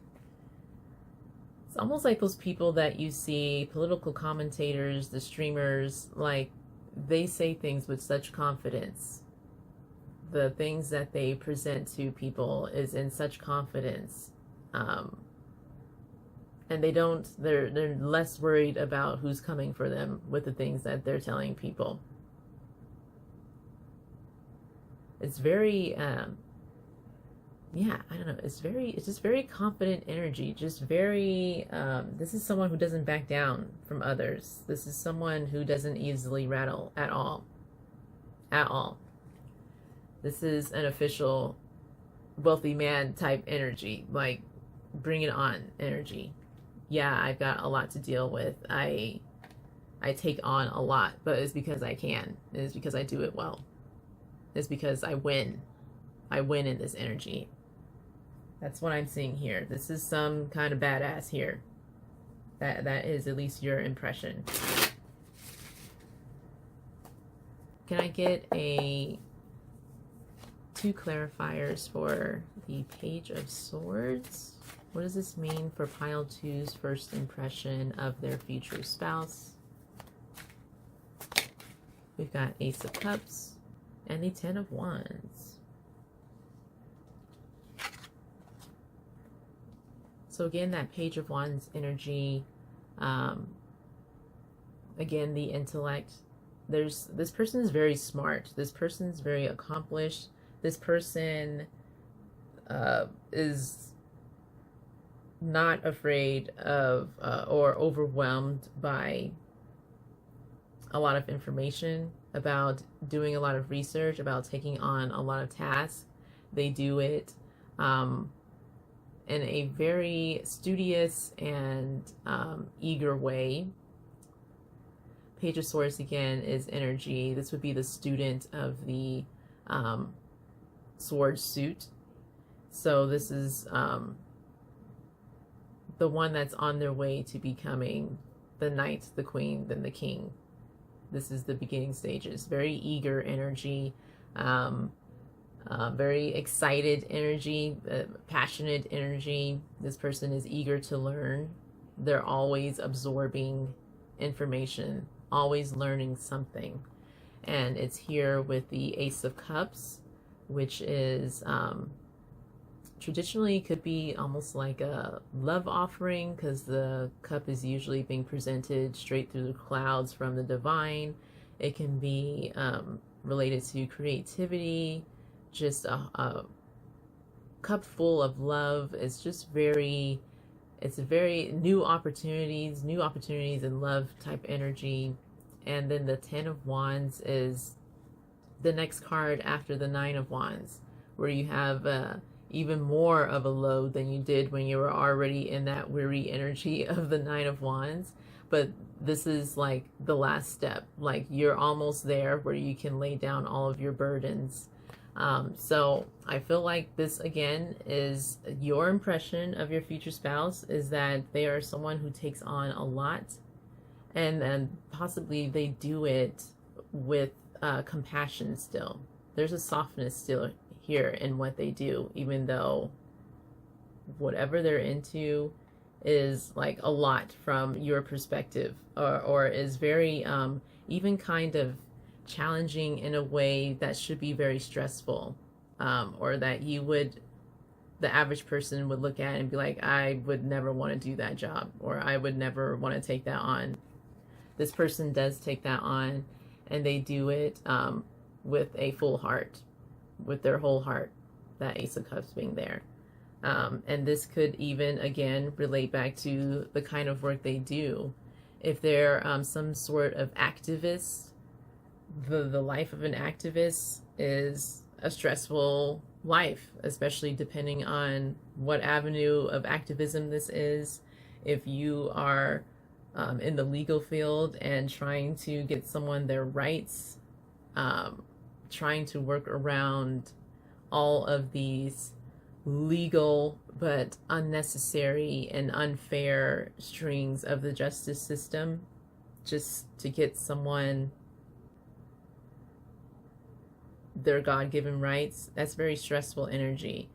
it's almost like those people that you see, political commentators, the streamers, like they say things with such confidence. The things that they present to people is in such confidence. And they're less worried about who's coming for them with the things that they're telling people. It's very, yeah, I don't know. It's just very confident energy. Just very, this is someone who doesn't back down from others. This is someone who doesn't easily rattle at all. At all. This is an official wealthy man type energy. Like, bring it on energy. Yeah, I've got a lot to deal with. I take on a lot, but it's because I can. It's because I do it well. It's because I win. I win in this energy. That's what I'm seeing here. This is some kind of badass here. That is at least your impression. Can I get two clarifiers for the Page of Swords? What does this mean for pile two's first impression of their future spouse? We've got Ace of Cups and the Ten of Wands. So again, that Page of Wands energy, again, the intellect. This person is very smart. This person is very accomplished. This person is not afraid of or overwhelmed by a lot of information, about doing a lot of research, about taking on a lot of tasks. They do it in a very studious and eager way. Page of Swords again is energy. This would be the student of the sword suit. So this is the one that's on their way to becoming the knight, the queen, then the king. This is the beginning stages. Very eager energy, very excited energy, passionate energy. This person is eager to learn. They're always absorbing information, always learning something. And it's here with the Ace of Cups, which is traditionally could be almost like a love offering, because the cup is usually being presented straight through the clouds from the divine. It can be related to creativity, just a cup full of love. It's just it's a very new opportunities in love type energy. And then the Ten of Wands is the next card after the Nine of Wands, where you have even more of a load than you did when you were already in that weary energy of the Nine of Wands. But this is like the last step. Like, you're almost there where you can lay down all of your burdens. So I feel like this again is your impression of your future spouse, is that they are someone who takes on a lot, and then possibly they do it with compassion still. There's a softness still here in what they do, even though whatever they're into is like a lot from your perspective, or is very even kind of challenging in a way that should be very stressful, or that the average person would look at and be like, I would never want to do that job, or I would never want to take that on. This person does take that on, and they do it with a full heart, with their whole heart, that Ace of Cups being there. And this could even, again, relate back to the kind of work they do. If they're some sort of activist, the life of an activist is a stressful life, especially depending on what avenue of activism this is. If you are in the legal field and trying to get someone their rights, trying to work around all of these legal but unnecessary and unfair strings of the justice system just to get someone their God-given rights, that's very stressful energy.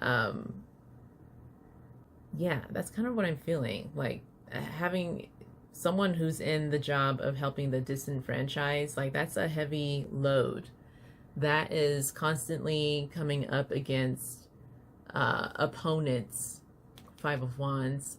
Yeah, that's kind of what I'm feeling. Like having someone who's in the job of helping the disenfranchised, like that's a heavy load. That is constantly coming up against opponents, Five of Wands,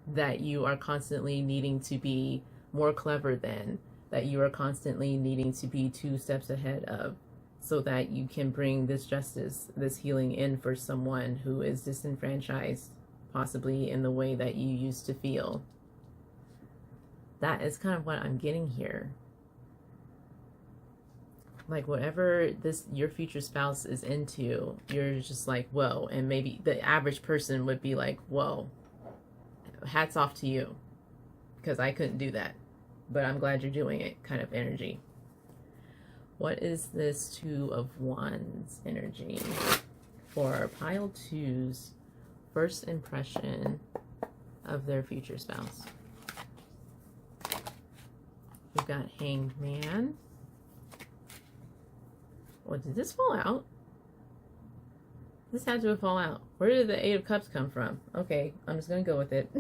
that you are constantly needing to be more clever than, that you are constantly needing to be 2 steps ahead of, so that you can bring this justice, this healing in for someone who is disenfranchised, possibly in the way that you used to feel. That is kind of what I'm getting here. Like whatever your future spouse is into, you're just like, whoa. And maybe the average person would be like, whoa, hats off to you, because I couldn't do that, but I'm glad you're doing it kind of energy. What is this 2 of Wands energy for pile 2's first impression of their future spouse? We've got Hanged Man. Well, did this fall out? This had to have fallen out. Where did the 8 of Cups come from? Okay, I'm just going to go with it.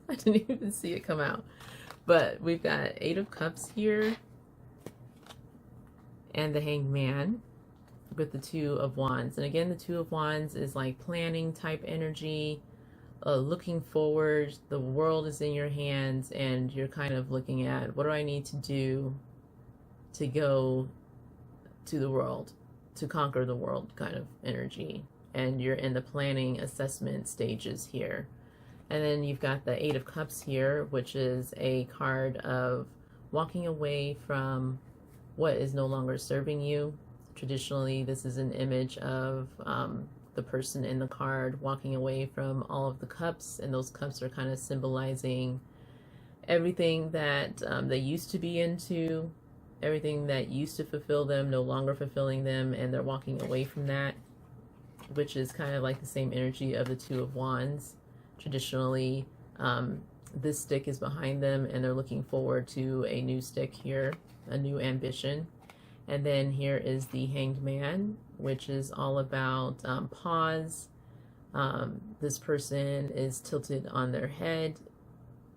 I didn't even see it come out. But we've got 8 of Cups here. And the Hanged Man with the 2 of Wands. And again, the 2 of Wands is like planning type energy. Looking forward. The world is in your hands. And you're kind of looking at, what do I need to do to go to the world, to conquer the world kind of energy. And you're in the planning assessment stages here. And then you've got the 8 of Cups here, which is a card of walking away from what is no longer serving you. Traditionally, this is an image of the person in the card walking away from all of the cups, and those cups are kind of symbolizing everything that they used to be into, everything that used to fulfill them, no longer fulfilling them, and they're walking away from that, which is kind of like the same energy of the 2 of Wands. Traditionally, this stick is behind them, and they're looking forward to a new stick here, a new ambition. And then here is the Hanged Man, which is all about pause. This person is tilted on their head,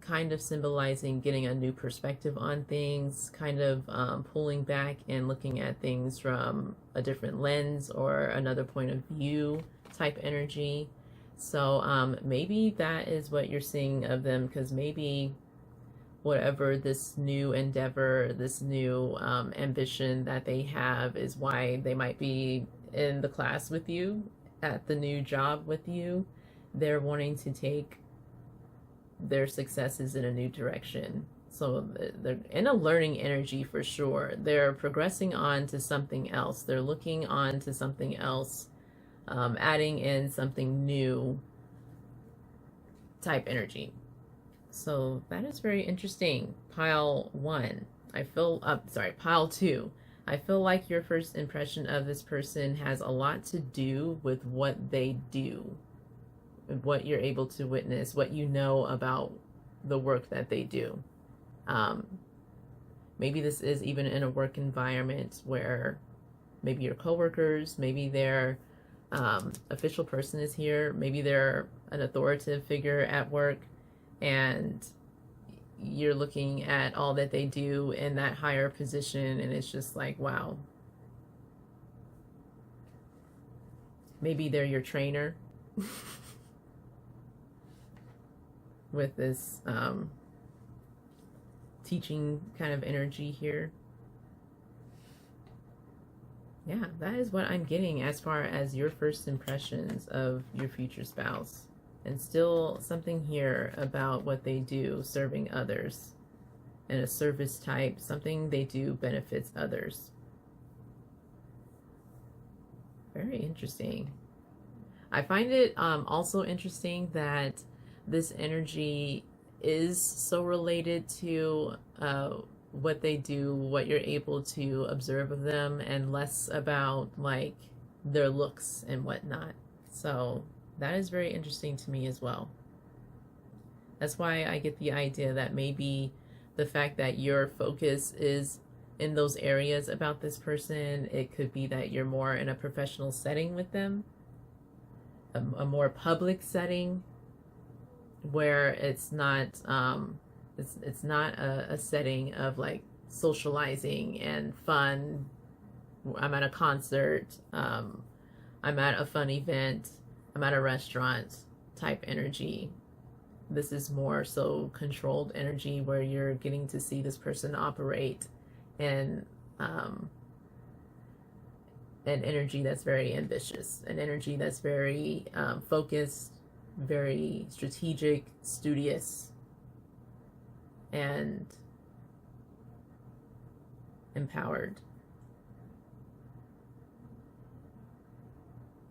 kind of symbolizing getting a new perspective on things, kind of pulling back and looking at things from a different lens or another point of view type energy. So maybe that is what you're seeing of them, because maybe whatever this new endeavor, this new ambition that they have is why they might be in the class with you, at the new job with you. They're wanting to take their successes in a new direction. So they're in a learning energy for sure. They're progressing on to something else. They're looking on to something else, adding in something new type energy. So that is very interesting. Pile 1. Pile 2. I feel like your first impression of this person has a lot to do with what they do, what you're able to witness, what you know about the work that they do. Maybe this is even in a work environment where maybe your coworkers, maybe they're official person is here. Maybe they're an authoritative figure at work, and you're looking at all that they do in that higher position, and it's just like, wow. Maybe they're your trainer with this teaching kind of energy here. Yeah, that is what I'm getting as far as your first impressions of your future spouse. And still something here about what they do, serving others, and a service type. Something they do benefits others. Very interesting. I find it also interesting that this energy is so related to what they do, what you're able to observe of them, and less about like their looks and whatnot. So that is very interesting to me as well. That's why I get the idea that maybe the fact that your focus is in those areas about this person, it could be that you're more in a professional setting with them, a more public setting, where it's not it's not a setting of like socializing and fun. I'm at a concert, I'm at a fun event, I'm at a restaurant type energy. This is more so controlled energy where you're getting to see this person operate in an energy that's very ambitious, an energy that's very focused, very strategic, studious, and empowered.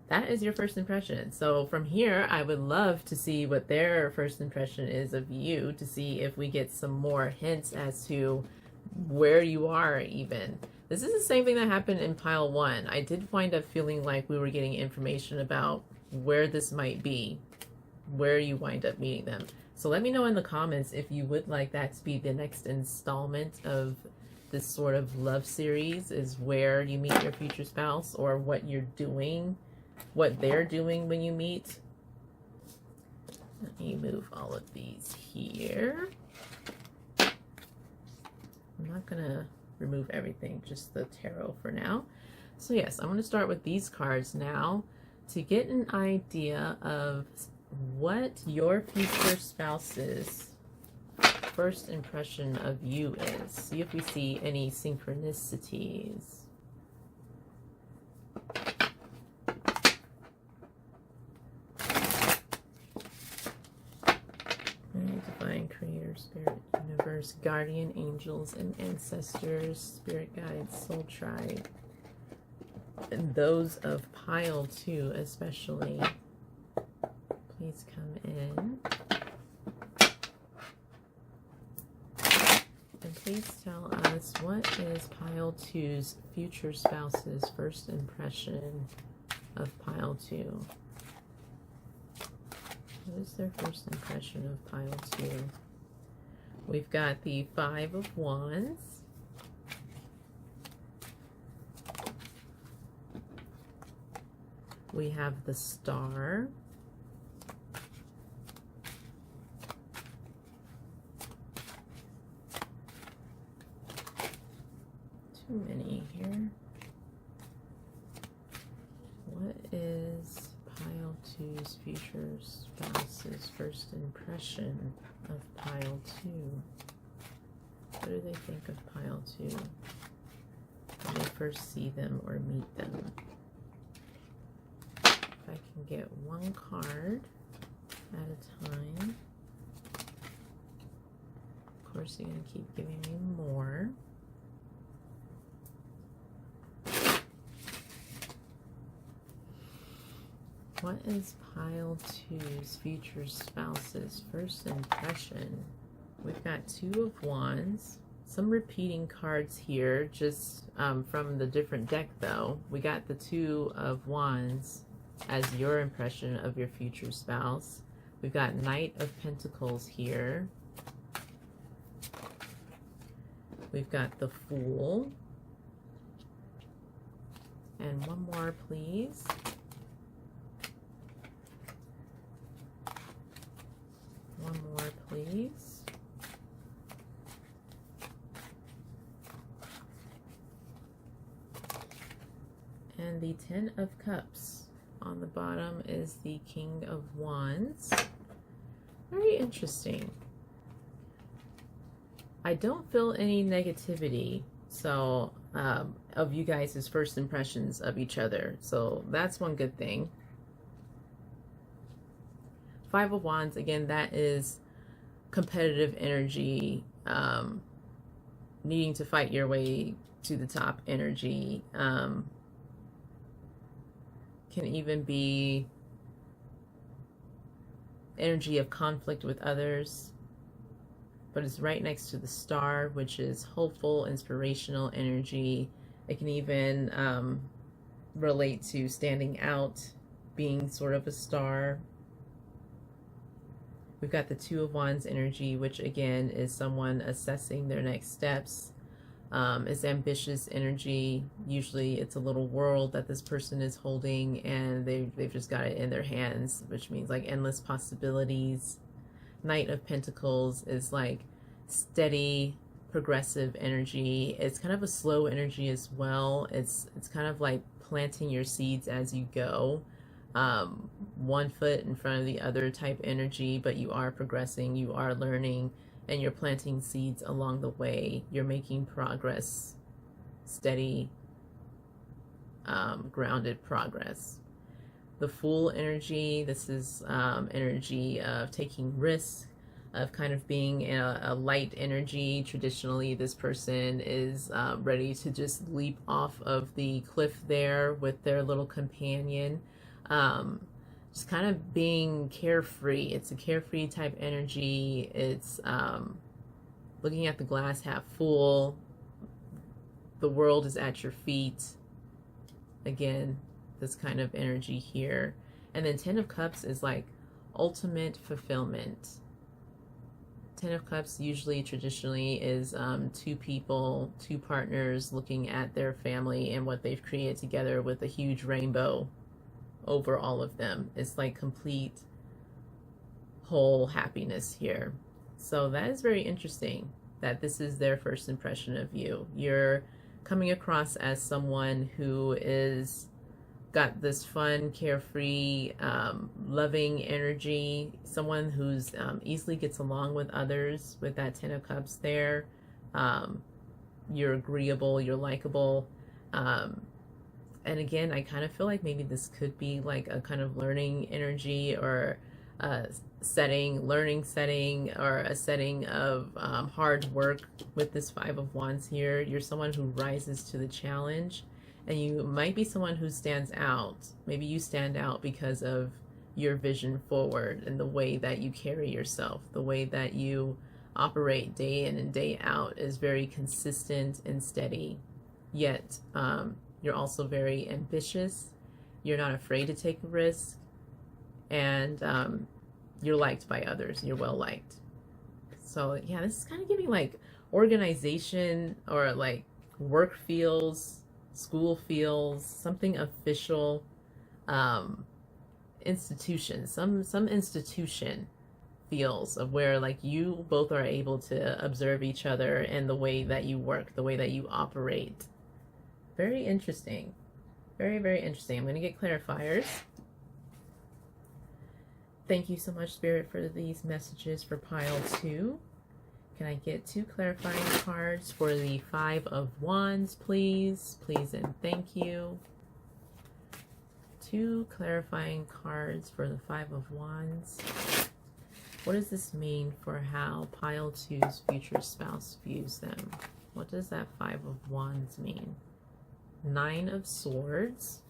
That is your first impression. So from here, I would love to see what their first impression is of you, to see if we get some more hints as to where you are even. This is the same thing that happened in pile 1. I did wind up feeling like we were getting information about where this might be, where you wind up meeting them. So let me know in the comments if you would like that to be the next installment of this sort of love series, is where you meet your future spouse, or what you're doing, what they're doing when you meet. Let me move all of these here. I'm not gonna remove everything, just the tarot for now. So yes, I'm gonna start with these cards now to get an idea of what your future spouse's first impression of you is. See if we see any synchronicities. Divine Creator, Spirit, Universe, Guardian Angels and Ancestors, Spirit Guides, Soul Tribe, and those of pile 2 especially. Please come in. And please tell us, what is pile 2's future spouse's first impression of pile 2? What is their first impression of pile 2? We've got the 5 of Wands. We have the Star. Too many here. What is pile 2's future spouse's first impression of pile 2? What do they think of pile 2 when they first see them or meet them? If I can get one card at a time. Of course, you're going to keep giving me more. What is pile 2's future spouse's first impression? We've got 2 of Wands. Some repeating cards here, just from the different deck though. We got the 2 of Wands as your impression of your future spouse. We've got Knight of Pentacles here. We've got the Fool. And one more, please. And the Ten of Cups. On the bottom is the King of Wands. Very interesting. I don't feel any negativity, so of you guys' first impressions of each other. So that's one good thing. Five of Wands, again, that is competitive energy, needing to fight your way to the top energy. Can even be energy of conflict with others, but it's right next to the Star, which is hopeful, inspirational energy. It can even relate to standing out, being sort of a star. We've got the Two of Wands energy, which again is someone assessing their next steps. It's ambitious energy. Usually it's a little world that this person is holding, and they've just got it in their hands, which means like endless possibilities. Knight of Pentacles is like steady, progressive energy. It's kind of a slow energy as well. It's kind of like planting your seeds as you go. One foot in front of the other type energy, but you are progressing, you are learning, and you're planting seeds along the way. You're making progress, steady, grounded progress. The Fool energy, this is energy of taking risks, of kind of being a light energy. Traditionally, this person is ready to just leap off of the cliff there with their little companion. Just kind of being carefree. It's a carefree type energy. It's looking at the glass half full. The world is at your feet. Again, this kind of energy here. And then Ten of Cups is like ultimate fulfillment. Ten of Cups usually traditionally is two people, two partners looking at their family and what they've created together with a huge rainbow over all of them. It's like complete whole happiness here. So that is very interesting that this is their first impression of you. You're coming across as someone who is got this fun, carefree, loving energy, someone who's easily gets along with others with that Ten of Cups there. You're agreeable, you're likable. And again, I kind of feel like maybe this could be like a kind of learning energy, or a learning setting, or a setting of hard work with this Five of Wands here. You're someone who rises to the challenge, and you might be someone who stands out. Maybe you stand out because of your vision forward and the way that you carry yourself, the way that you operate day in and day out is very consistent and steady. Yet, you're also very ambitious. You're not afraid to take a risk, and you're liked by others. You're well liked. So yeah, this is kind of giving like organization, or like work feels, school feels, something official, institution, some institution feels of where like you both are able to observe each other and the way that you work, the way that you operate. Very interesting. Very, very interesting. I'm going to get clarifiers. Thank you so much, Spirit, for these messages for pile 2. Can I get 2 clarifying cards for the Five of Wands, please? Please and thank you. 2 clarifying cards for the Five of Wands. What does this mean for how pile 2's future spouse views them? What does that Five of Wands mean? 9 of Swords.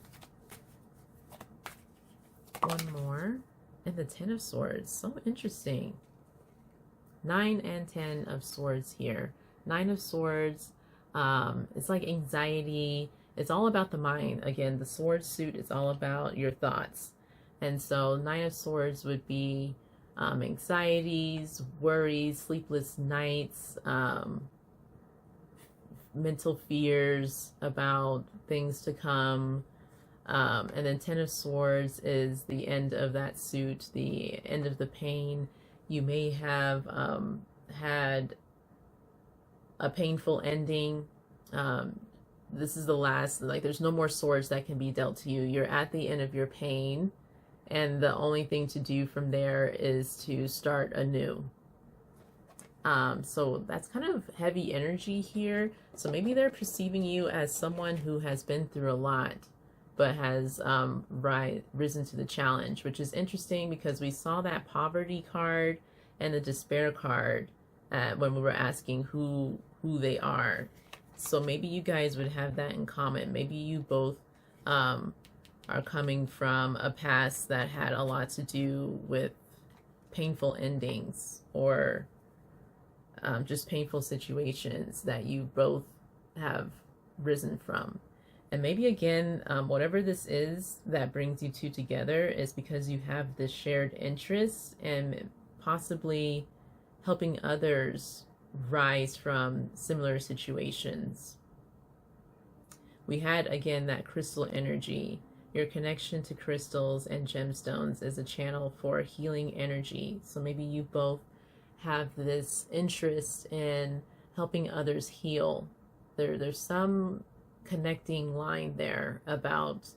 One more. And the 10 of Swords. So interesting. 9 and 10 of Swords here. 9 of Swords. It's like anxiety. It's all about the mind. Again, the sword suit is all about your thoughts. And so 9 of Swords would be anxieties, worries, sleepless nights, mental fears about things to come. And then 10 of Swords is the end of that suit, the end of the pain. You may have had a painful ending. this is the last, like there's no more swords that can be dealt to you. You're at the end of your pain, and the only thing to do from there is to start anew. So that's kind of heavy energy here. So maybe they're perceiving you as someone who has been through a lot, but has risen to the challenge, which is interesting because we saw that poverty card and the despair card when we were asking who they are. So maybe you guys would have that in common. Maybe you both are coming from a past that had a lot to do with painful endings, or just painful situations that you both have risen from. And maybe again, whatever this is that brings you two together is because you have this shared interest and possibly helping others rise from similar situations. We had again that crystal energy. Your connection to crystals and gemstones is a channel for healing energy. So maybe you both have this interest in helping others heal. There's some connecting line there about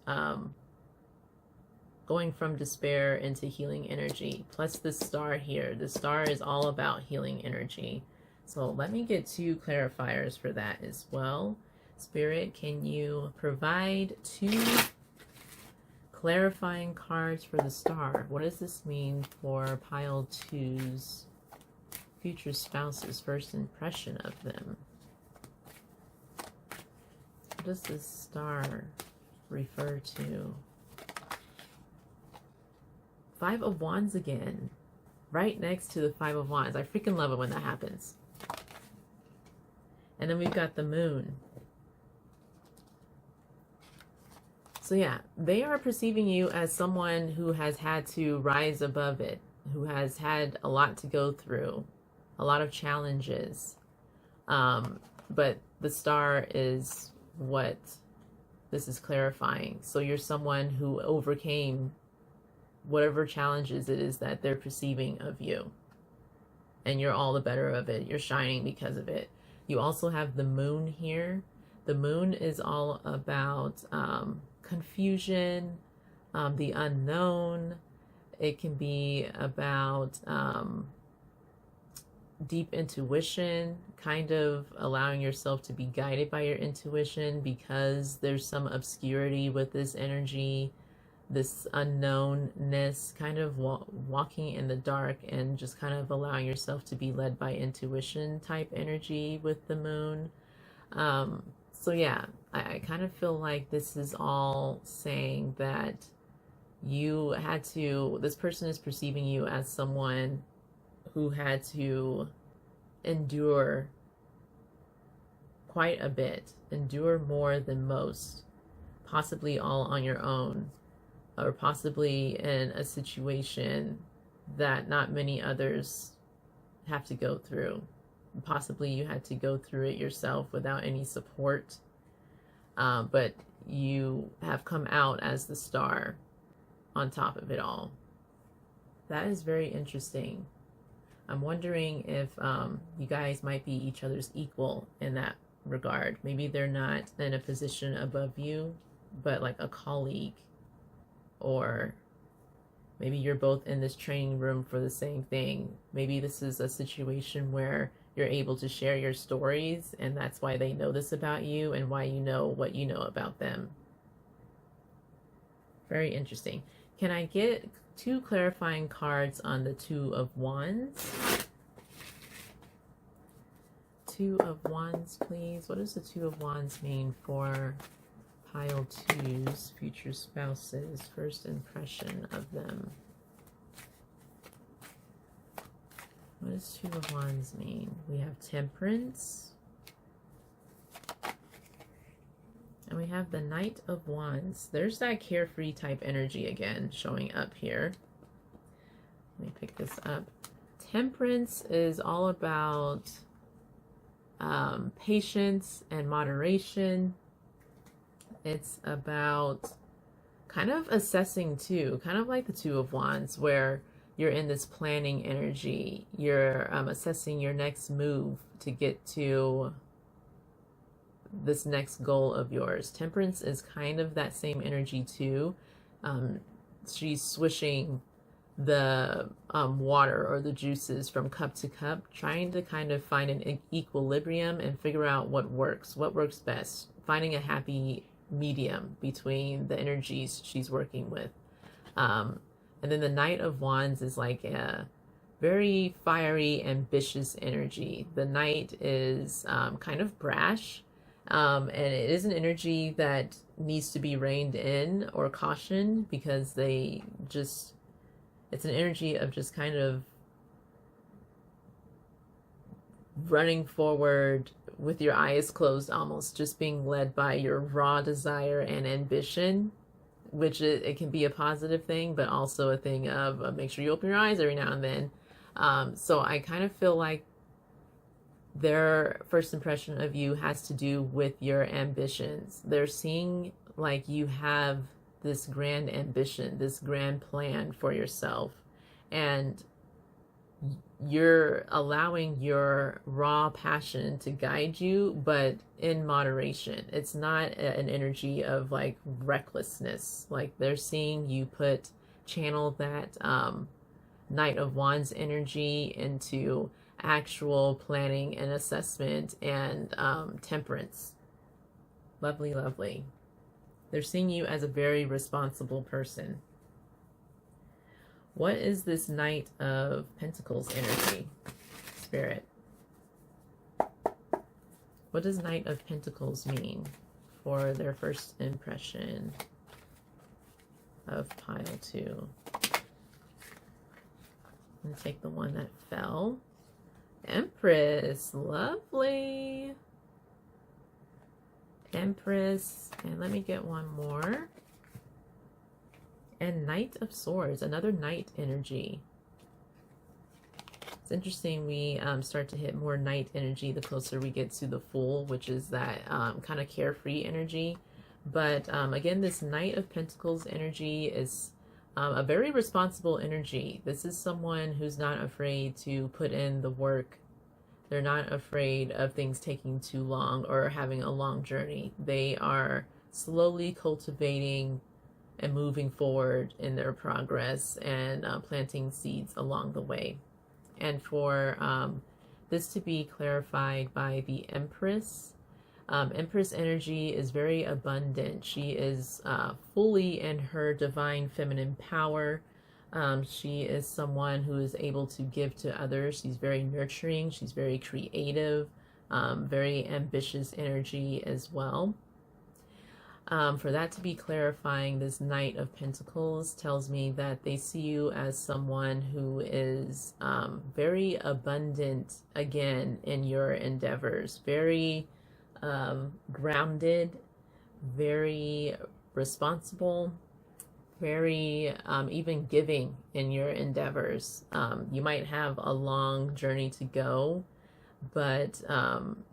going from despair into healing energy. Plus the star here. The star is all about healing energy. So let me get 2 clarifiers for that as well. Spirit, can you provide 2 clarifying cards for the star? What does this mean for pile 2's future spouse's first impression of them? What does this star refer to? 5 of Wands again, right next to the 5 of Wands. I freaking love it when that happens. And then we've got the moon. So yeah, they are perceiving you as someone who has had to rise above it, who has had a lot to go through, a lot of challenges. But the star is what this is clarifying. So you're someone who overcame whatever challenges it is that they're perceiving of you. And you're all the better of it. You're shining because of it. You also have the moon here. The moon is all about confusion, the unknown. It can be about deep intuition, kind of allowing yourself to be guided by your intuition, because there's some obscurity with this energy, this unknownness, kind of walking in the dark and just kind of allowing yourself to be led by intuition type energy with the moon. So yeah, I kind of feel like this is all saying that you had to, this person is perceiving you as someone who had to endure quite a bit, endure more than most, possibly all on your own, or possibly in a situation that not many others have to go through. Possibly you had to go through it yourself without any support, but you have come out as the star on top of it all. That is very interesting. I'm wondering if you guys might be each other's equal in that regard. Maybe they're not in a position above you, but like a colleague, or maybe you're both in this training room for the same thing. Maybe this is a situation where you're able to share your stories, and that's why they know this about you and why you know what you know about them. Very interesting. Can I get 2 clarifying cards on the 2 of Wands? 2 of Wands, please. What does the 2 of Wands mean for pile 2's future spouse's first impression of them? What does 2 of Wands mean? We have Temperance. And we have the Knight of Wands. There's that carefree type energy again showing up here. Let me pick this up. Temperance is all about patience and moderation. It's about kind of assessing too, kind of like the 2 of Wands, where you're in this planning energy. You're assessing your next move to get to this next goal of yours. Temperance is kind of that same energy too. She's swishing the water or the juices from cup to cup, trying to kind of find an equilibrium and figure out what works best, finding a happy medium between the energies she's working with. And then the Knight of Wands is like a very fiery, ambitious energy. The Knight is kind of brash, and it is an energy that needs to be reined in or cautioned, because it's an energy of just kind of running forward with your eyes closed, almost just being led by your raw desire and ambition, which it can be a positive thing, but also a thing of make sure you open your eyes every now and then. So I kind of feel like their first impression of you has to do with your ambitions. They're seeing like you have this grand ambition, this grand plan for yourself, and you're allowing your raw passion to guide you, but in moderation. It's not an energy of like recklessness. Like they're seeing you channel that Knight of Wands energy into actual planning and assessment and temperance. Lovely, lovely. They're seeing you as a very responsible person. What is this Knight of Pentacles energy, Spirit? What does Knight of Pentacles mean for their first impression of pile 2? I'm going to take the one that fell. Empress, lovely. Empress, and let me get one more. And Knight of Swords, another Knight energy. It's interesting, we start to hit more Knight energy the closer we get to the Fool, which is that kind of carefree energy. But again, this Knight of Pentacles energy is a very responsible energy. This is someone who's not afraid to put in the work. They're not afraid of things taking too long or having a long journey. They are slowly cultivating and moving forward in their progress and planting seeds along the way. And for this to be clarified by the Empress, Empress energy is very abundant. She is fully in her divine feminine power. She is someone who is able to give to others. She's very nurturing. She's very creative, very ambitious energy as well. For that to be clarifying, this Knight of Pentacles tells me that they see you as someone who is very abundant, again, in your endeavors. Very grounded, very responsible, very even giving in your endeavors. You might have a long journey to go, but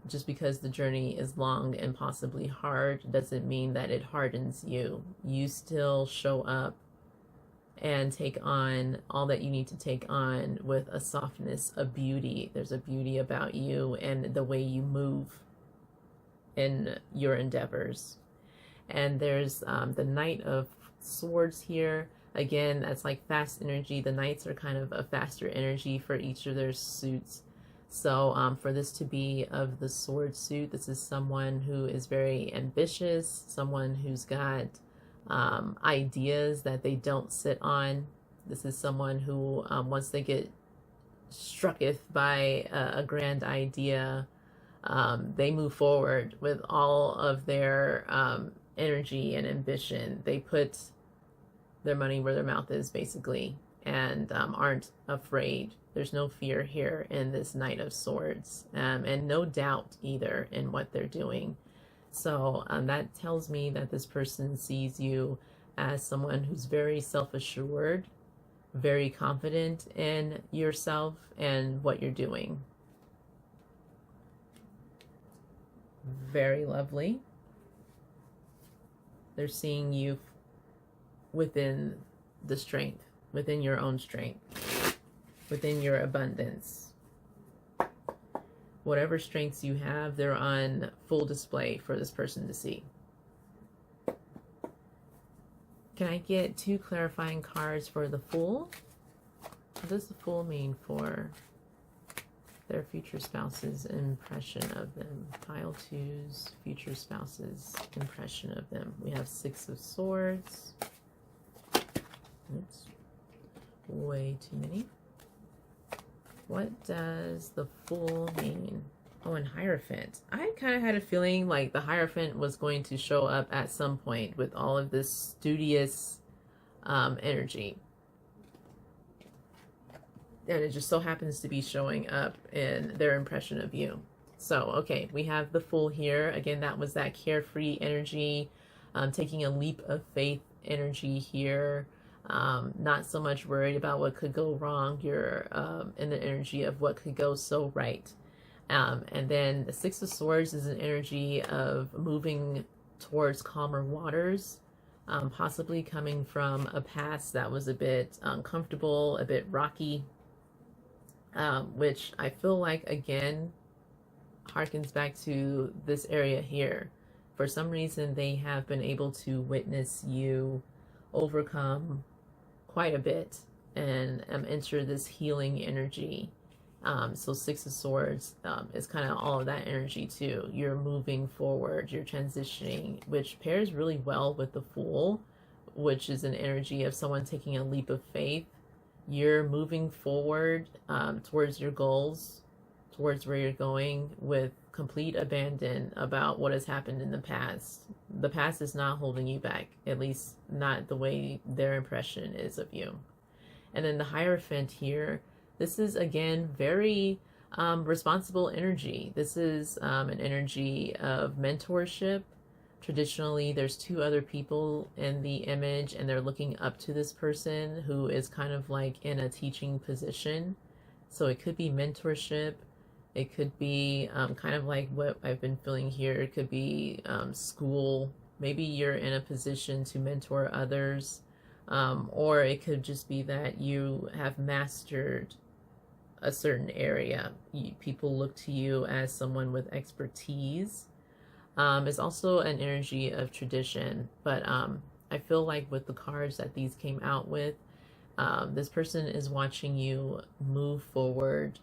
just because the journey is long and possibly hard doesn't mean that it hardens you. You still show up and take on all that you need to take on with a softness, a beauty. There's a beauty about you and the way you move in your endeavors. And there's the Knight of Swords here. Again, that's like fast energy. The Knights are kind of a faster energy for each of their suits. So for this to be of the sword suit, this is someone who is very ambitious, someone who's got ideas that they don't sit on. This is someone who, once they get strucketh by a grand idea, they move forward with all of their energy and ambition. They put their money where their mouth is, basically, and aren't afraid. There's no fear here in this Knight of Swords, and no doubt either in what they're doing. So that tells me that this person sees you as someone who's very self-assured, very confident in yourself and what you're doing. Very lovely. They're seeing you within the strength, within your own strength, within your abundance, Whatever strengths you have, they're on full display for this person to see. Can I get 2 clarifying cards for the Fool? What does the Fool mean for their future spouse's impression of them? Pile 2's future spouse's impression of them. We have 6 of Swords. Oops. Way too many. What does the Fool mean? Oh, and Hierophant. I kind of had a feeling like the Hierophant was going to show up at some point with all of this studious energy. And it just so happens to be showing up in their impression of you. So, okay, we have the Fool here. Again, that was that carefree energy, taking a leap of faith energy here. Not so much worried about what could go wrong. You're in the energy of what could go so right. And then the 6 of Swords is an energy of moving towards calmer waters, possibly coming from a past that was a bit uncomfortable, a bit rocky, which I feel like, again, harkens back to this area here. For some reason, they have been able to witness you overcome quite a bit and enter this healing energy. So 6 of Swords is kind of all of that energy too. You're moving forward, you're transitioning, which pairs really well with the Fool, which is an energy of someone taking a leap of faith. You're moving forward towards your goals, towards where you're going with complete abandon about what has happened in the past. The past is not holding you back, at least not the way their impression is of you. And then the Hierophant here, this is, again, very responsible energy. This is an energy of mentorship. Traditionally, there's 2 other people in the image, and they're looking up to this person who is kind of like in a teaching position. So it could be mentorship. It could be kind of like what I've been feeling here. It could be school. Maybe you're in a position to mentor others. Or it could just be that you have mastered a certain area. People look to you as someone with expertise. It's also an energy of tradition, but I feel like with the cards that these came out with, this person is watching you move forward,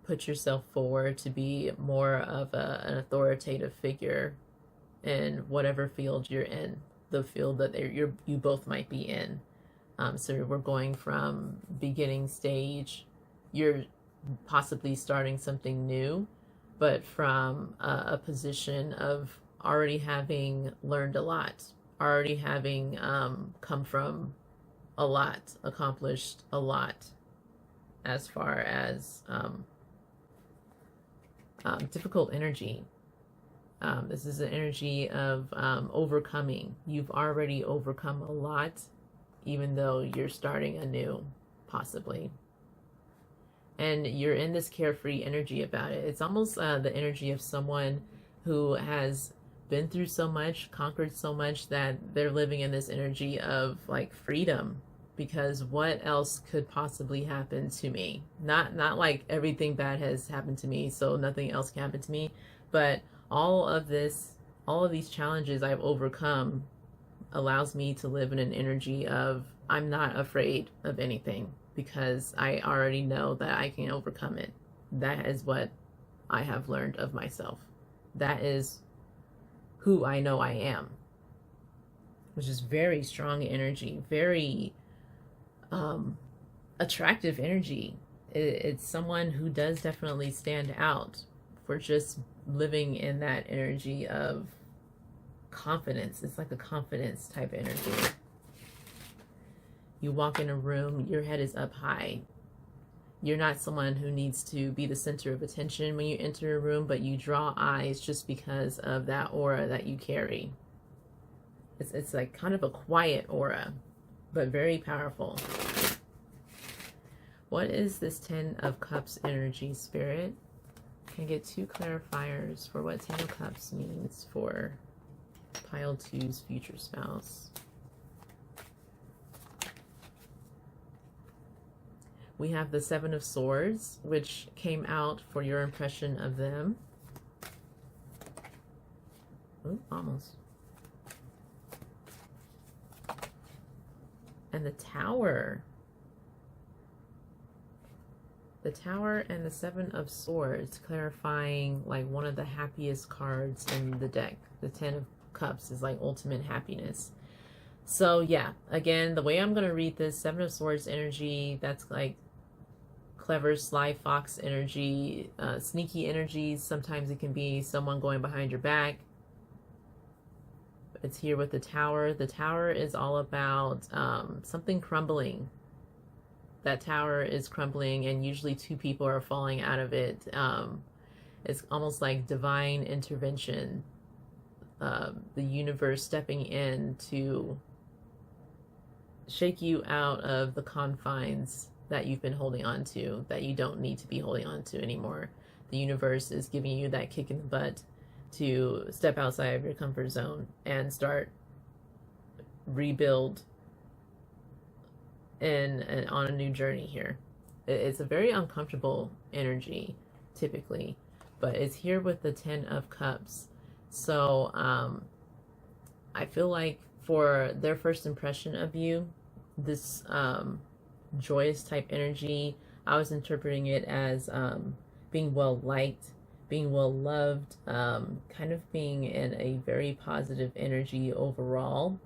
put yourself forward to be more of an authoritative figure in whatever field you're in, the field that you both might be in. So we're going from beginning stage, you're possibly starting something new, but from a position of already having learned a lot, already having come from a lot, accomplished a lot as far as difficult energy. This is an energy of overcoming. You've already overcome a lot, even though you're starting anew, possibly. And you're in this carefree energy about it. It's almost the energy of someone who has been through so much, conquered so much, that they're living in this energy of like freedom. Because what else could possibly happen to me? Not like everything bad has happened to me, so nothing else can happen to me. But all of these challenges I've overcome allows me to live in an energy of I'm not afraid of anything, because I already know that I can overcome it. That is what I have learned of myself. That is who I know I am, which is very strong energy, very attractive energy. It's someone who does definitely stand out for just living in that energy of confidence. It's like a confidence type energy. You walk in a room, your head is up high. You're not someone who needs to be the center of attention when you enter a room, but you draw eyes just because of that aura that you carry. It's like kind of a quiet aura, but very powerful. What is this 10 of Cups energy, Spirit? Can I get 2 clarifiers for what 10 of Cups means for pile 2's future spouse? we have the Seven of Swords, which came out for your impression of them. Ooh, almost. And the Tower. The Tower and the Seven of Swords, clarifying like one of the happiest cards in the deck. The Ten of Cups is like ultimate happiness. So yeah, again, the way I'm going to read this, Seven of Swords energy, that's like clever, sly fox energy, sneaky energies. Sometimes it can be someone going behind your back. It's here with the Tower. The Tower is all about something crumbling. That tower is crumbling, and usually two people are falling out of it. It's almost like divine intervention. The universe stepping in to shake you out of the confines that you've been holding on to, that you don't need to be holding on to anymore. The universe is giving you that kick in the butt to step outside of your comfort zone and start rebuild and on a new journey here. It's a very uncomfortable energy typically, but it's here with the Ten of Cups. So I feel like for their first impression of you, this joyous type energy, I was interpreting it as being well liked, being well loved, kind of being in a very positive energy overall.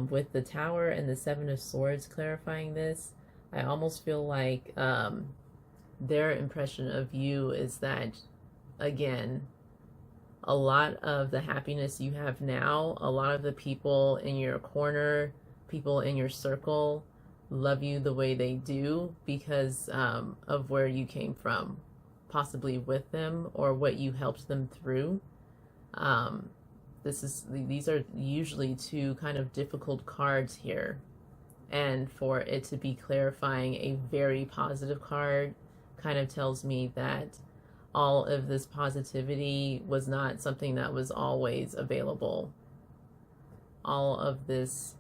With the Tower and the Seven of Swords clarifying this, I almost feel like their impression of you is that, again, a lot of the happiness you have now, a lot of the people in your corner, people in your circle love you the way they do because of where you came from, possibly with them or what you helped them through. These are usually two kind of difficult cards here, and for it to be clarifying a very positive card kind of tells me that all of this positivity was not something that was always available. All of this,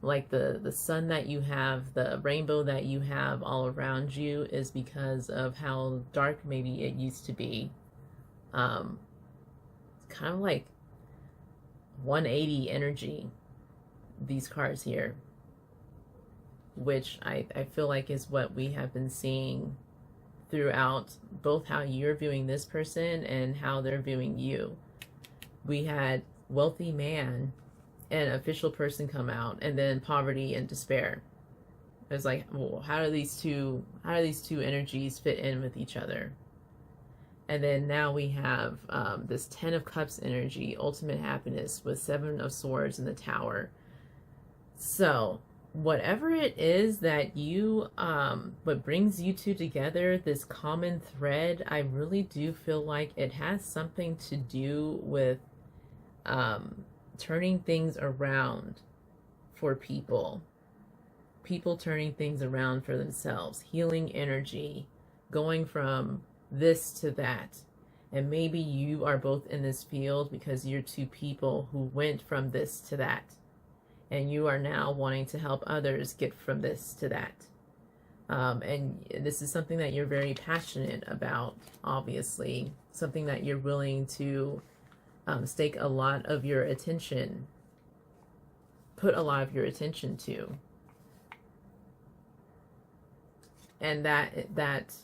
like the sun that you have, the rainbow that you have all around you, is because of how dark maybe it used to be. It's kind of like 180 energy, these cards here, which I feel like is what we have been seeing throughout both how you're viewing this person and how they're viewing you. We had wealthy man and official person come out, and then poverty and despair. It's like, well, how do these two energies fit in with each other? And then now we have this Ten of Cups energy, ultimate happiness, with Seven of Swords in the Tower. So whatever it is that you, what brings you two together, this common thread, I really do feel like it has something to do with turning things around for people. People turning things around for themselves, healing energy, going from this to that. And maybe you are both in this field because you're two people who went from this to that, and you are now wanting to help others get from this to that. And this is something that you're very passionate about, obviously, something that you're willing to stake a lot of your attention, put a lot of your attention to. And that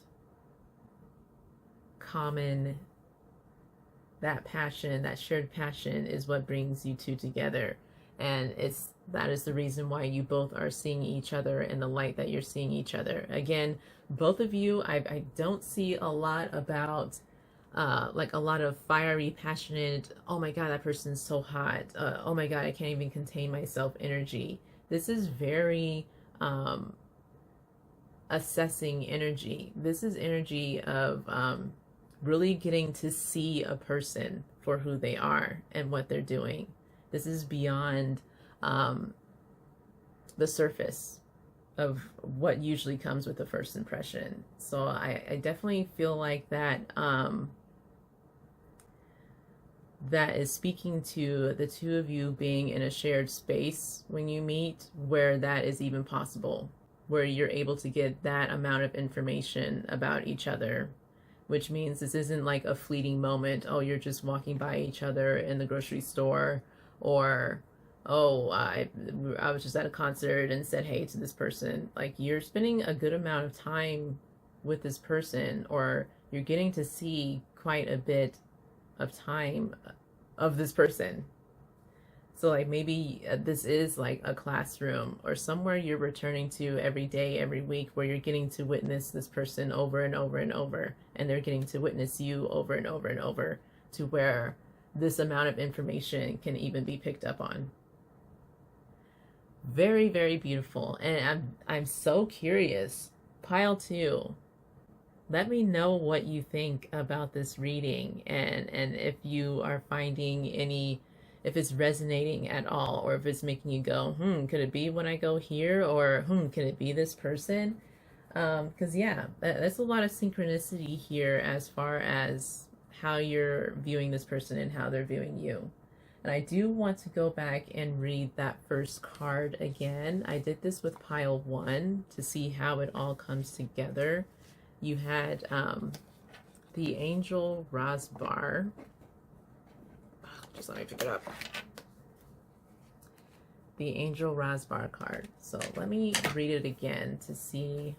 common, that passion, that shared passion is what brings you two together. And that is the reason why you both are seeing each other in the light that you're seeing each other. Again, both of you, I don't see a lot about like a lot of fiery, passionate, oh my God, that person's so hot, oh my God, I can't even contain myself energy. This is very assessing energy. This is energy of really getting to see a person for who they are and what they're doing. This is beyond the surface of what usually comes with the first impression. So I definitely feel like that that is speaking to the two of you being in a shared space when you meet, where that is even possible. where you're able to get that amount of information about each other, which means this isn't like a fleeting moment. Oh, you're just walking by each other in the grocery store, or oh, I was just at a concert and said hey to this person. Like, you're spending a good amount of time with this person, or you're getting to see quite a bit of time of this person. So like maybe this is like a classroom or somewhere you're returning to every day, every week, where you're getting to witness this person over and over and over, and they're getting to witness you over and over and over, to where this amount of information can even be picked up on. Very, very beautiful. And I'm so curious. Pile 2. Let me know what you think about this reading, and if you are finding any, if it's resonating at all, or if it's making you go, could it be when I go here, or can it be this person? Because yeah, that's a lot of synchronicity here as far as how you're viewing this person and how they're viewing you. And I do want to go back and read that first card again. I did this with pile 1 to see how it all comes together. You had the Angel Rasbar. Just let me pick it up. The Angel Rasbar card. So let me read it again to see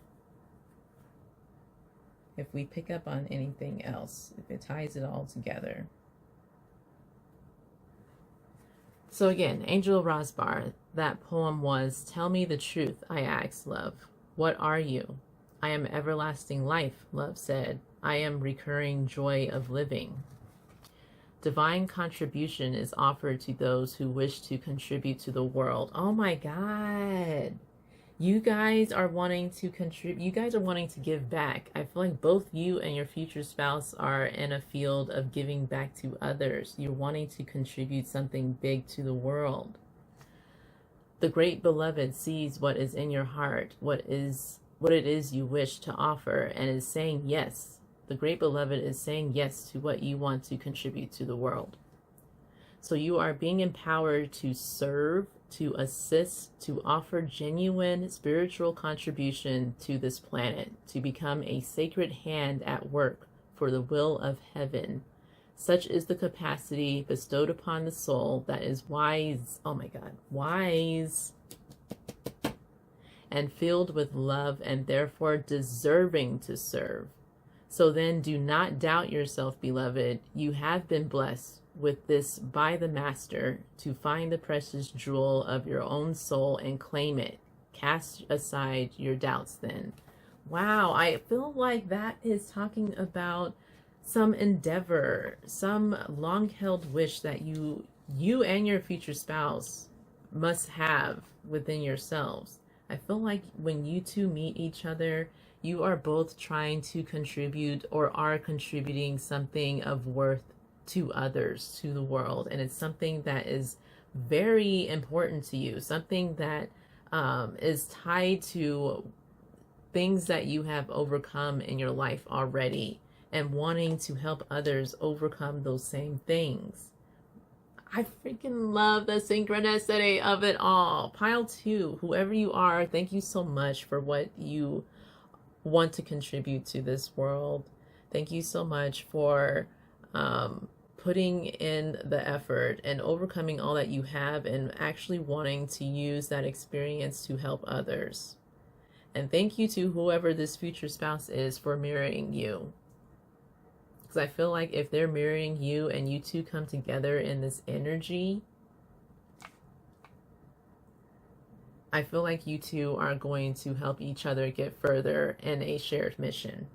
if we pick up on anything else, if it ties it all together. So again, Angel Rasbar, that poem was, "Tell me the truth, I asked, love. What are you? I am everlasting life," love said. "I am recurring joy of living." Divine contribution is offered to those who wish to contribute to the world. Oh my God. You guys are wanting to contribute. You guys are wanting to give back. I feel like both you and your future spouse are in a field of giving back to others. You're wanting to contribute something big to the world. The great beloved sees what is in your heart, what it is you wish to offer, and is saying yes. The great beloved is saying yes to what you want to contribute to the world. So you are being empowered to serve, to assist, to offer genuine spiritual contribution to this planet, to become a sacred hand at work for the will of heaven. Such is the capacity bestowed upon the soul that is wise, oh my God, wise, and filled with love, and therefore deserving to serve. So then do not doubt yourself, beloved. You have been blessed with this by the Master to find the precious jewel of your own soul and claim it. Cast aside your doubts then. Wow, I feel like that is talking about some endeavor, some long-held wish that you and your future spouse must have within yourselves. I feel like when you two meet each other, you are both trying to contribute or are contributing something of worth to others, to the world. And it's something that is very important to you, something that is tied to things that you have overcome in your life already, and wanting to help others overcome those same things. I freaking love the synchronicity of it all. Pile 2, whoever you are, thank you so much for what you want to contribute to this world. Thank you so much for putting in the effort and overcoming all that you have, and actually wanting to use that experience to help others. And thank you to whoever this future spouse is for mirroring you. Because I feel like if they're mirroring you and you two come together in this energy, I feel like you two are going to help each other get further in a shared mission.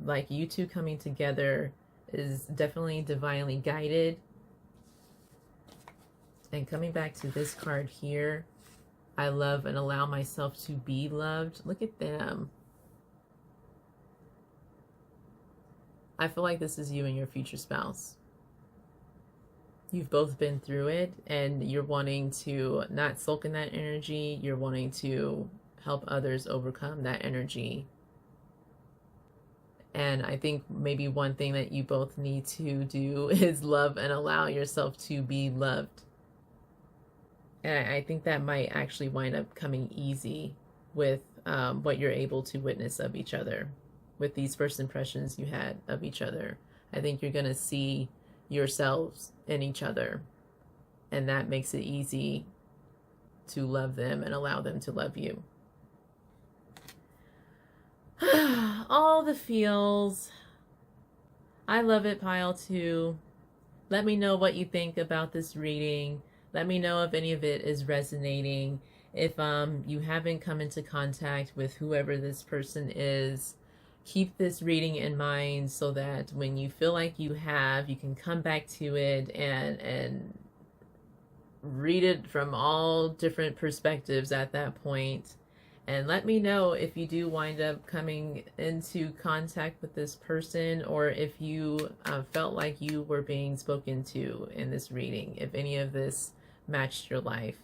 Like, you two coming together is definitely divinely guided. And coming back to this card here, I love and allow myself to be loved. Look at them. I feel like this is you and your future spouse. You've both been through it, and you're wanting to not sulk in that energy. You're wanting to help others overcome that energy. And I think maybe one thing that you both need to do is love and allow yourself to be loved. And I think that might actually wind up coming easy with what you're able to witness of each other, with these first impressions you had of each other. I think you're going to see yourselves in each other, and that makes it easy to love them and allow them to love you. All the feels. I love it, pile 2. Let me know what you think about this reading. Let me know if any of it is resonating. If you haven't come into contact with whoever this person is, keep this reading in mind so that when you feel like you have, you can come back to it and read it from all different perspectives at that point. And let me know if you do wind up coming into contact with this person, or if you felt like you were being spoken to in this reading, if any of this matched your life.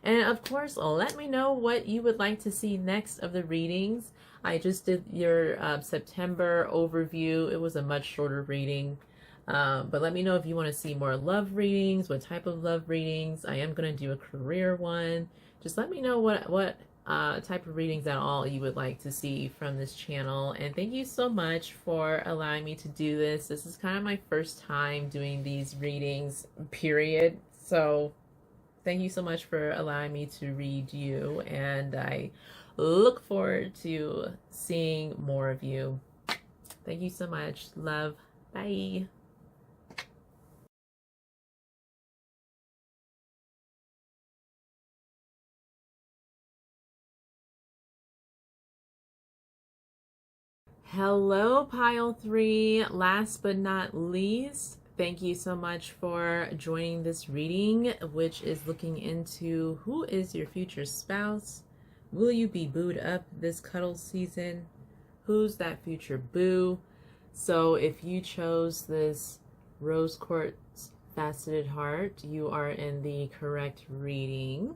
And of course, let me know what you would like to see next of the readings. I just did your September overview. It was a much shorter reading. But let me know if you want to see more love readings, what type of love readings. I am going to do a career one. Just let me know what type of readings at all you would like to see from this channel. And thank you so much for allowing me to do this. This is kind of my first time doing these readings, period. So thank you so much for allowing me to read you, and I look forward to seeing more of you. Thank you so much. Love. Bye. Hello, pile 3. Last but not least, thank you so much for joining this reading, which is looking into who is your future spouse. Will you be booed up this cuddle season? Who's that future boo? So if you chose this rose quartz faceted heart, you are in the correct reading.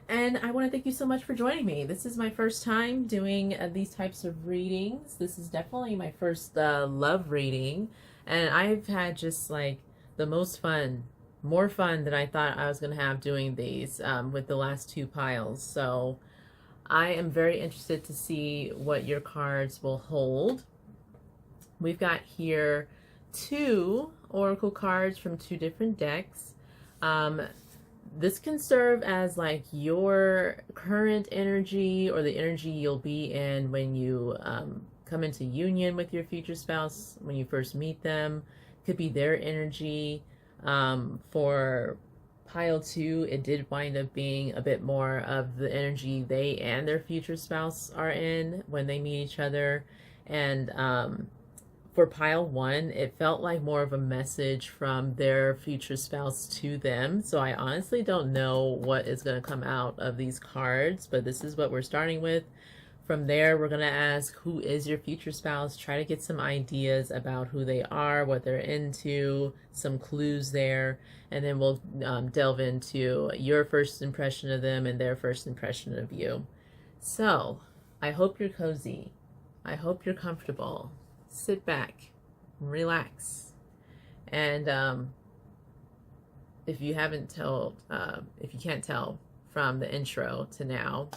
And I want to thank you so much for joining me. This is my first time doing these types of readings. This is definitely my first love reading. And I've had just like the most fun, more fun than I thought I was going to have doing these with the last 2 piles. So I am very interested to see what your cards will hold. We've got here 2 oracle cards from 2 different decks. This can serve as like your current energy, or the energy you'll be in when you come into union with your future spouse, when you first meet them. Could be their energy. For pile 2, it did wind up being a bit more of the energy they and their future spouse are in when they meet each other. And for pile 1, it felt like more of a message from their future spouse to them. So I honestly don't know what is going to come out of these cards, but this is what we're starting with. From there, we're going to ask, who is your future spouse? Try to get some ideas about who they are, what they're into, some clues there, and then we'll delve into your first impression of them and their first impression of you. So I hope you're cozy. I hope you're comfortable. Sit back, relax, and if you can't tell from the intro to now,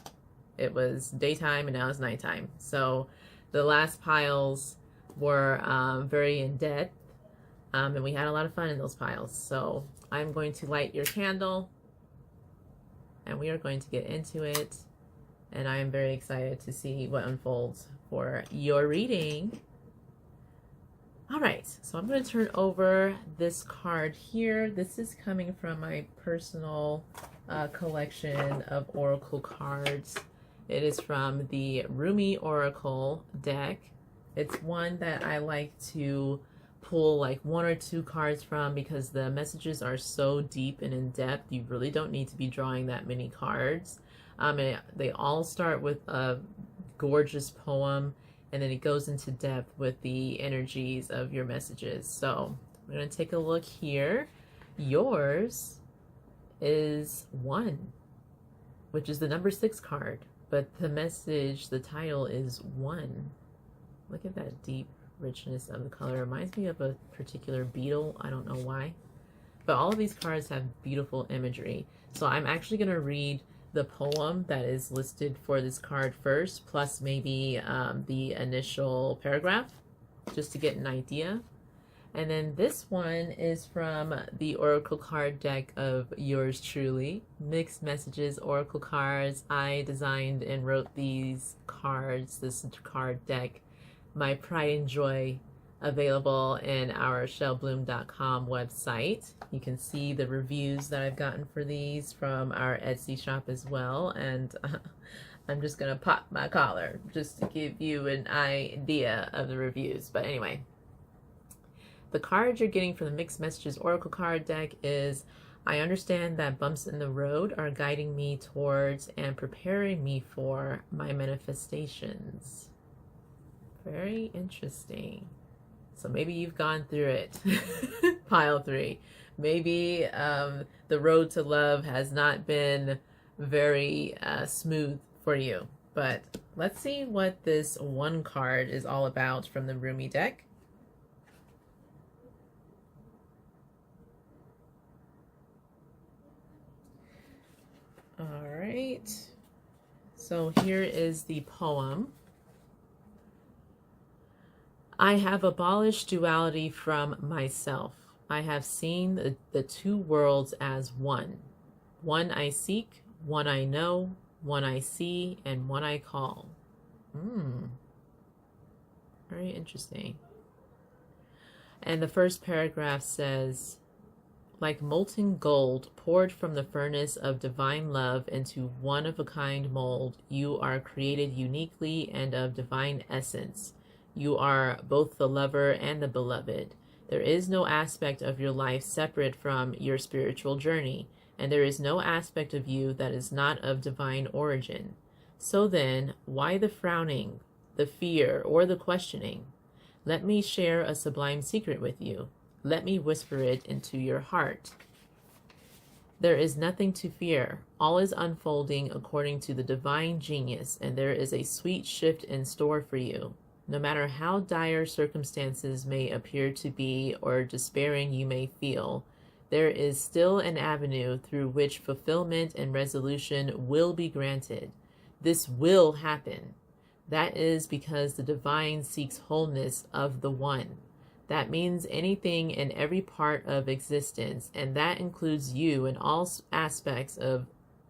it was daytime and now it's nighttime. So the last piles were very in depth, and we had a lot of fun in those piles. So I'm going to light your candle, and we are going to get into it. And I am very excited to see what unfolds for your reading. All right, so I'm going to turn over this card here. This is coming from my personal collection of oracle cards. It is from the Rumi Oracle deck. It's one that I like to pull like 1 or 2 cards from because the messages are so deep and in depth. You really don't need to be drawing that many cards. And they all start with a gorgeous poem, and then it goes into depth with the energies of your messages. So we're going to take a look here. Yours is 1, which is the number 6 card, but the message, the title is 1. Look at that deep richness of the color. It reminds me of a particular beetle. I don't know why, but all of these cards have beautiful imagery. So I'm actually going to read the poem that is listed for this card first, plus maybe the initial paragraph, just to get an idea. And then this one is from the Oracle card deck of yours truly, Mixed Messages Oracle cards. I designed and wrote these cards, this card deck, my pride and joy, available in our shellbloom.com website. You can see the reviews that I've gotten for these from our Etsy shop as well. And I'm just going to pop my collar just to give you an idea of the reviews. But anyway, the card you're getting from the Mixed Messages Oracle card deck is, I understand that bumps in the road are guiding me towards and preparing me for my manifestations. Very interesting. So maybe you've gone through it. Pile 3. Maybe the road to love has not been very smooth for you. But let's see what this one card is all about from the Rumi deck. All right, so here is the poem. I have abolished duality from myself. I have seen the two worlds as one. One I seek, one I know, one I see, and one I call. Very interesting. And the first paragraph says, like molten gold poured from the furnace of divine love into one-of-a-kind mold, you are created uniquely and of divine essence. You are both the lover and the beloved. There is no aspect of your life separate from your spiritual journey, and there is no aspect of you that is not of divine origin. So then, why the frowning, the fear, or the questioning? Let me share a sublime secret with you. Let me whisper it into your heart. There is nothing to fear. All is unfolding according to the divine genius, and there is a sweet shift in store for you. No matter how dire circumstances may appear to be or despairing you may feel, there is still an avenue through which fulfillment and resolution will be granted. This will happen. That is because the divine seeks wholeness of the one. That means anything and every part of existence, and that includes you, and all aspects of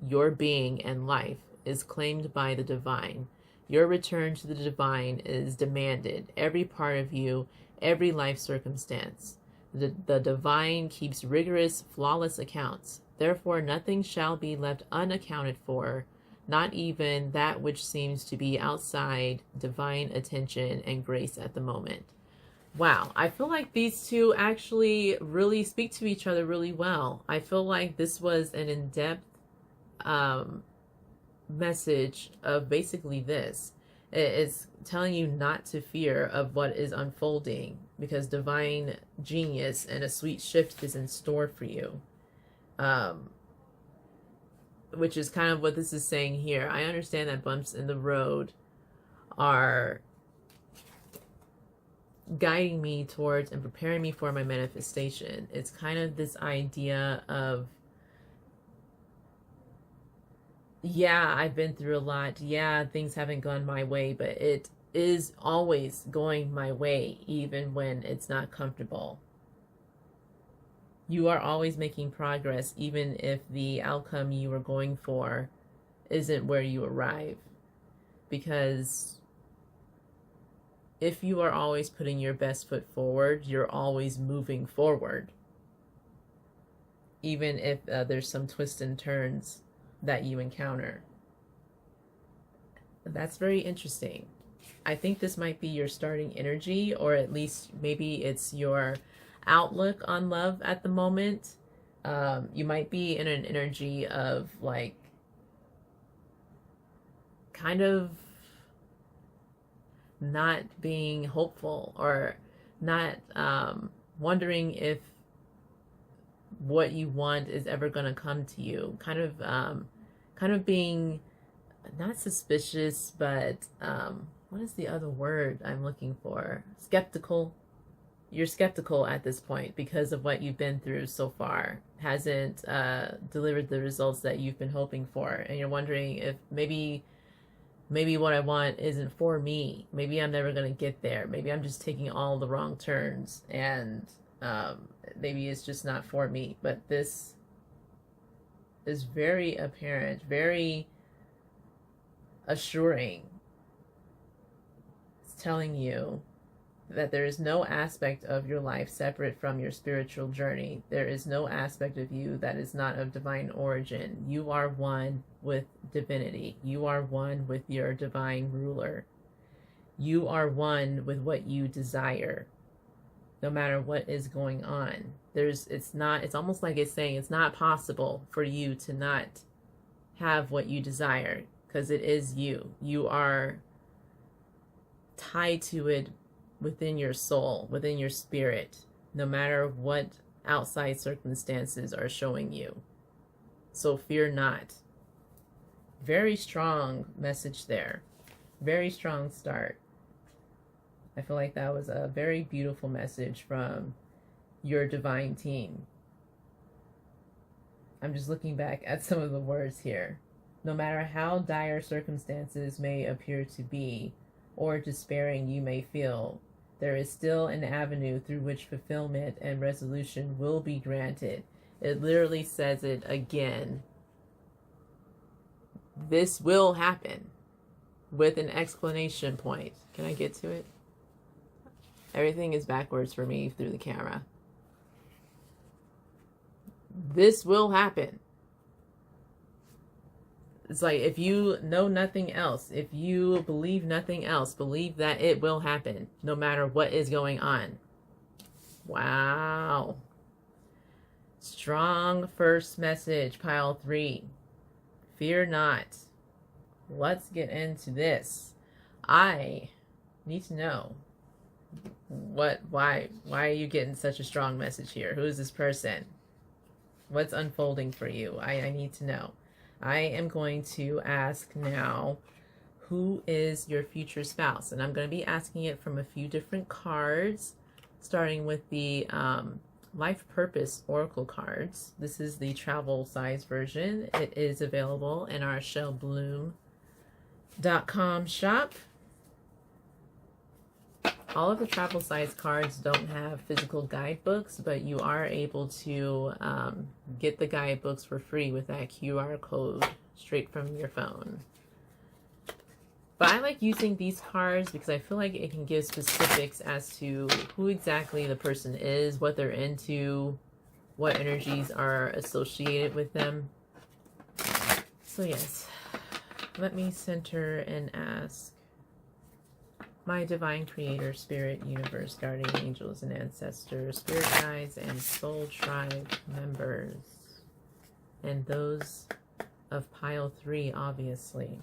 your being and life is claimed by the divine. Your return to the divine is demanded. Every part of you, every life circumstance. The divine keeps rigorous, flawless accounts. Therefore, nothing shall be left unaccounted for, not even that which seems to be outside divine attention and grace at the moment. Wow, I feel like these two actually really speak to each other really well. I feel like this was an in-depth message of basically this. It's telling you not to fear of what is unfolding, because divine genius and a sweet shift is in store for you. Which is kind of what this is saying here. I understand that bumps in the road are guiding me towards and preparing me for my manifestation. It's kind of this idea of, yeah, I've been through a lot. Yeah, things haven't gone my way, but it is always going my way, even when it's not comfortable. You are always making progress, even if the outcome you were going for isn't where you arrive. Because if you are always putting your best foot forward, you're always moving forward. Even if there's some twists and turns that you encounter. That's very interesting. I think this might be your starting energy, or at least maybe it's your outlook on love at the moment. You might be in an energy of like kind of not being hopeful, or not wondering if what you want is ever going to come to you. Kind of being not suspicious, but what is the other word I'm looking for? Skeptical. you're skeptical at this point because of what you've been through so far hasn't delivered the results that you've been hoping for, and you're wondering if maybe what I want isn't for me. Maybe I'm never going to get there. Maybe I'm just taking all the wrong turns, and maybe it's just not for me. But this is very apparent, very assuring. It's telling you that there is no aspect of your life separate from your spiritual journey. There is no aspect of you that is not of divine origin. You are one with divinity. You are one with your divine ruler. You are one with what you desire, no matter what is going on. It's almost like it's saying it's not possible for you to not have what you desire, because it is you. You are tied to it within your soul, within your spirit, no matter what outside circumstances are showing you. So fear not. Very strong message there. Very strong start. I feel like that was a very beautiful message from your divine team. I'm just looking back at some of the words here. No matter how dire circumstances may appear to be, or despairing you may feel, there is still an avenue through which fulfillment and resolution will be granted. It literally says it again. This will happen, with an exclamation point. Can I get to it? Everything is backwards for me through the camera. This will happen. It's like, if you know nothing else, if you believe nothing else, believe that it will happen no matter what is going on. Wow. Strong first message, pile 3. Fear not. Let's get into this. I need to know why are you getting such a strong message here? Who is this person? What's unfolding for you? I need to know. I am going to ask now, who is your future spouse? And I'm going to be asking it from a few different cards, starting with the Life Purpose Oracle cards. This is the travel size version. It is available in our shellbloom.com shop. All of the travel size cards don't have physical guidebooks, but you are able to get the guidebooks for free with that QR code straight from your phone. But I like using these cards because I feel like it can give specifics as to who exactly the person is, what they're into, what energies are associated with them. So yes, let me center and ask my divine creator, spirit, universe, guardian angels and ancestors, spirit guides and soul tribe members, and those of pile 3, obviously.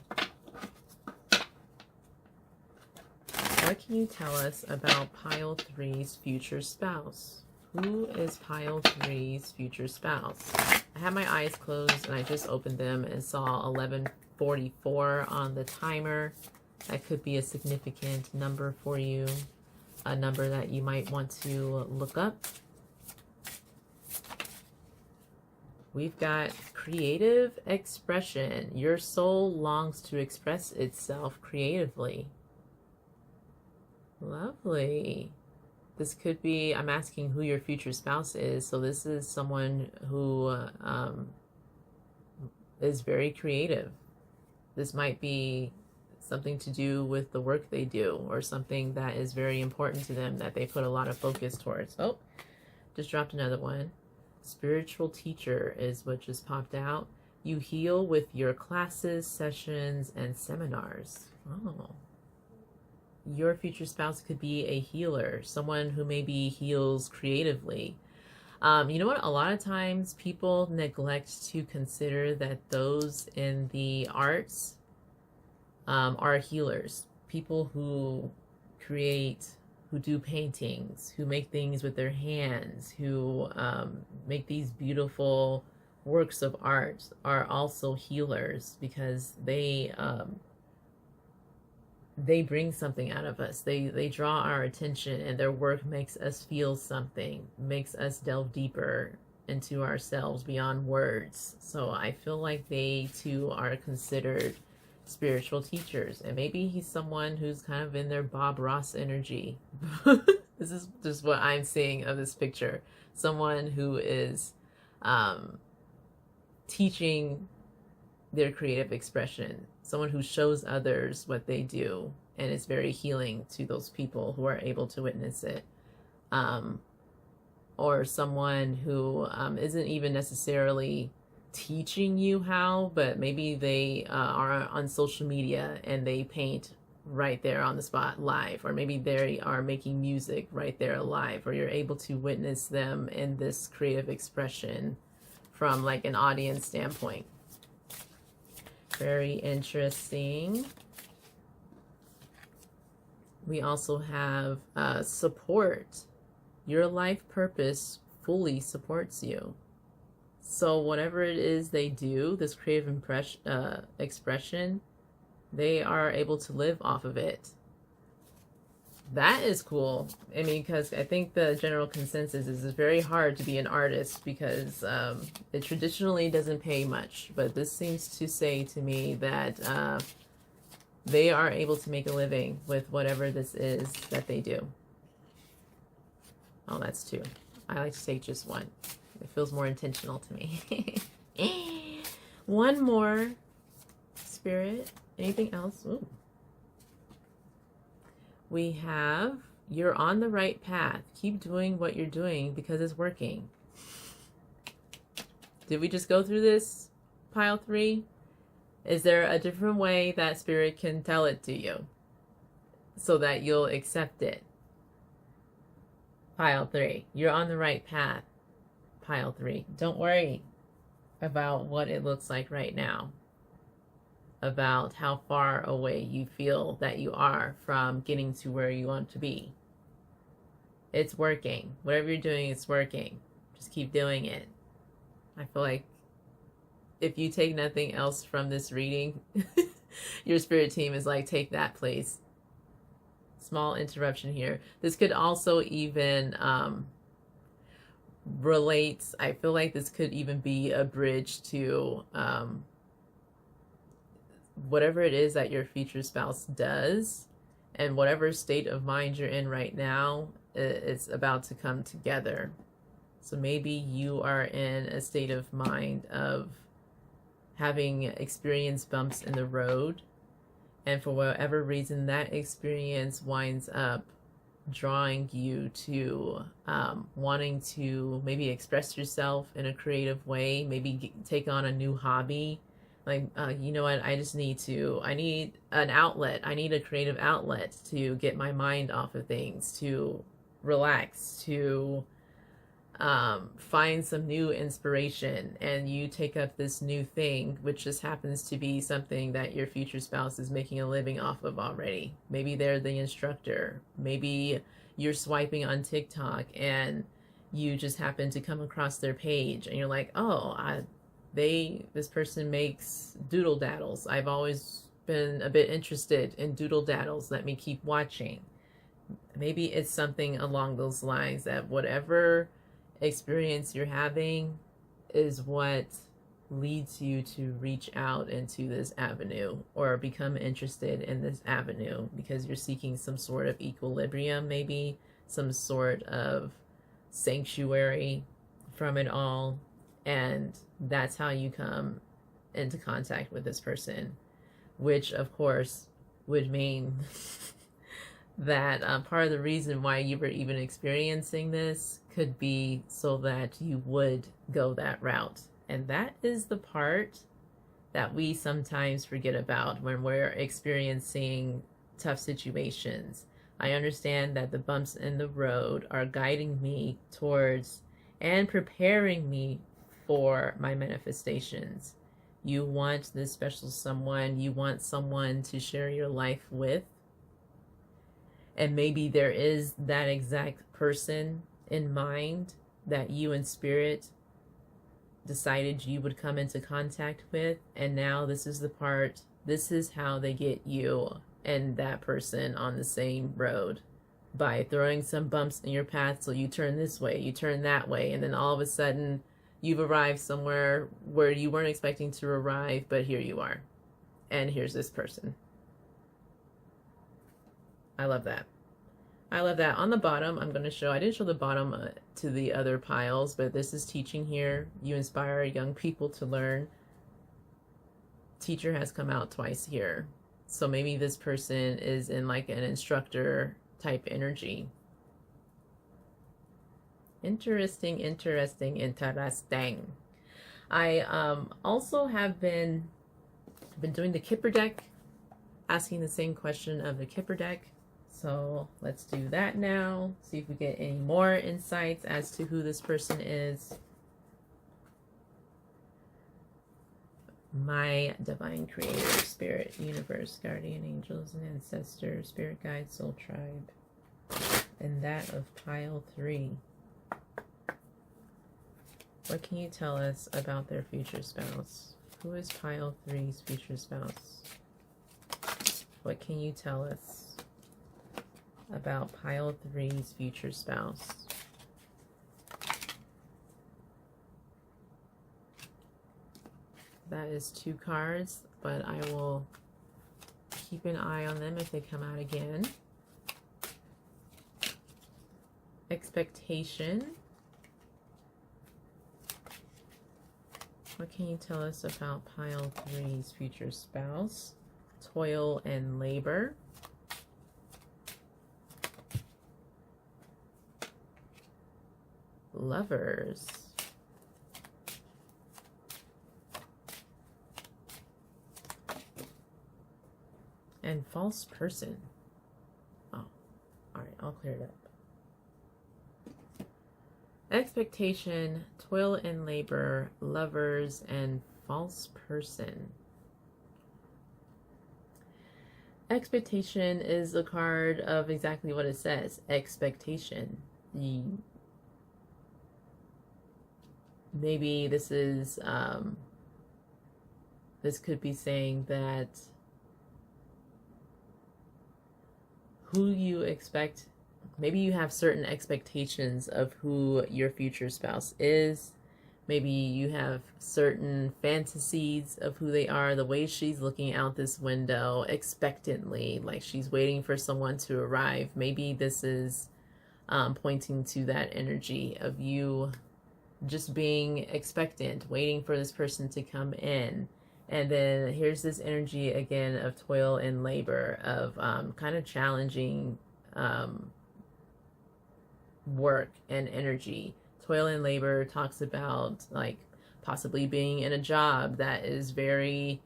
What can you tell us about pile 3's future spouse? Who is pile 3's future spouse? I had my eyes closed and I just opened them and saw 11:44 on the timer. That could be a significant number for you, a number that you might want to look up. We've got creative expression. Your soul longs to express itself creatively. Lovely. This could be, I'm asking who your future spouse is. So this is someone who is very creative. This might be something to do with the work they do, or something that is very important to them that they put a lot of focus towards. Oh, just dropped another one. Spiritual teacher is what just popped out. You heal with your classes, sessions, and seminars. Oh. Your future spouse could be a healer, someone who maybe heals creatively. You know what? A lot of times people neglect to consider that those in the arts are healers. People who create, who do paintings, who make things with their hands, who make these beautiful works of art are also healers, because they they bring something out of us. They draw our attention, and their work makes us feel something, makes us delve deeper into ourselves beyond words. So I feel like they too are considered spiritual teachers. And maybe he's someone who's kind of in their Bob Ross energy. This is just what I'm seeing of this picture. Someone who is teaching their creative expression, someone who shows others what they do, and it's very healing to those people who are able to witness it. Or someone who isn't even necessarily teaching you how, but maybe they are on social media and they paint right there on the spot live, or maybe they are making music right there live, or you're able to witness them in this creative expression from like an audience standpoint. Very interesting. We also have support. Your life purpose fully supports you. So whatever it is they do, this creative expression, they are able to live off of it. That is cool. I mean, because I think the general consensus is it's very hard to be an artist because it traditionally doesn't pay much. But this seems to say to me that they are able to make a living with whatever this is that they do. Oh, that's two. I like to take just one. It feels more intentional to me. One more, Spirit. Anything else? Ooh. We have, you're on the right path. Keep doing what you're doing because it's working. Did we just go through this, pile 3? Is there a different way that Spirit can tell it to you so that you'll accept it? Pile 3, you're on the right path. Pile 3, don't worry about what it looks like right now, about how far away you feel that you are from getting to where you want to be. It's working. Whatever you're doing, it's working. Just keep doing it. I feel like if you take nothing else from this reading, your spirit team is like, take that, please. Small interruption here. This could also even relate, I feel like this could even be a bridge to whatever it is that your future spouse does, and whatever state of mind you're in right now, it's about to come together. So maybe you are in a state of mind of having experienced bumps in the road, and for whatever reason that experience winds up drawing you to wanting to maybe express yourself in a creative way, maybe take on a new hobby. Like, you know what, I need an outlet. I need a creative outlet to get my mind off of things, to relax, to find some new inspiration. And you take up this new thing, which just happens to be something that your future spouse is making a living off of already. Maybe they're the instructor. Maybe you're swiping on TikTok and you just happen to come across their page and you're like, oh, this person makes doodle daddles. I've always been a bit interested in doodle daddles. Let me keep watching. Maybe it's something along those lines, that whatever experience you're having is what leads you to reach out into this avenue or become interested in this avenue, because you're seeking some sort of equilibrium, maybe some sort of sanctuary from it all. And that's how you come into contact with this person, which of course would mean that part of the reason why you were even experiencing this could be so that you would go that route. And that is the part that we sometimes forget about when we're experiencing tough situations. I understand that the bumps in the road are guiding me towards and preparing me for my manifestations. You want this special someone, you want someone to share your life with. And maybe there is that exact person in mind that you in spirit decided you would come into contact with. And now this is the part, this is how they get you and that person on the same road by throwing some bumps in your path. So you turn this way, you turn that way, and then all of a sudden you've arrived somewhere where you weren't expecting to arrive, but here you are. And here's this person. I love that. I love that. On the bottom, I'm going to show, I didn't show the bottom to the other piles, but this is teaching here. You inspire young people to learn. Teacher has come out twice here. So maybe this person is in like an instructor type energy. Interesting, interesting, interesting. I also have been doing the Kipper deck, asking the same question of the Kipper deck. So let's do that now. See if we get any more insights as to who this person is. My divine creator, spirit, universe, guardian angels and ancestors, spirit guide, soul tribe, and that of pile 3. What can you tell us about their future spouse? Who is pile 3's future spouse? What can you tell us about pile 3's future spouse? That is 2 cards, but I will keep an eye on them if they come out again. Expectation. What can you tell us about pile 3's future spouse? Toil and labor. Lovers. And false person. Oh, all right, I'll clear it up. Expectation, toil and labor, lovers, and false person. Expectation is a card of exactly what it says, expectation. Maybe this is, this could be saying that who you expect, maybe you have certain expectations of who your future spouse is. Maybe you have certain fantasies of who they are, the way she's looking out this window expectantly, like she's waiting for someone to arrive. Maybe this is pointing to that energy of you just being expectant, waiting for this person to come in. And then here's this energy again of toil and labor, of kind of challenging work and energy. Toil and labor talks about like possibly being in a job that is very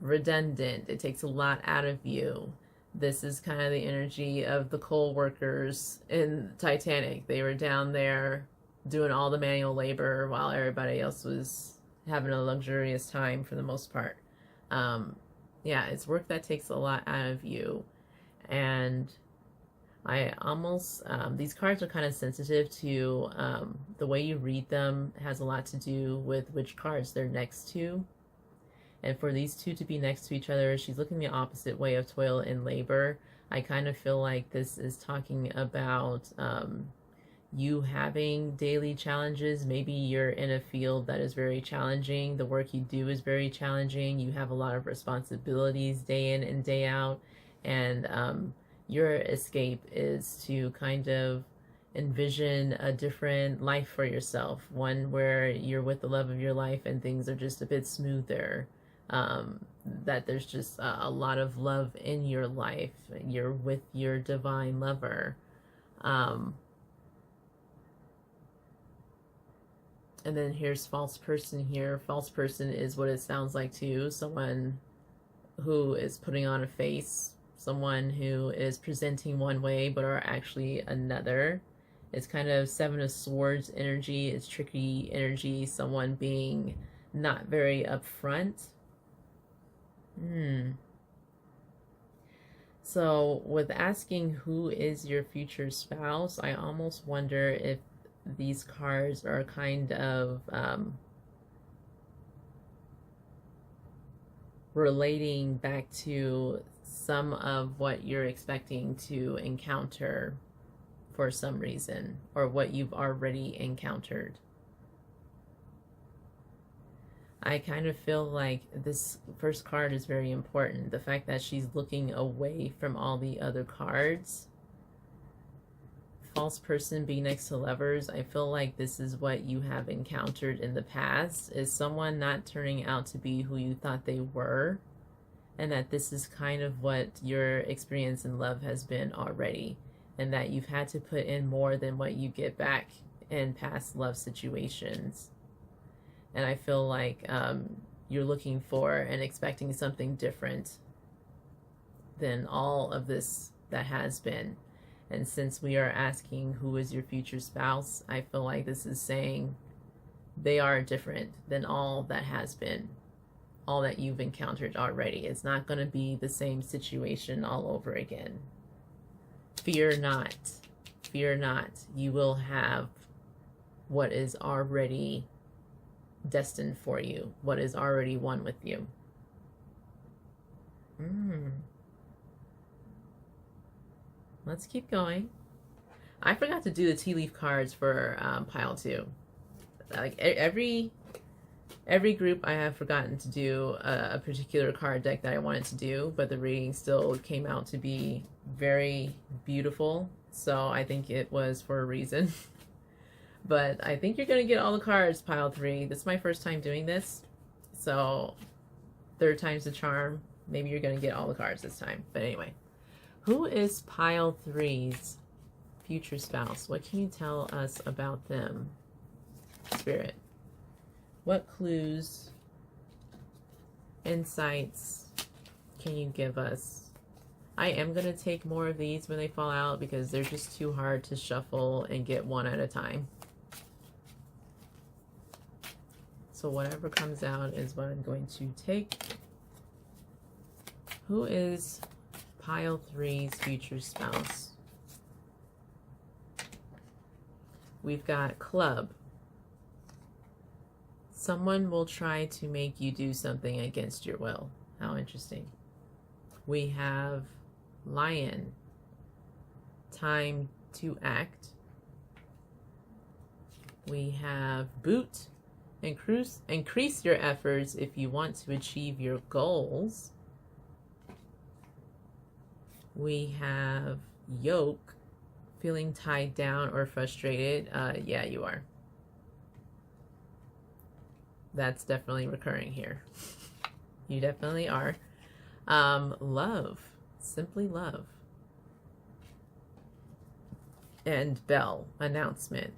redundant. It takes a lot out of you. This is kind of the energy of the coal workers in Titanic. They were down there doing all the manual labor while everybody else was having a luxurious time for the most part. Yeah, it's work that takes a lot out of you. And I almost, these cards are kind of sensitive to the way you read them. It has a lot to do with which cards they're next to. And for these two to be next to each other, she's looking the opposite way of toil and labor. I kind of feel like this is talking about you having daily challenges. Maybe you're in a field that is very challenging. The work you do is very challenging. You have a lot of responsibilities day in and day out. And your escape is to kind of envision a different life for yourself, one where you're with the love of your life and things are just a bit smoother, that there's just a lot of love in your life. You're with your divine lover. And then here's false person here. False person is what it sounds like too. Someone who is putting on a face, someone who is presenting one way but are actually another. It's kind of Seven of Swords energy. It's tricky energy. Someone being not very upfront. So with asking who is your future spouse, I almost wonder if these cards are kind of relating back to some of what you're expecting to encounter for some reason, or what you've already encountered. I kind of feel like this first card is very important. The fact that she's looking away from all the other cards. False person being next to lovers. I feel like this is what you have encountered in the past, is someone not turning out to be who you thought they were, and that this is kind of what your experience in love has been already, and that you've had to put in more than what you get back in past love situations. And I feel like you're looking for and expecting something different than all of this that has been. And since we are asking who is your future spouse, I feel like this is saying they are different than all that has been, all that you've encountered already. It's not going to be the same situation all over again. Fear not. Fear not. You will have what is already destined for you, what is already one with you. Let's keep going. I forgot to do the tea leaf cards for pile 2. Like every group I have forgotten to do a particular card deck that I wanted to do, but the reading still came out to be very beautiful, so I think it was for a reason. But I think you're going to get all the cards, pile 3. This is my first time doing this, so third time's the charm. Maybe you're going to get all the cards this time. But anyway, who is pile 3's future spouse? What can you tell us about them, Spirit? What clues, insights can you give us? I am going to take more of these when they fall out because they're just too hard to shuffle and get one at a time. So whatever comes out is what I'm going to take. Who is pile 3's future spouse? We've got club. Someone will try to make you do something against your will. How interesting. We have lion. Time to act. We have boot. Increase your efforts if you want to achieve your goals. We have yoke. Feeling tied down or frustrated. Yeah, you are. That's definitely recurring here. You definitely are. Love. Simply love. And bell. Announcement.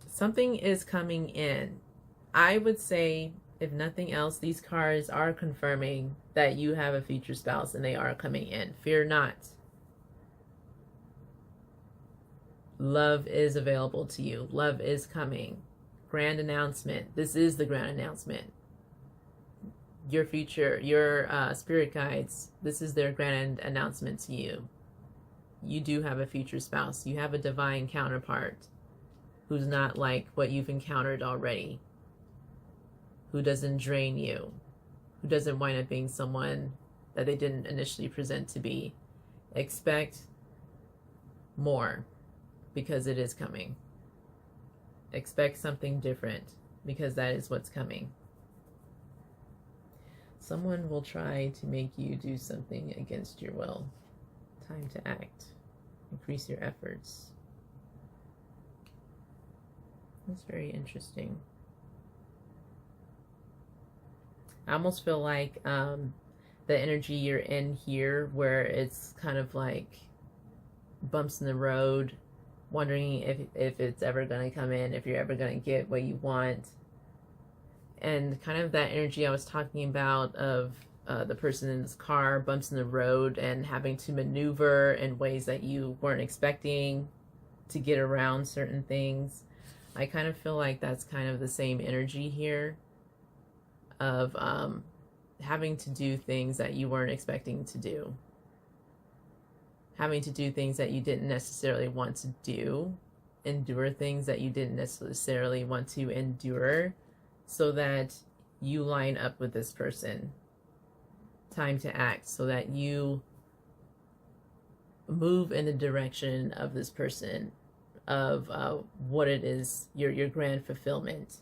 Something is coming in. I would say, if nothing else, these cards are confirming that you have a future spouse and they are coming in. Fear not. Love is available to you. Love is coming. Grand announcement. This is the grand announcement. Your future, your spirit guides, this is their grand announcement to you. You do have a future spouse. You have a divine counterpart who's not like what you've encountered already, who doesn't drain you, who doesn't wind up being someone that they didn't initially present to be. Expect more, because it is coming. Expect something different, because that is what's coming. Someone will try to make you do something against your will. Time to act. Increase your efforts. That's very interesting. I almost feel like the energy you're in here, where it's kind of like bumps in the road, wondering if it's ever going to come in, if you're ever going to get what you want. And kind of that energy I was talking about of the person in this car, bumps in the road and having to maneuver in ways that you weren't expecting to get around certain things. I kind of feel like that's kind of the same energy here of having to do things that you weren't expecting to do. Having to do things that you didn't necessarily want to do. Endure things that you didn't necessarily want to endure, so that you line up with this person. Time to act, so that you move in the direction of this person, of what it is, your grand fulfillment.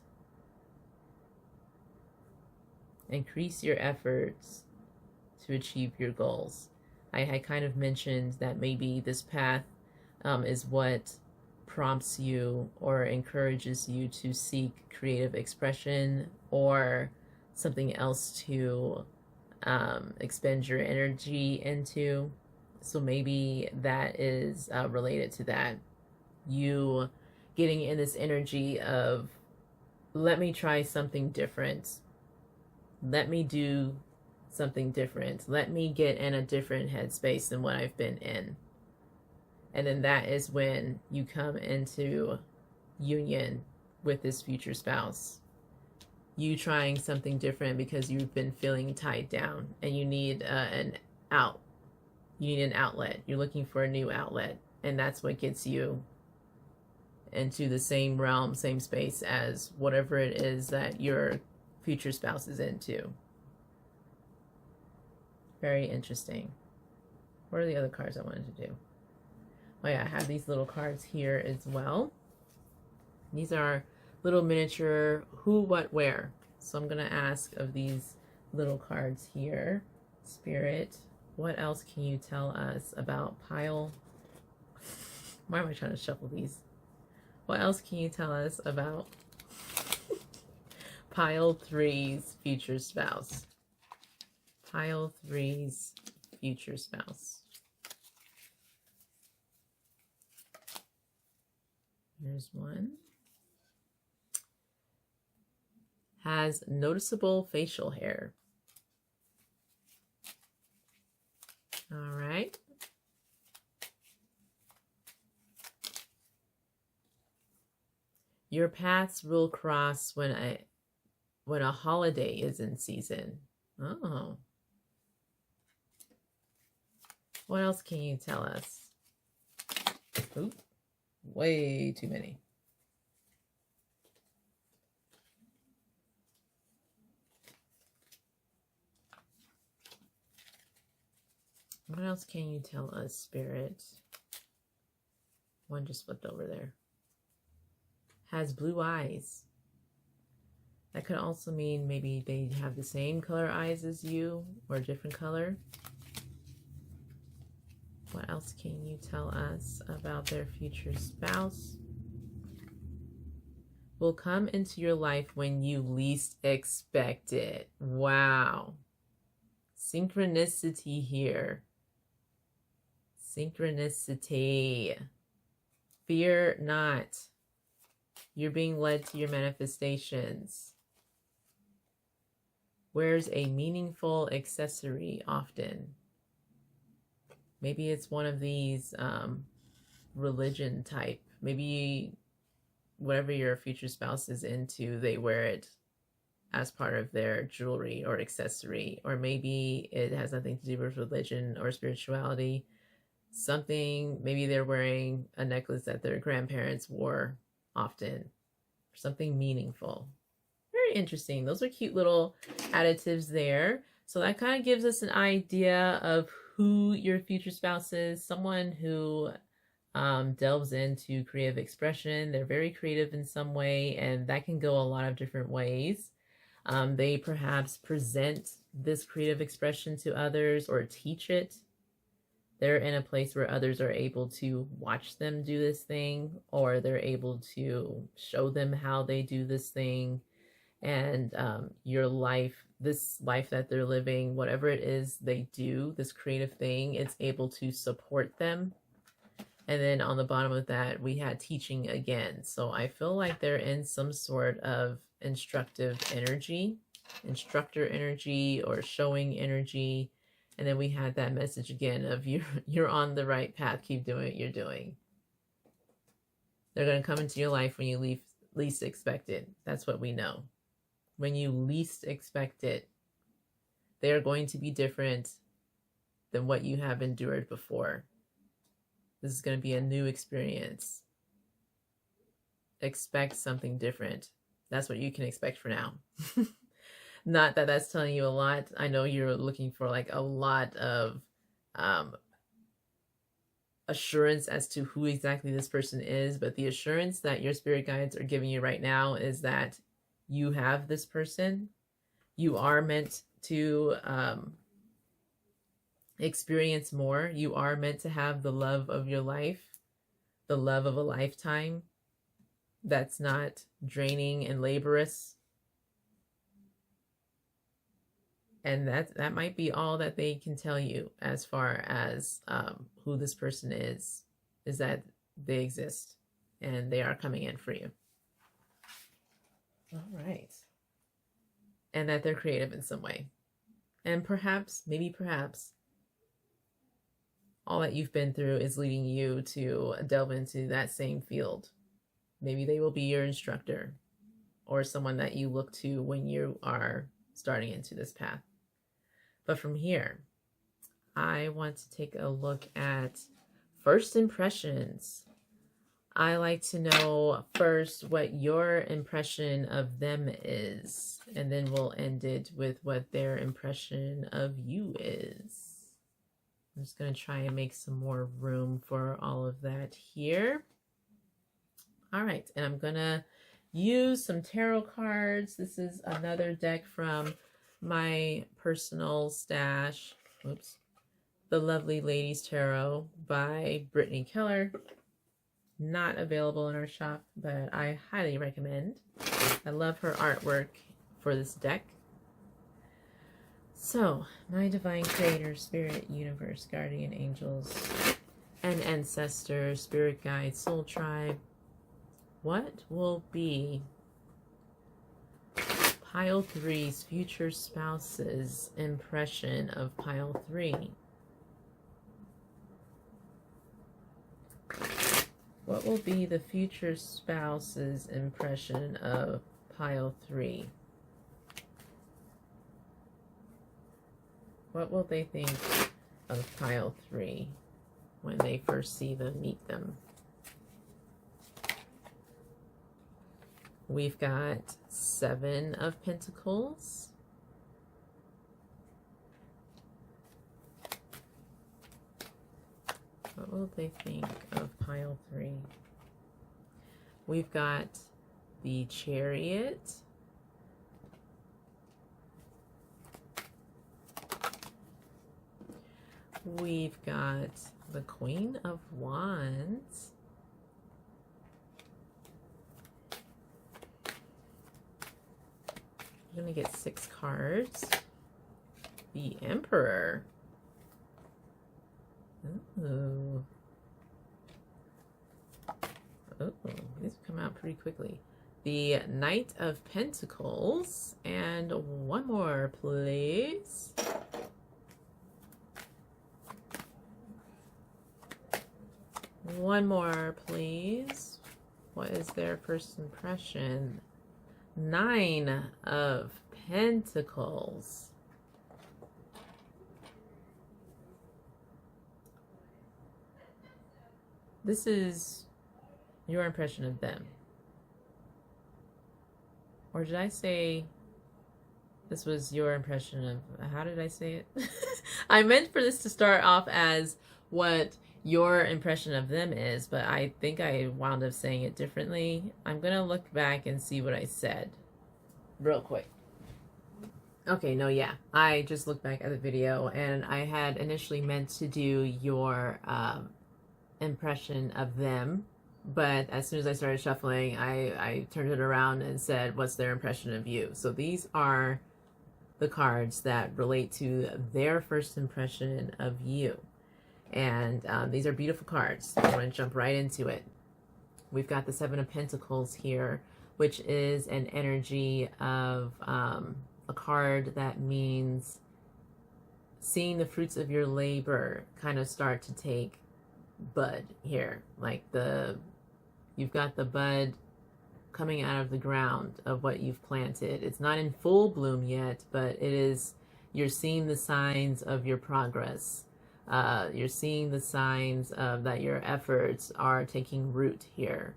Increase your efforts to achieve your goals. I kind of mentioned that maybe this path is what prompts you or encourages you to seek creative expression or something else to expend your energy into. So maybe that is related to that. You getting in this energy of, let me try something different. Let me do something different. Let me get in a different headspace than what I've been in. And then that is when you come into union with this future spouse. You trying something different because you've been feeling tied down and you need an out. You need an outlet. You're looking for a new outlet. And that's what gets you into the same realm, same space as whatever it is that your future spouse is into. Very interesting. What are the other cards I wanted to do? Oh yeah, I have these little cards here as well. These are little miniature who, what, where. So I'm going to ask of these little cards here. Spirit, what else can you tell us about pile? Why am I trying to shuffle these? What else can you tell us about pile 3's future spouse? Pile 3's future spouse. Here's one. Has noticeable facial hair. All right. Your paths will cross when a holiday is in season. Oh. What else can you tell us? Oop. Way too many. What else can you tell us, Spirit? One just flipped over there. Has blue eyes. That could also mean maybe they have the same color eyes as you or a different color. What else can you tell us about their future spouse? Will come into your life when you least expect it. Wow. Synchronicity here. Synchronicity. Fear not. You're being led to your manifestations. Wears a meaningful accessory often. Maybe it's one of these religion type. Maybe whatever your future spouse is into, they wear it as part of their jewelry or accessory. Or maybe it has nothing to do with religion or spirituality. Something, maybe they're wearing a necklace that their grandparents wore often. Or something meaningful. Very interesting. Those are cute little additives there. So that kind of gives us an idea of who your future spouse is. Someone who delves into creative expression. They're very creative in some way, and that can go a lot of different ways. They perhaps present this creative expression to others or teach it. They're in a place where others are able to watch them do this thing, or they're able to show them how they do this thing. And your life, this life that they're living, whatever it is they do, this creative thing, it's able to support them. And then on the bottom of that, we had teaching again. So I feel like they're in some sort of instructive energy, instructor energy or showing energy. And then we had that message again of you're on the right path. Keep doing what you're doing. They're going to come into your life when you least expect it. That's what we know. When you least expect it, they are going to be different than what you have endured before. This is going to be a new experience. Expect something different. That's what you can expect for now. Not that that's telling you a lot. I know you're looking for like a lot of assurance as to who exactly this person is, but the assurance that your spirit guides are giving you right now is that you have this person. You are meant to experience more. You are meant to have the love of your life, the love of a lifetime that's not draining and laborious. And that might be all that they can tell you as far as who this person is that they exist and they are coming in for you. All right. And that they're creative in some way. And perhaps, maybe perhaps, all that you've been through is leading you to delve into that same field. Maybe they will be your instructor or someone that you look to when you are starting into this path. But from here, I want to take a look at first impressions. I like to know first what your impression of them is, and then we'll end it with what their impression of you is. I'm just going to try and make some more room for all of that here. All right, and I'm going to use some tarot cards. This is another deck from my personal stash. Oops. The Lovely Ladies Tarot by Brittany Keller. Not available in our shop, but I highly recommend. I love her artwork for this deck. So, my divine creator, spirit, universe, guardian angels, and ancestors, spirit guide, soul tribe, what will be Pile 3's future spouse's impression of Pile 3? What will be the future spouse's impression of Pile 3? What will they think of Pile 3 when they first see them, meet them? We've got 7 of Pentacles. What will they think of Pile 3? We've got the Chariot. We've got the Queen of Wands. We're going to get 6 cards. The Emperor. Ooh. Oh, these come out pretty quickly. The Knight of Pentacles. And one more, please. One more, please. What is their first impression? 9 of Pentacles. This is your impression of them. Or did I say this was your impression of, how did I say it? I meant for this to start off as what your impression of them is, but I think I wound up saying it differently. I'm going to look back and see what I said real quick. Okay, no, yeah. I just looked back at the video and I had initially meant to do your impression of them, but as soon as I started shuffling, I turned it around and said, what's their impression of you? So these are the cards that relate to their first impression of you. And these are beautiful cards. I want to jump right into it. We've got the 7 of Pentacles here, which is an energy of a card that means seeing the fruits of your labor kind of start to take bud here. Like you've got the bud coming out of the ground of what you've planted. It's not in full bloom yet, but it is, you're seeing the signs of your progress. You're seeing the signs of that your efforts are taking root here.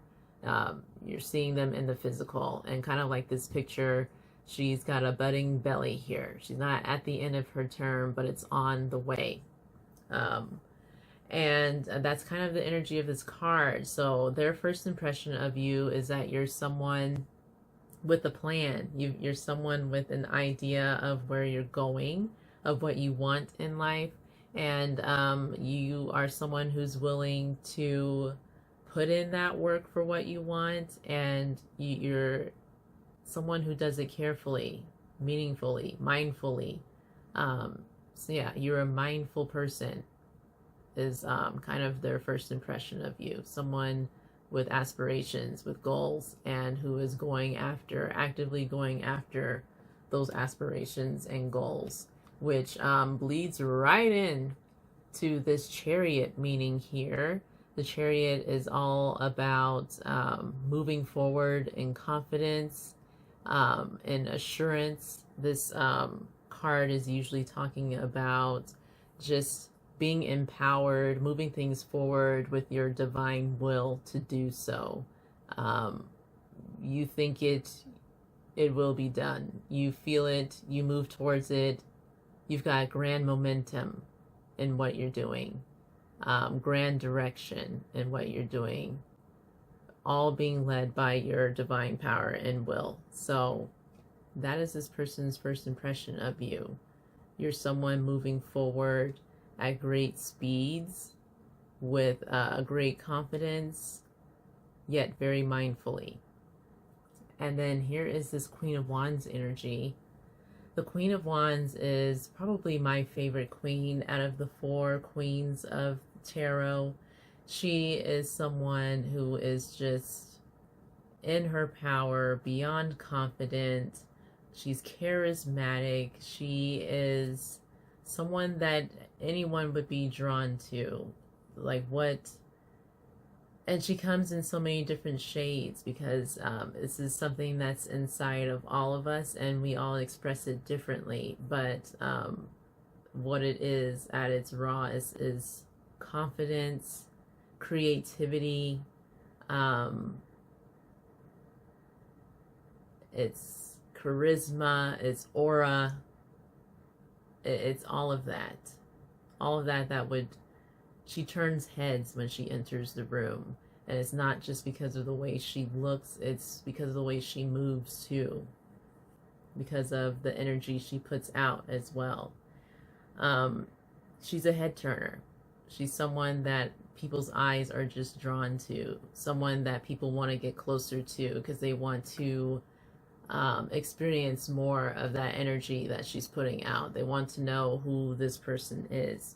You're seeing them in the physical, and kind of like this picture, she's got a budding belly here. She's not at the end of her term, but it's on the way. And that's kind of the energy of this card. So their first impression of you is that you're someone with a plan. You're someone with an idea of where you're going, of what you want in life. And you are someone who's willing to put in that work for what you want. And you're someone who does it carefully, meaningfully, mindfully. So yeah, you're a mindful person is kind of their first impression of you. Someone with aspirations, with goals, and who is actively going after those aspirations and goals, which bleeds right in to this Chariot meaning here. The Chariot is all about moving forward in confidence, in assurance. This card is usually talking about just being empowered, moving things forward with your divine will to do so. You think it will be done. You feel it, you move towards it. You've got grand momentum in what you're doing, grand direction in what you're doing, all being led by your divine power and will. So that is this person's first impression of you. You're someone moving forward at great speeds with a great confidence, yet very mindfully. And then here is this Queen of Wands energy. The Queen of Wands is probably my favorite queen out of the 4 queens of tarot. She is someone who is just in her power, beyond confident. She's charismatic. She is someone that anyone would be drawn to. And she comes in so many different shades because this is something that's inside of all of us and we all express it differently. But what it is at its rawest is confidence, creativity, it's charisma, it's aura, it's all of that. All of that would, she turns heads when she enters the room. And it's not just because of the way she looks, it's because of the way she moves too. Because of the energy she puts out as well. She's a head turner. She's someone that people's eyes are just drawn to. Someone that people want to get closer to because they want to experience more of that energy that she's putting out. They want to know who this person is.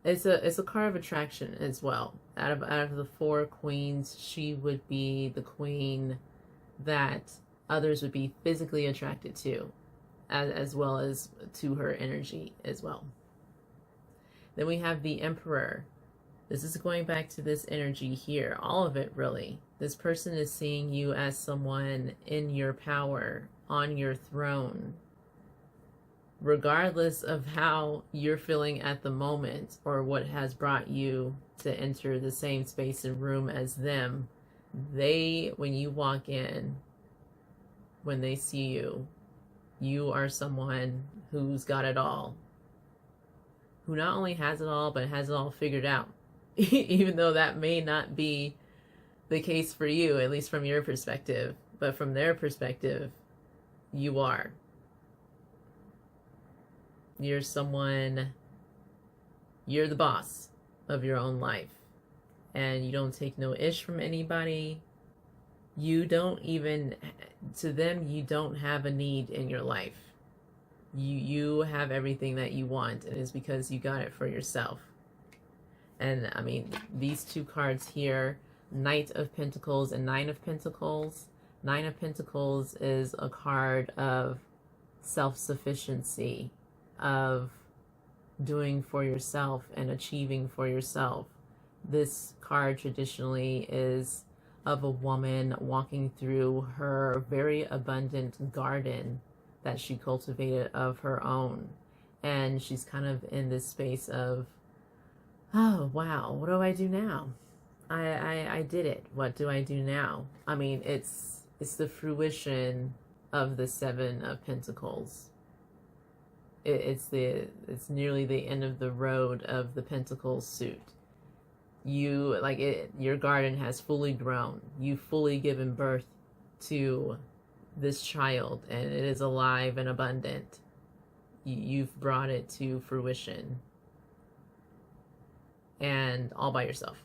It's a card of attraction as well. Out of the 4 queens, she would be the queen that others would be physically attracted to, as well as to her energy as well. Then we have the Emperor. This is going back to this energy here, all of it really. This person is seeing you as someone in your power, on your throne, regardless of how you're feeling at the moment or what has brought you to enter the same space and room as them. When you walk in, when they see you, you are someone who's got it all, who not only has it all, but has it all figured out. Even though that may not be the case for you, at least from your perspective, but from their perspective, you are. You're the boss of your own life, and you don't take no ish from anybody. You don't even, to them, you don't have a need in your life. You have everything that you want, and it's because you got it for yourself. And I mean, these 2 cards here, Knight of Pentacles and 9 of Pentacles. 9 of Pentacles is a card of self-sufficiency, of doing for yourself and achieving for yourself. This card traditionally is of a woman walking through her very abundant garden that she cultivated of her own. And she's kind of in this space of, oh, wow, what do I do now? I did it. What do I do now? I mean, it's the fruition of the 7 of Pentacles. it's nearly the end of the road of the Pentacles suit. You like it, your garden has fully grown. You've fully given birth to this child, and it is alive and abundant. You've brought it to fruition, and all by yourself.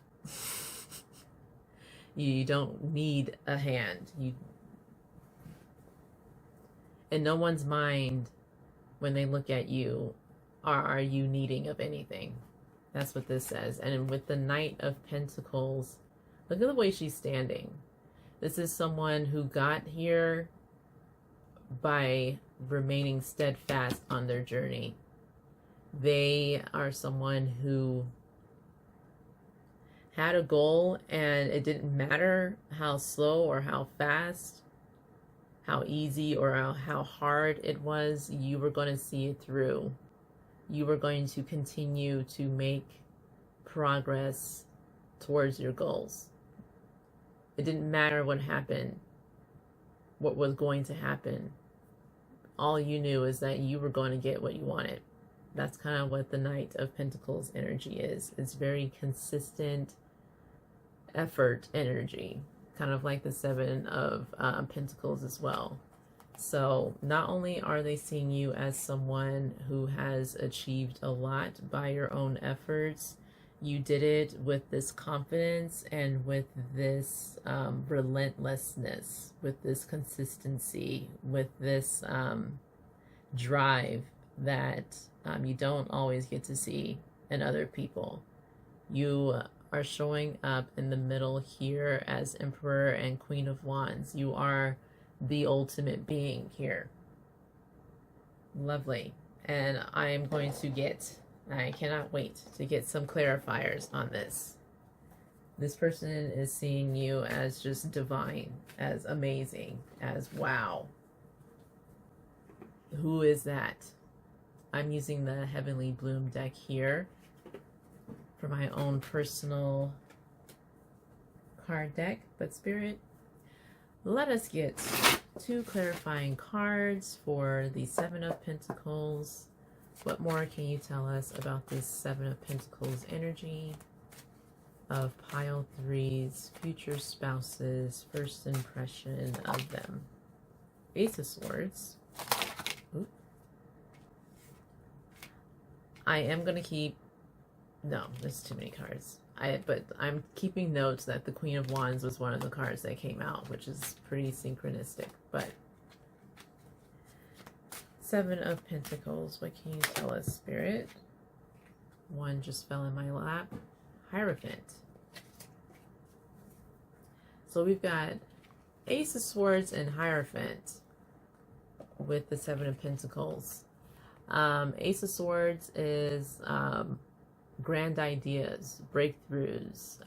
You don't need a hand. In no one's mind, when they look at you, are you needing of anything. That's what this says. And with the Knight of Pentacles, look at the way she's standing. This is someone who got here by remaining steadfast on their journey. They are someone who had a goal, and it didn't matter how slow or how fast, how easy or how hard it was, you were going to see it through. You were going to continue to make progress towards your goals. It didn't matter what happened, what was going to happen. All you knew is that you were going to get what you wanted. That's kind of what the Knight of Pentacles energy is. It's very consistent effort energy, kind of like the Seven of Pentacles as well. So not only are they seeing you as someone who has achieved a lot by your own efforts, you did it with this confidence and with this relentlessness, with this consistency, with this drive that you don't always get to see in other people. You are showing up in the middle here as Emperor and Queen of Wands. You are the ultimate being here. Lovely. And I am going to I cannot wait to get some clarifiers on this. This person is seeing you as just divine, as amazing, as wow. Who is that? I'm using the Heavenly Bloom deck here for my own personal card deck, but Spirit, let us get 2 clarifying cards for the Seven of Pentacles. What more can you tell us about this Seven of Pentacles energy of pile 3's future spouses, first impression of them? Ace of Swords. Oop. I am going to keep... No, there's too many cards. But I'm keeping notes that the Queen of Wands was one of the cards that came out, which is pretty synchronistic. But Seven of Pentacles, what can you tell us, Spirit? One just fell in my lap. Hierophant. So we've got Ace of Swords and Hierophant with the Seven of Pentacles. Ace of Swords is grand ideas, breakthroughs.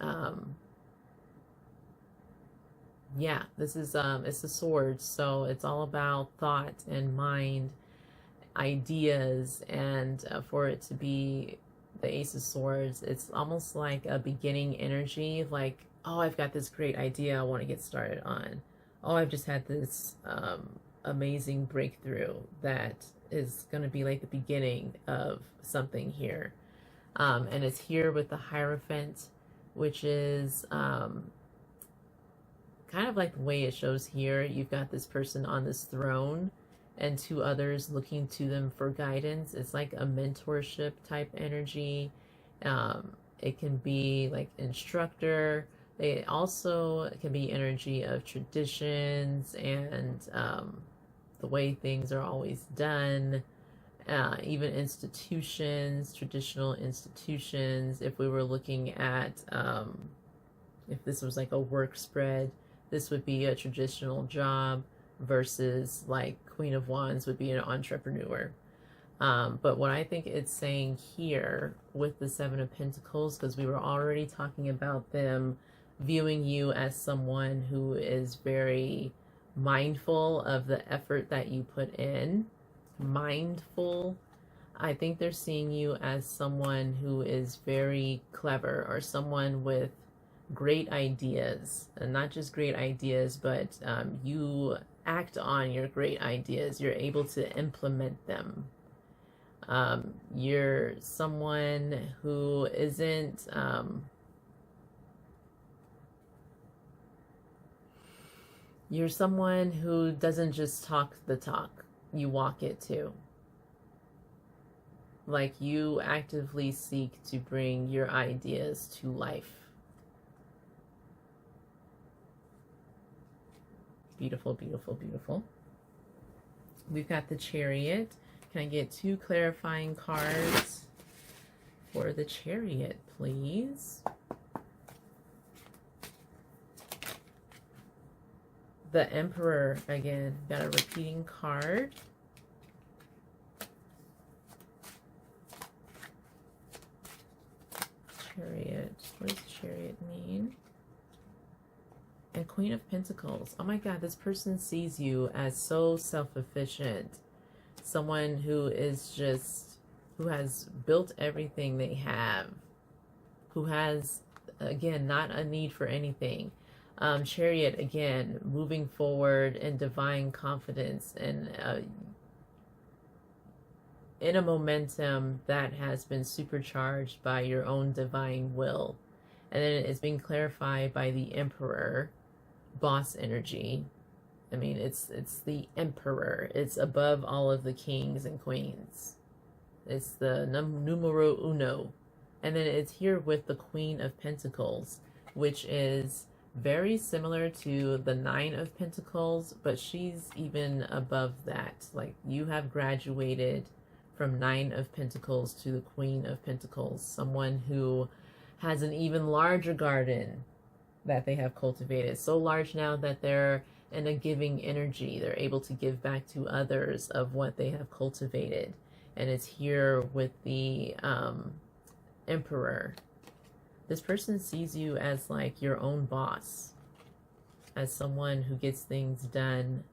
Yeah, this is it's a sword, so it's all about thought and mind, ideas, and for it to be the Ace of Swords, it's almost like a beginning energy, like, oh, I've got this great idea I want to get started on. Oh, I've just had this amazing breakthrough that is going to be like the beginning of something here. And it's here with the Hierophant, which is kind of like the way it shows here. You've got this person on this throne and 2 others looking to them for guidance. It's like a mentorship type energy. It can be like instructor. They also can be energy of traditions and the way things are always done. Even institutions, traditional institutions. If we were looking at, if this was like a work spread, this would be a traditional job versus like Queen of Wands would be an entrepreneur. But what I think it's saying here with the Seven of Pentacles, because we were already talking about them viewing you as someone who is very mindful of the effort that you put in. Mindful. I think they're seeing you as someone who is very clever, or someone with great ideas, and not just great ideas, but you act on your great ideas. You're able to implement them. You're someone who isn't, you're someone who doesn't just talk the talk, you walk it too. Like you actively seek to bring your ideas to life. Beautiful, beautiful, beautiful. We've got the Chariot. Can I get 2 clarifying cards for the Chariot, please? The Emperor, again, got a repeating card. Chariot, what does Chariot mean? And Queen of Pentacles. Oh my God, this person sees you as so self-efficient. Someone who is just, who has built everything they have. Who has, again, not a need for anything. Chariot, again, moving forward in divine confidence and in a momentum that has been supercharged by your own divine will. And then it's being clarified by the Emperor, boss energy. I mean, it's the Emperor. It's above all of the kings and queens. It's the numero uno. And then it's here with the Queen of Pentacles, which is very similar to the 9 of Pentacles, but she's even above that. Like, you have graduated from 9 of Pentacles to the Queen of Pentacles, someone who has an even larger garden that they have cultivated. So large now that they're in a giving energy. They're able to give back to others of what they have cultivated. And it's here with the Emperor. This person sees you as like your own boss, as someone who gets things done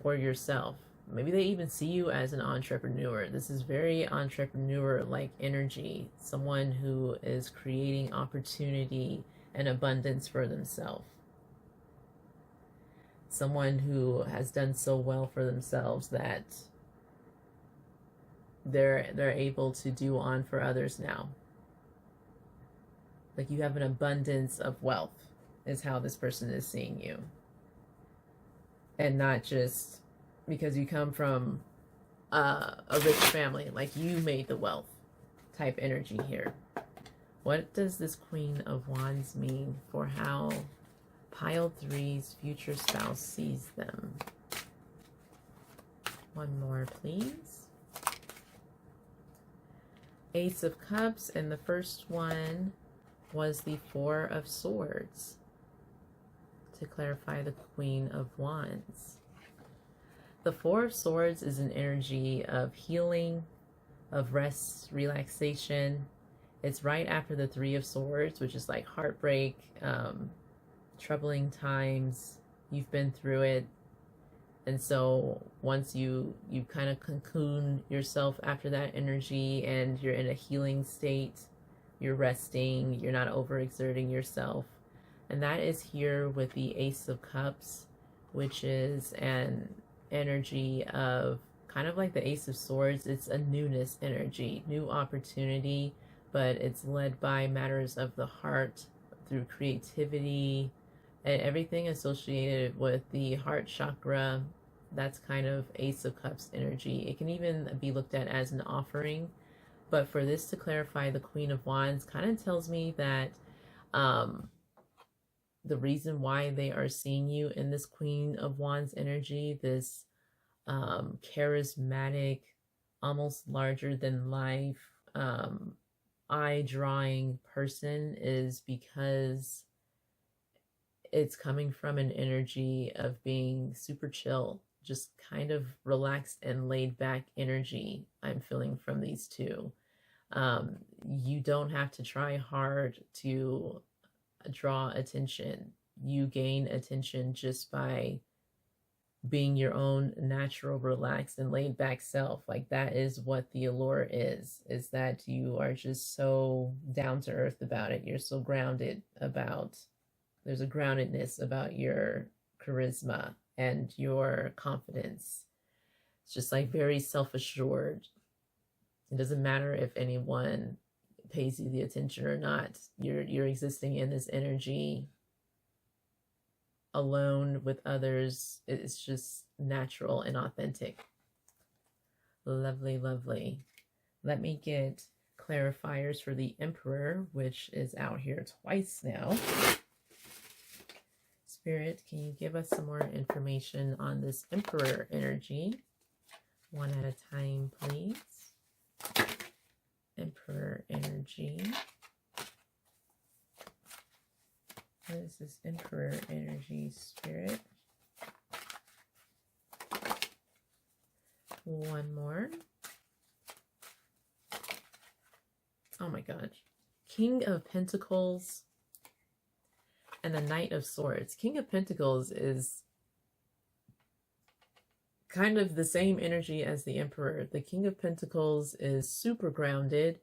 for yourself. Maybe they even see you as an entrepreneur. This is very entrepreneur-like energy. Someone who is creating opportunity and abundance for themselves. Someone who has done so well for themselves that they're able to do on for others now. Like you have an abundance of wealth is how this person is seeing you. And not just because you come from a rich family, like you made the wealth type energy here. What does this Queen of Wands mean for how Pile 3's future spouse sees them? One more, please. Ace of Cups, and the first one was the 4 of Swords, to clarify the Queen of Wands. The 4 of Swords is an energy of healing, of rest, relaxation. It's right after the 3 of Swords, which is like heartbreak, troubling times. You've been through it. And so once you kind of cocoon yourself after that energy and you're in a healing state, you're resting, you're not overexerting yourself. And that is here with the Ace of Cups, which is an energy of kind of like the Ace of Swords. It's a newness energy, new opportunity, but it's led by matters of the heart through creativity and everything associated with the heart chakra. That's kind of Ace of Cups energy. It can even be looked at as an offering. But for this to clarify the Queen of Wands kind of tells me that the reason why they are seeing you in this Queen of Wands energy, this charismatic, almost larger than life, eye-drawing person, is because it's coming from an energy of being super chill, just kind of relaxed and laid back energy I'm feeling from these two. You don't have to try hard to draw attention. You gain attention just by being your own natural, relaxed, and laid back self. Like that is what the allure is that you are just so down to earth about it. You're so grounded about, there's a groundedness about your charisma and your confidence. It's just like very self-assured. It doesn't matter if anyone pays you the attention or not. You're existing in this energy alone with others. It's just natural and authentic. Lovely, lovely. Let me get clarifiers for the Emperor, which is out here twice now. Spirit, can you give us some more information on this Emperor energy? One at a time, please. Emperor energy. What is this Emperor energy, Spirit? One more. Oh my gosh. King of Pentacles and the Knight of Swords. King of Pentacles is kind of the same energy as the Emperor. The King of Pentacles is super grounded.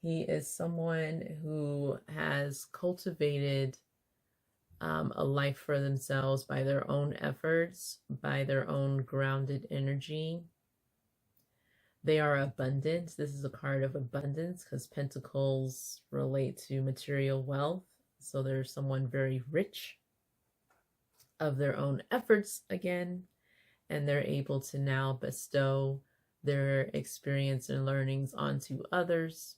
He is someone who has cultivated a life for themselves by their own efforts, by their own grounded energy. They are abundant. This is a card of abundance because pentacles relate to material wealth. So they're someone very rich of their own efforts again, and they're able to now bestow their experience and learnings onto others.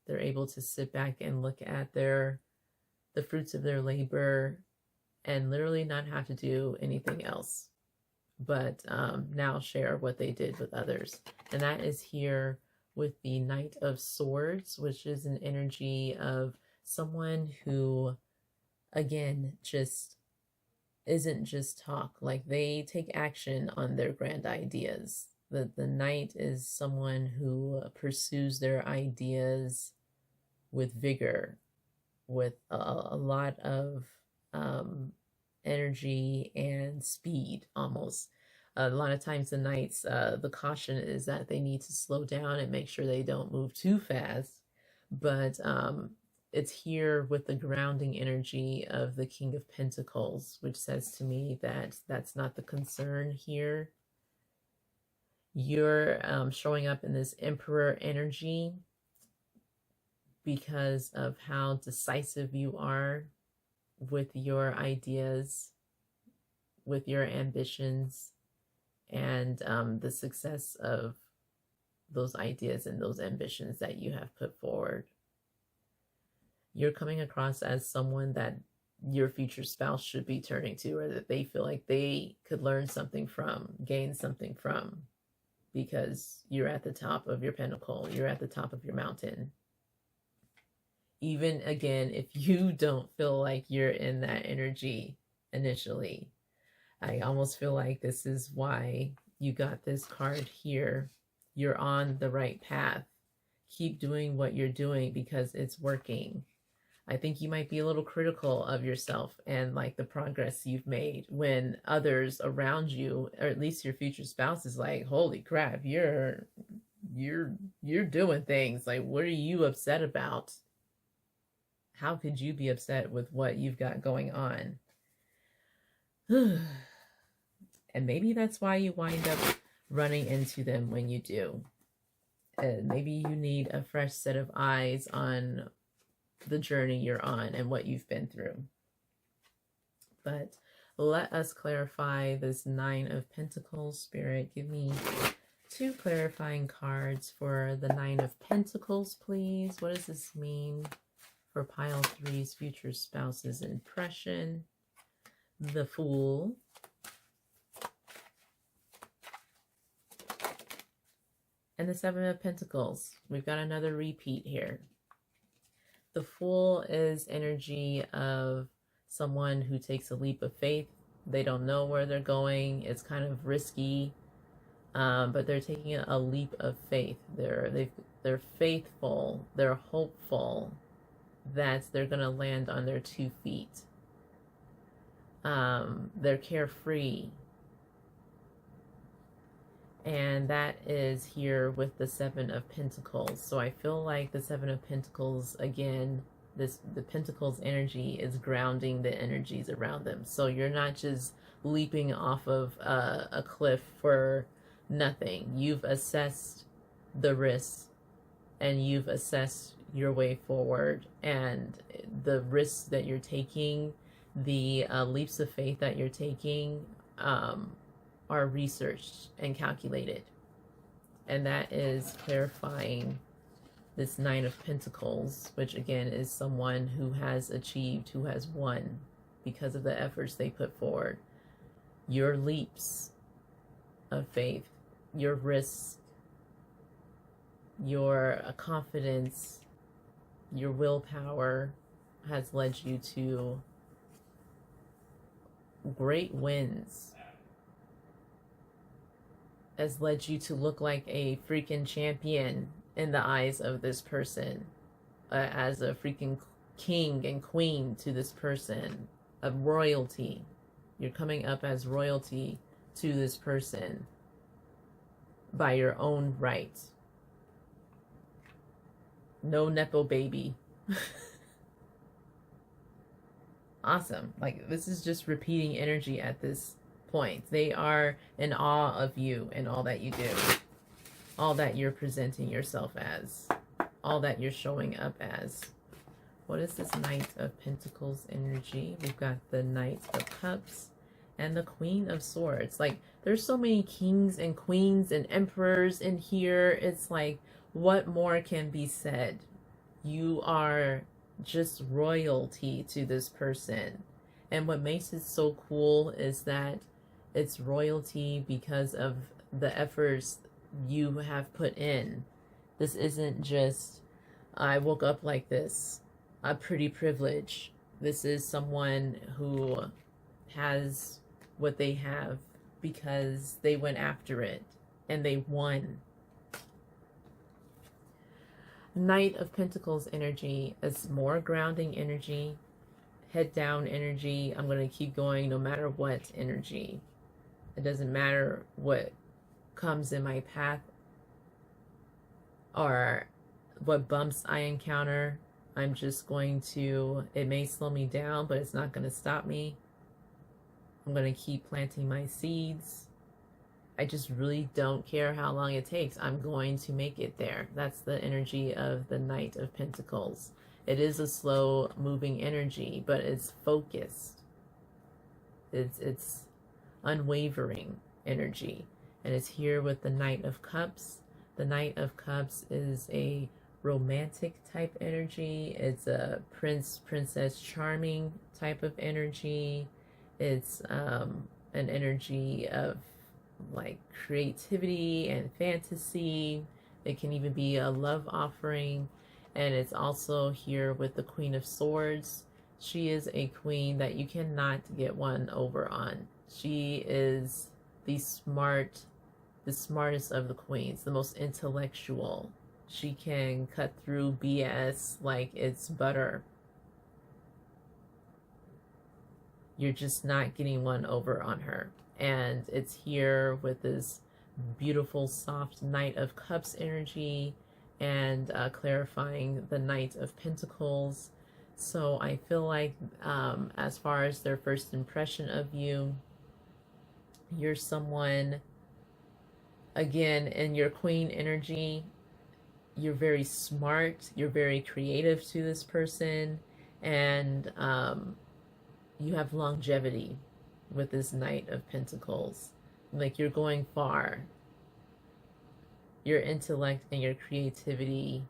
They're able to sit back and look at the fruits of their labor and literally not have to do anything else, but now share what they did with others. And that is here with the Knight of Swords, which is an energy of someone who, again, just isn't just talk. Like, they take action on their grand ideas. The Knight is someone who pursues their ideas with vigor, with a lot of energy and speed almost. A lot of times the Knights, the caution is that they need to slow down and make sure they don't move too fast. But it's here with the grounding energy of the King of Pentacles, which says to me that that's not the concern here. You're showing up in this Emperor energy because of how decisive you are with your ideas, with your ambitions, and the success of those ideas and those ambitions that you have put forward. You're coming across as someone that your future spouse should be turning to, or that they feel like they could learn something from, gain something from, because you're at the top of your pinnacle, you're at the top of your mountain. Even again, if you don't feel like you're in that energy initially, I almost feel like this is why you got this card here. You're on the right path. Keep doing what you're doing because it's working. I think you might be a little critical of yourself and like the progress you've made when others around you, or at least your future spouse, is like, holy crap, you're doing things. Like, what are you upset about? How could you be upset with what you've got going on? And maybe that's why you wind up running into them when you do. Maybe you need a fresh set of eyes on the journey you're on and what you've been through. But let us clarify this Nine of Pentacles. Spirit, give me 2 clarifying cards for the Nine of Pentacles, please. What does this mean for pile 3's future spouse's impression? The Fool. And the Seven of Pentacles. We've got another repeat here. The Fool is energy of someone who takes a leap of faith. They don't know where they're going. It's kind of risky, but they're taking a leap of faith. They're faithful. They're hopeful that they're going to land on their 2 feet. They're carefree. And that is here with the Seven of Pentacles. So I feel like the Seven of Pentacles, again, the Pentacles energy is grounding the energies around them. So you're not just leaping off of a cliff for nothing. You've assessed the risks, and you've assessed your way forward, and the risks that you're taking, the leaps of faith that you're taking, are researched and calculated. And that is clarifying this Nine of Pentacles, which again is someone who has achieved, who has won because of the efforts they put forward. Your leaps of faith, your risks, your confidence, your willpower has led you to great wins, has led you to look like a freaking champion in the eyes of this person, as a freaking king and queen to this person, of royalty. You're coming up as royalty to this person by your own right. No Nepo baby. Awesome. Like, this is just repeating energy at this point. They are in awe of you and all that you do, all that you're presenting yourself as, all that you're showing up as. What is this Knight of Pentacles energy? We've got the Knight of Cups and the Queen of Swords. Like, there's so many kings and queens and emperors in here. It's like, what more can be said? You are just royalty to this person. And what makes it so cool is that it's royalty because of the efforts you have put in. This isn't just, I woke up like this, a pretty privilege. This is someone who has what they have because they went after it and they won. Knight of Pentacles energy is more grounding energy, head down energy. I'm going to keep going no matter what energy. It doesn't matter what comes in my path or what bumps I encounter. I'm just going to, it may slow me down, but it's not going to stop me. I'm going to keep planting my seeds. I just really don't care how long it takes. I'm going to make it there. That's the energy of the Knight of Pentacles. It is a slow moving energy, but it's focused. It's unwavering energy. And it's here with the Knight of Cups. The Knight of Cups is a romantic type energy. It's a princess charming type of energy. It's an energy of like creativity and fantasy. It can even be a love offering. And it's also here with the Queen of Swords. She is a queen that you cannot get one over on. She is the smartest of the queens, the most intellectual. She can cut through BS like it's butter. You're just not getting one over on her. And it's here with this beautiful, soft Knight of Cups energy and clarifying the Knight of Pentacles. So I feel like as far as their first impression of you, you're someone, again, in your queen energy, you're very smart, you're very creative to this person, and you have longevity with this Knight of Pentacles. Like, you're going far. Your intellect and your creativity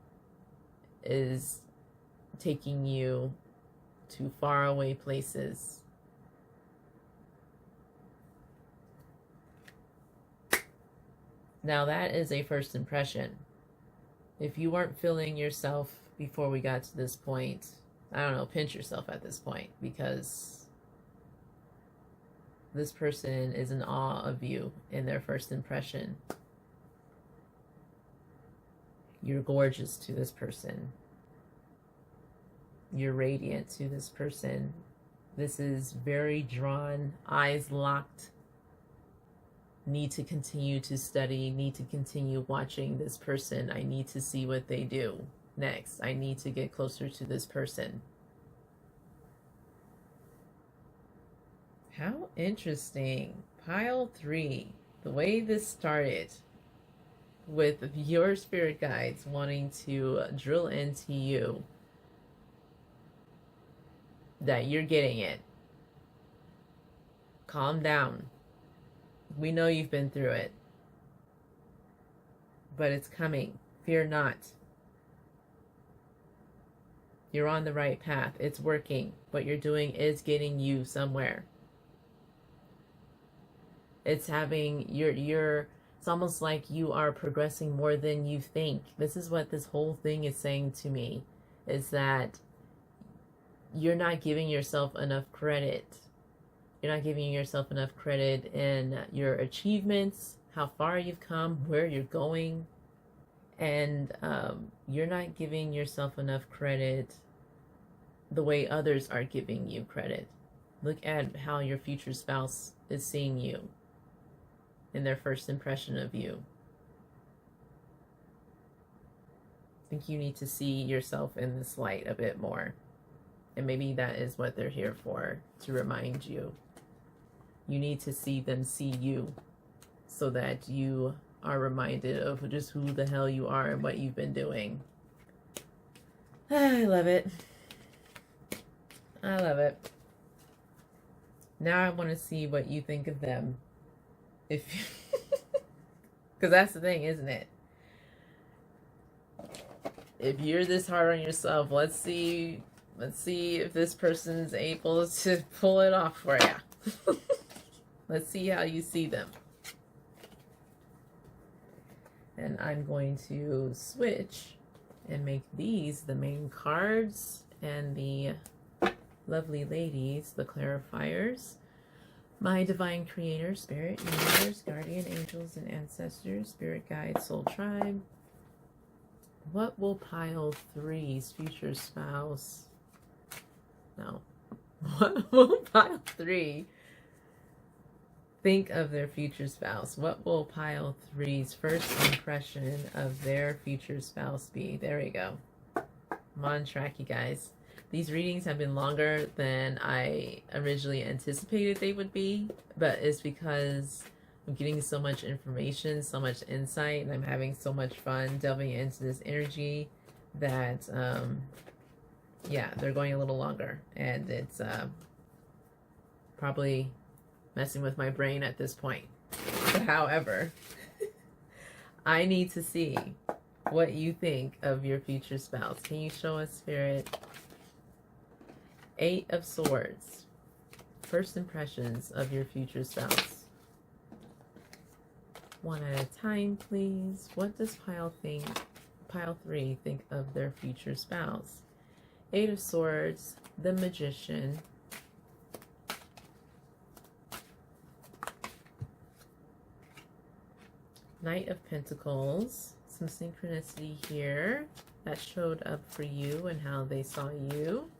is taking you to faraway places. Now that is a first impression. If you weren't feeling yourself before we got to this point, I don't know, pinch yourself at this point, because this person is in awe of you in their first impression. You're gorgeous to this person. You're radiant to this person. This is very drawn, eyes locked. Need to continue to study, need to continue watching this person. I need to see what they do next. I need to get closer to this person. How interesting. Pile 3. The way this started. with your spirit guides wanting to drill into you that you're getting it. Calm down. We know you've been through it, but it's coming. Fear not. You're on the right path. It's working. What you're doing is getting you somewhere. It's having it's almost like you are progressing more than you think. This is what this whole thing is saying to me, is that you're not giving yourself enough credit. You're not giving yourself enough credit in your achievements, how far you've come, where you're going. And you're not giving yourself enough credit the way others are giving you credit. Look at how your future spouse is seeing you in their first impression of you. I think you need to see yourself in this light a bit more. And maybe that is what they're here for, to remind you. You need to see them see you so that you are reminded of just who the hell you are and what you've been doing. I love it. I love it. Now I want to see what you think of them. If because that's the thing, isn't it? If you're this hard on yourself, let's see if this person's able to pull it off for you. Let's see how you see them. And I'm going to switch and make these the main cards and the lovely ladies the clarifiers. My divine creator, spirit, universe, guardian angels and ancestors, spirit guide, soul tribe. What will pile 3's future spouse? No. What will pile 3 think of their future spouse? What will pile 3's first impression of their future spouse be? There we go. I'm on track, you guys. These readings have been longer than I originally anticipated they would be, but it's because I'm getting so much information, so much insight, and I'm having so much fun delving into this energy that, yeah, they're going a little longer, and it's probably messing with my brain at this point. However, I need to see what you think of your future spouse. Can you show us, Spirit? 8 of Swords. First impressions of your future spouse. One at a time, please. What does pile 3 think of their future spouse? 8 of Swords, the Magician, Knight of Pentacles, some synchronicity here that showed up for you and how they saw you.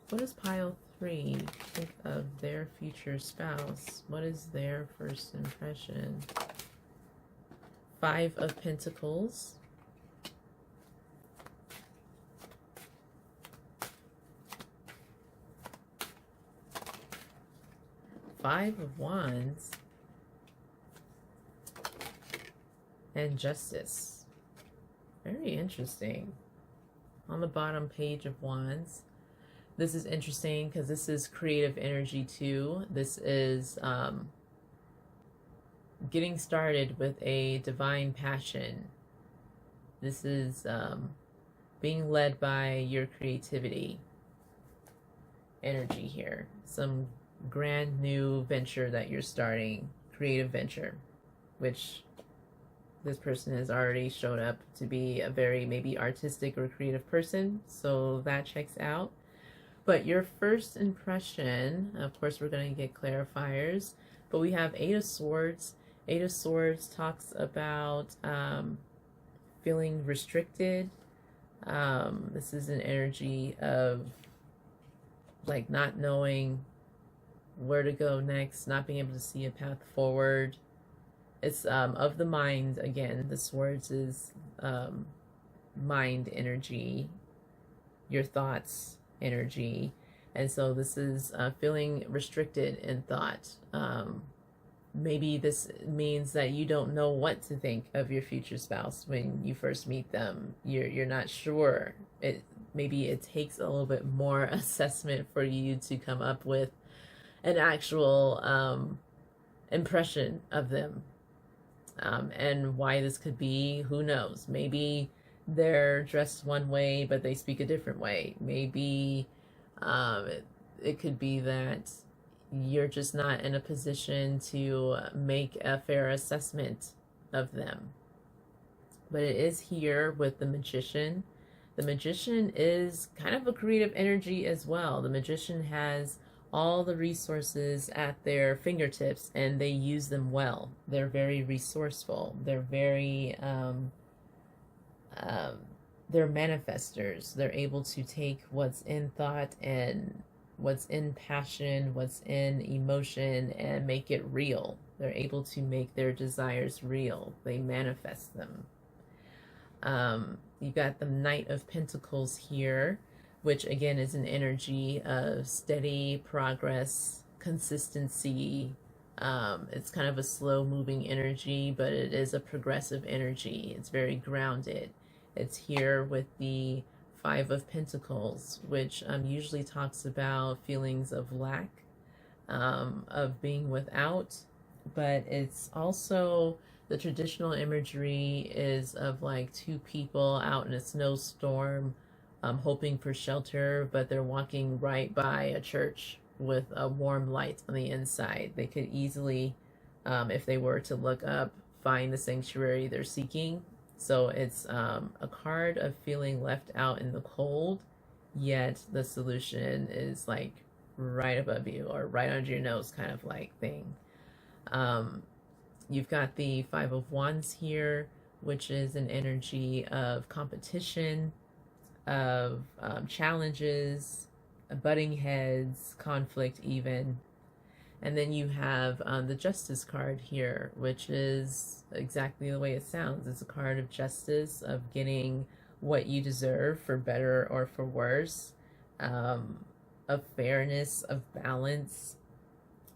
What does pile 3 think of their future spouse? What is their first impression? 5 of Pentacles. Five of Wands. And Justice. Very interesting. On the bottom page of Wands. This is interesting because this is creative energy too. This is getting started with a divine passion. This is being led by your creativity energy here. Some grand new venture that you're starting, creative venture, which this person has already shown up to be a very maybe artistic or creative person, so that checks out. But your first impression, of course, we're going to get clarifiers, but we have 8 of Swords. 8 of Swords talks about feeling restricted. This is an energy of like not knowing where to go next, not being able to see a path forward. It's of the mind again. The Swords is mind energy, your thoughts energy, and so this is feeling restricted in thought, Maybe this means that you don't know what to think of your future spouse when you first meet them. You're not sure. Maybe it takes a little bit more assessment for you to come up with an actual impression of them. And why this could be, who knows? Maybe they're dressed one way, but they speak a different way. Maybe it could be that you're just not in a position to make a fair assessment of them. But it is here with the magician. The magician is kind of a creative energy as well. The magician has all the resources at their fingertips and they use them well. They're very resourceful. They're very they're manifestors. They're able to take what's in thought and what's in passion, what's in emotion, and make it real. They're able to make their desires real. They manifest them. You got the Knight of Pentacles here, which again is an energy of steady progress, consistency. It's kind of a slow moving energy, but it is a progressive energy. It's very grounded. It's here with the Five of Pentacles, which usually talks about feelings of lack, of being without, but it's also the traditional imagery is of like two people out in a snowstorm, hoping for shelter, but they're walking right by a church with a warm light on the inside. They could easily, if they were to look up, find the sanctuary they're seeking. So it's a card of feeling left out in the cold, yet the solution is like right above you or right under your nose kind of like thing. You've got the Five of Wands here, which is an energy of competition, of challenges, butting heads, conflict even. And then you have the Justice card here, which is exactly the way it sounds. It's a card of justice, of getting what you deserve for better or for worse, of fairness, of balance.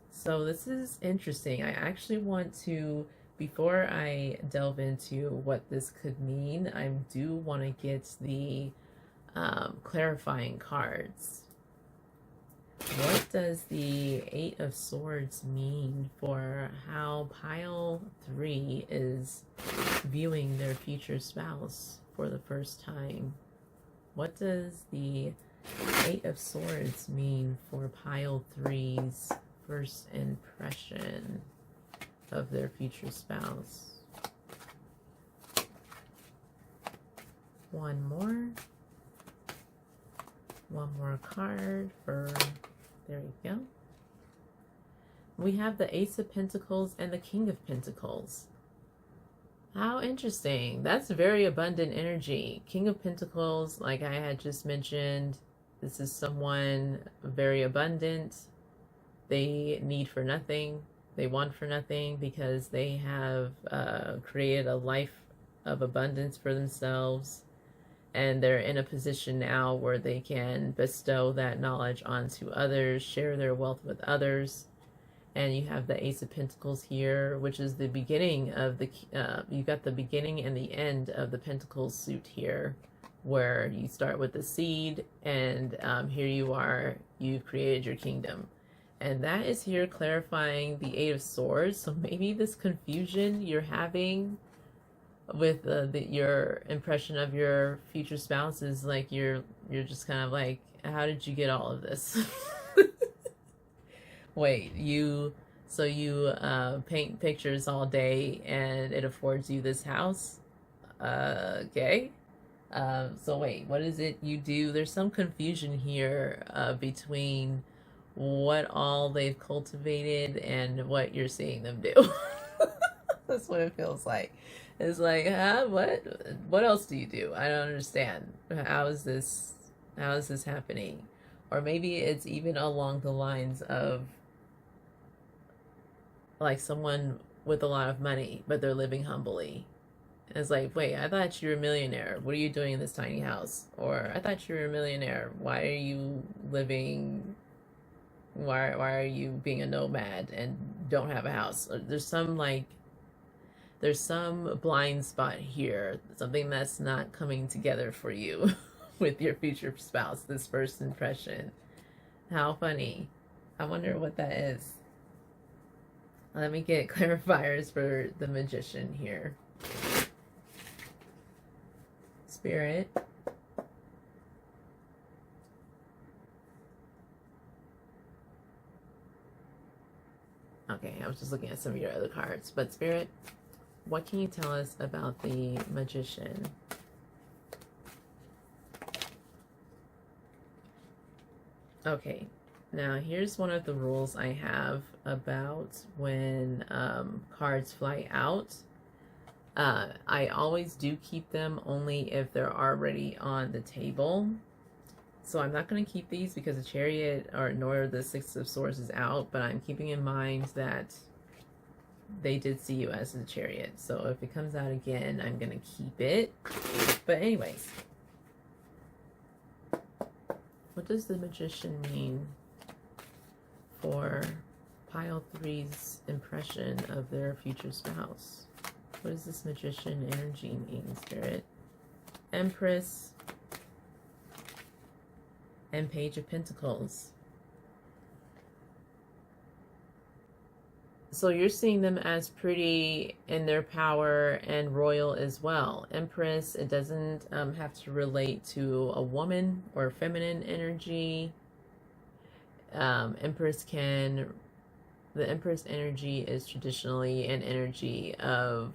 So this is interesting. I actually want to, before I delve into what this could mean, I do want to get the clarifying cards. What does the Eight of Swords mean for how pile 3 is viewing their future spouse for the first time? What does the Eight of Swords mean for pile 3's first impression of their future spouse? One more card for, there you go. We have the Ace of Pentacles and the King of Pentacles. How interesting. That's very abundant energy. King of Pentacles, like I had just mentioned, this is someone very abundant. They need for nothing. They want for nothing because they have created a life of abundance for themselves. And they're in a position now where they can bestow that knowledge onto others, share their wealth with others. And you have the Ace of Pentacles here, which is the beginning of the, you've got the beginning and the end of the Pentacles suit here, where you start with the seed and here you are, you've created your kingdom. And that is here clarifying the Eight of Swords. So maybe this confusion you're having with your impression of your future spouse is like you're just kind of like, how did you get all of this? Wait, you paint pictures all day and it affords you this house? Okay. So wait, what is it you do? There's some confusion here between what all they've cultivated and what you're seeing them do. That's what it feels like. It's like, huh? What else do you do? I don't understand. How is this happening? Or maybe it's even along the lines of like someone with a lot of money, but they're living humbly. And it's like, wait, I thought you were a millionaire. What are you doing in this tiny house? Or I thought you were a millionaire. Why are you living? Why are you being a nomad and don't have a house. There's some like, there's some blind spot here, something that's not coming together for you with your future spouse, this first impression. How funny. I wonder what that is. Let me get clarifiers for the Magician here. Spirit. Okay, I was just looking at some of your other cards. But Spirit, what can you tell us about the Magician? Okay, now here's one of the rules I have about when cards fly out. I always do keep them only if they're already on the table. So I'm not going to keep these because the Chariot nor the Six of Swords is out, but I'm keeping in mind that they did see you as the Chariot. So if it comes out again, I'm going to keep it. But anyways, what does the Magician mean for pile 3's impression of their future spouse? What does this Magician energy mean, Spirit? Empress and Page of Pentacles. So you're seeing them as pretty in their power and royal as well. Empress, it doesn't have to relate to a woman or feminine energy. The Empress energy is traditionally an energy of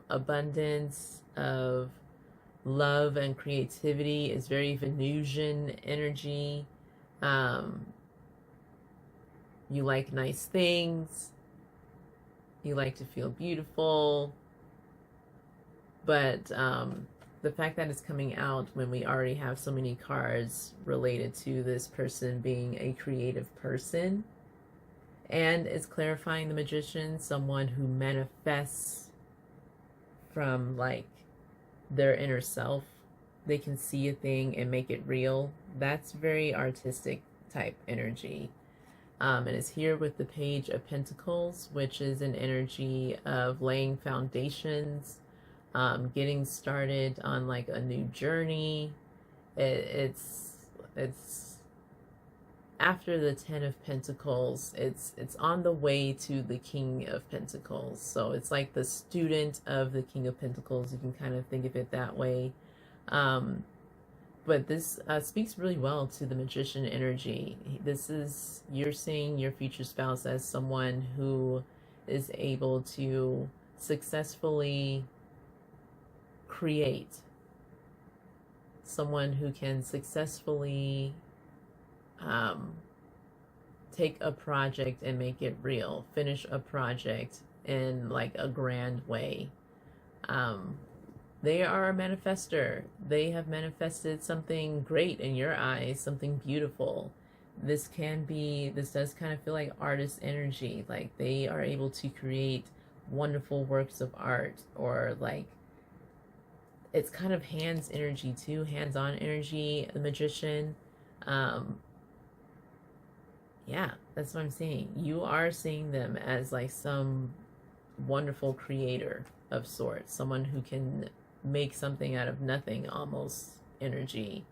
abundance, of love and creativity. It's very Venusian energy. You like nice things. You like to feel beautiful. But the fact that it's coming out when we already have so many cards related to this person being a creative person, and it's clarifying the Magician, someone who manifests from like their inner self. They can see a thing and make it real. That's very artistic type energy. And it's here with the Page of Pentacles, which is an energy of laying foundations, getting started on like a new journey. It's after the Ten of Pentacles, it's on the way to the King of Pentacles. So it's like the student of the King of Pentacles. You can kind of think of it that way. But this speaks really well to the Magician energy. You're seeing your future spouse as someone who is able to successfully create. Someone who can successfully take a project and make it real, finish a project in like a grand way. They are a manifester. They have manifested something great in your eyes, something beautiful. This does kind of feel like artist energy. Like they are able to create wonderful works of art, or like it's kind of hands energy too, hands-on energy, the Magician. Yeah, that's what I'm saying. You are seeing them as like some wonderful creator of sorts, someone who can make something out of nothing almost energy.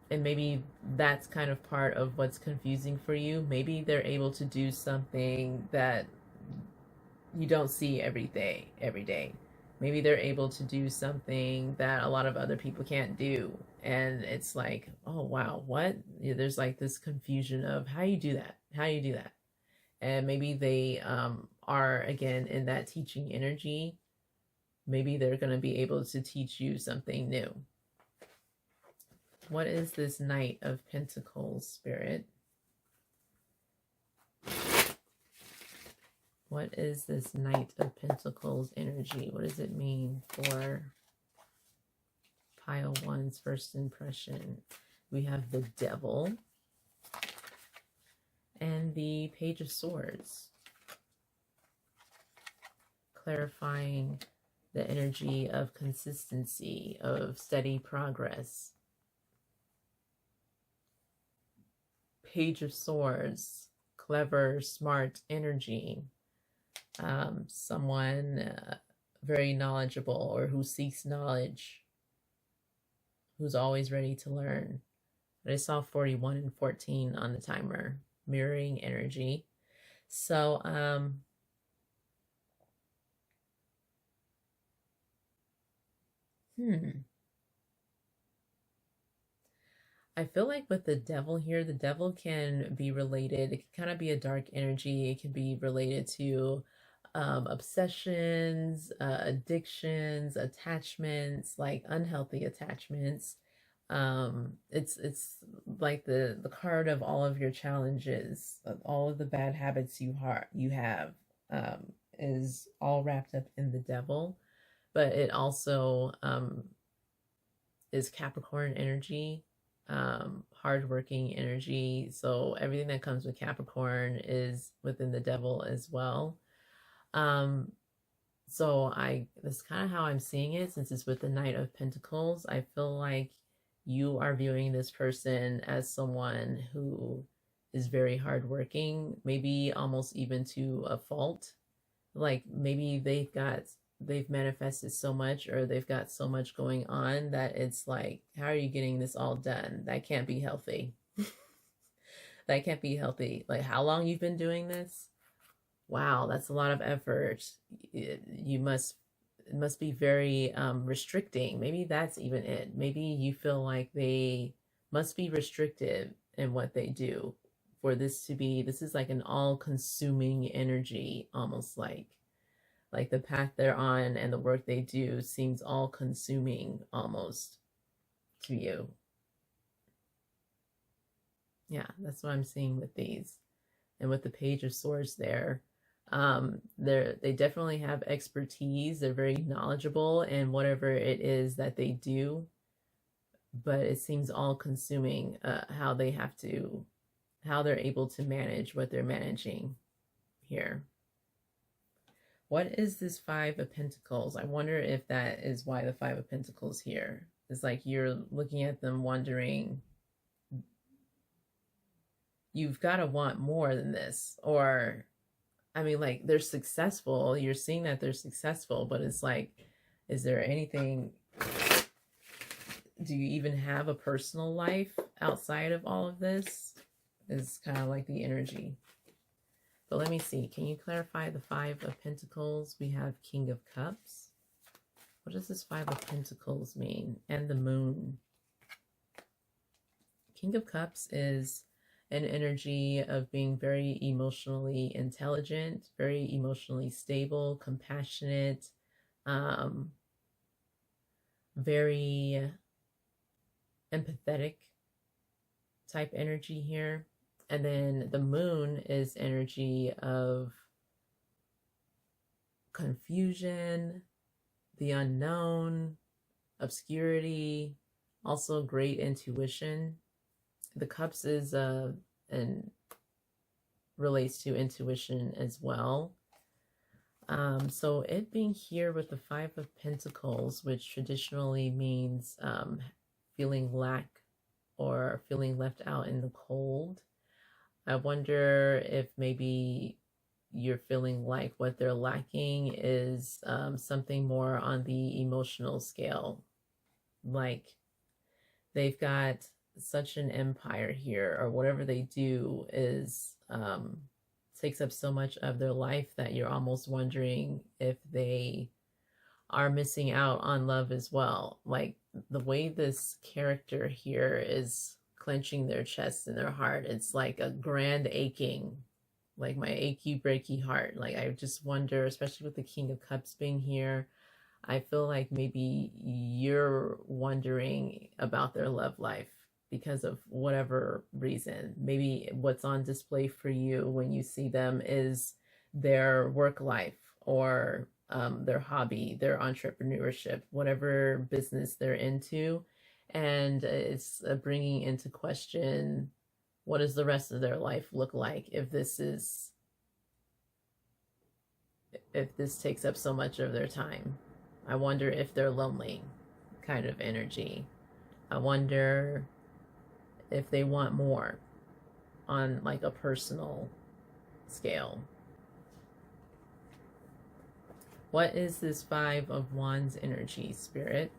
And maybe that's kind of part of what's confusing for you. Maybe they're able to do something that you don't see every day. Maybe they're able to do something that a lot of other people can't do. And it's like, oh, wow, what? There's like this confusion of how you do that. How you do that. And maybe they are, again, in that teaching energy. Maybe they're going to be able to teach you something new. What is this Knight of Pentacles, Spirit? What is this Knight of Pentacles energy? What does it mean for pile 1's first impression? We have the Devil and the Page of Swords, clarifying the energy of consistency, of steady progress. Page of Swords, clever, smart energy, someone very knowledgeable or who seeks knowledge, who's always ready to learn. But I saw 41 and 14 on the timer, mirroring energy. So, I feel like with the devil here, the devil can be related. It can kind of be a dark energy. It can be related to obsessions, addictions, attachments, like unhealthy attachments. It's like the card of all of your challenges, of all of the bad habits you have, is all wrapped up in the devil. But it also is Capricorn energy, hardworking energy. So everything that comes with Capricorn is within the devil as well. So that's kind of how I'm seeing it, since it's with the Knight of Pentacles. I feel like you are viewing this person as someone who is very hardworking, maybe almost even to a fault. Like maybe they've manifested so much, or they've got so much going on that it's like, how are you getting this all done? That can't be healthy. That can't be healthy. Like, how long you've been doing this? Wow, that's a lot of effort. It must be very restricting. Maybe that's even it. Maybe you feel like they must be restrictive in what they do for this to be. This is like an all-consuming energy, almost like the path they're on and the work they do seems all-consuming almost to you. Yeah, that's what I'm seeing with these. And with the Page of Swords there, they definitely have expertise. They're very knowledgeable in whatever it is that they do, but it seems all-consuming, how they're able to manage what they're managing here. What is this Five of Pentacles? I wonder if that is why the Five of Pentacles here. It's like you're looking at them wondering, you've got to want more than this. Or, I mean, like, they're successful. You're seeing that they're successful, but it's like, is there anything, do you even have a personal life outside of all of this? Is kind of like the energy. But let me see. Can you clarify the Five of Pentacles? We have King of Cups. What does this Five of Pentacles mean? And the Moon. King of Cups is an energy of being very emotionally intelligent, very emotionally stable, compassionate, very empathetic type energy here. And then the Moon is energy of confusion, the unknown, obscurity, also great intuition. The Cups is and relates to intuition as well. So it being here with the Five of Pentacles, which traditionally means feeling lack or feeling left out in the cold. I wonder if maybe you're feeling like what they're lacking is something more on the emotional scale. Like they've got such an empire here, or whatever they do is takes up so much of their life that you're almost wondering if they are missing out on love as well. Like the way this character here is clenching their chest and their heart, it's like a grand aching, like my achy breaky heart. Like I just wonder, especially with the King of Cups being here, I feel like maybe you're wondering about their love life because of whatever reason. Maybe what's on display for you when you see them is their work life, or their hobby, their entrepreneurship, whatever business they're into. And it's bringing into question, what does the rest of their life look like if this takes up so much of their time? I wonder if they're lonely, kind of energy. I wonder if they want more on like a personal scale. What is this Five of Wands energy, Spirit?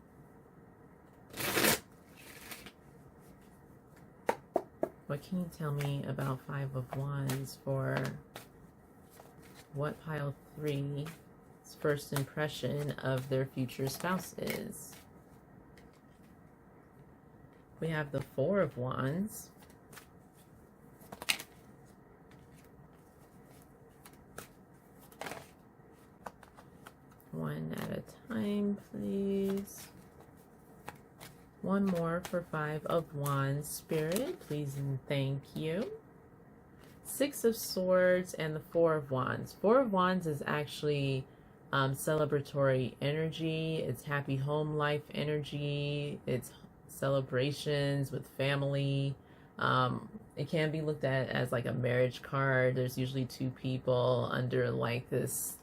What can you tell me about Five of Wands for what pile 3's first impression of their future spouse is? We have the Four of Wands. One at a time, please. One more for Five of Wands, Spirit, please and thank you. Six of Swords and the Four of Wands. Four of Wands is actually celebratory energy. It's happy home life energy. It's celebrations with family. It can be looked at as like a marriage card. There's usually two people under like this,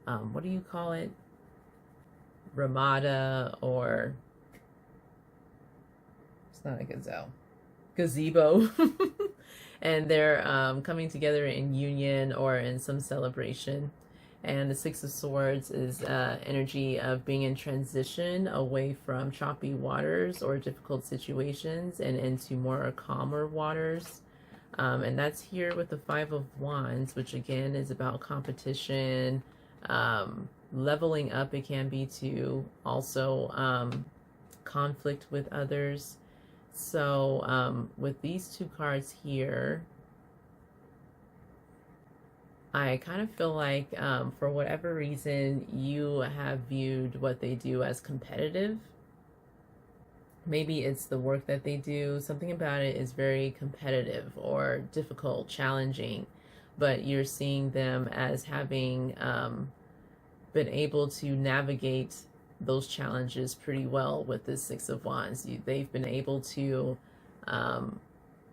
what do you call it? Ramada, or it's not a gazebo. And they're coming together in union or in some celebration. And the Six of Swords is energy of being in transition away from choppy waters or difficult situations and into more calmer waters. And that's here with the Five of Wands, which again is about competition, leveling up. It can be to also conflict with others. So with these two cards here, I kind of feel like for whatever reason you have viewed what they do as competitive. Maybe it's the work that they do. Something about it is very competitive or difficult, challenging, but you're seeing them as having been able to navigate those challenges pretty well with this Six of Wands. They've been able to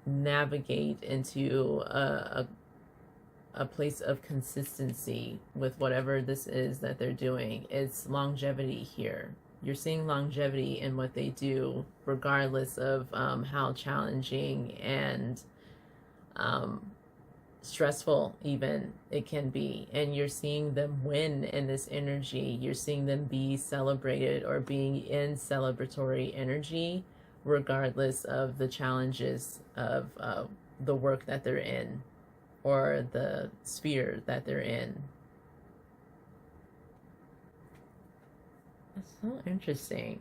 navigate into a place of consistency with whatever this is that they're doing. It's longevity here. You're seeing longevity in what they do, regardless of how challenging and stressful even it can be. And you're seeing them win in this energy. You're seeing them be celebrated or being in celebratory energy, regardless of the challenges of the work that they're in or the sphere that they're in. That's so interesting.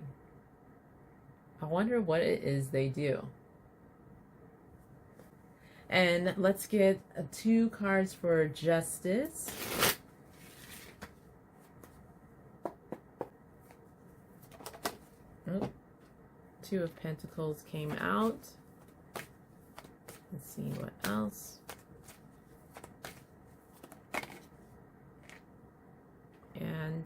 I wonder what it is they do. And let's get 2 cards for Justice. Oh, 2 of Pentacles came out. Let's see what else. And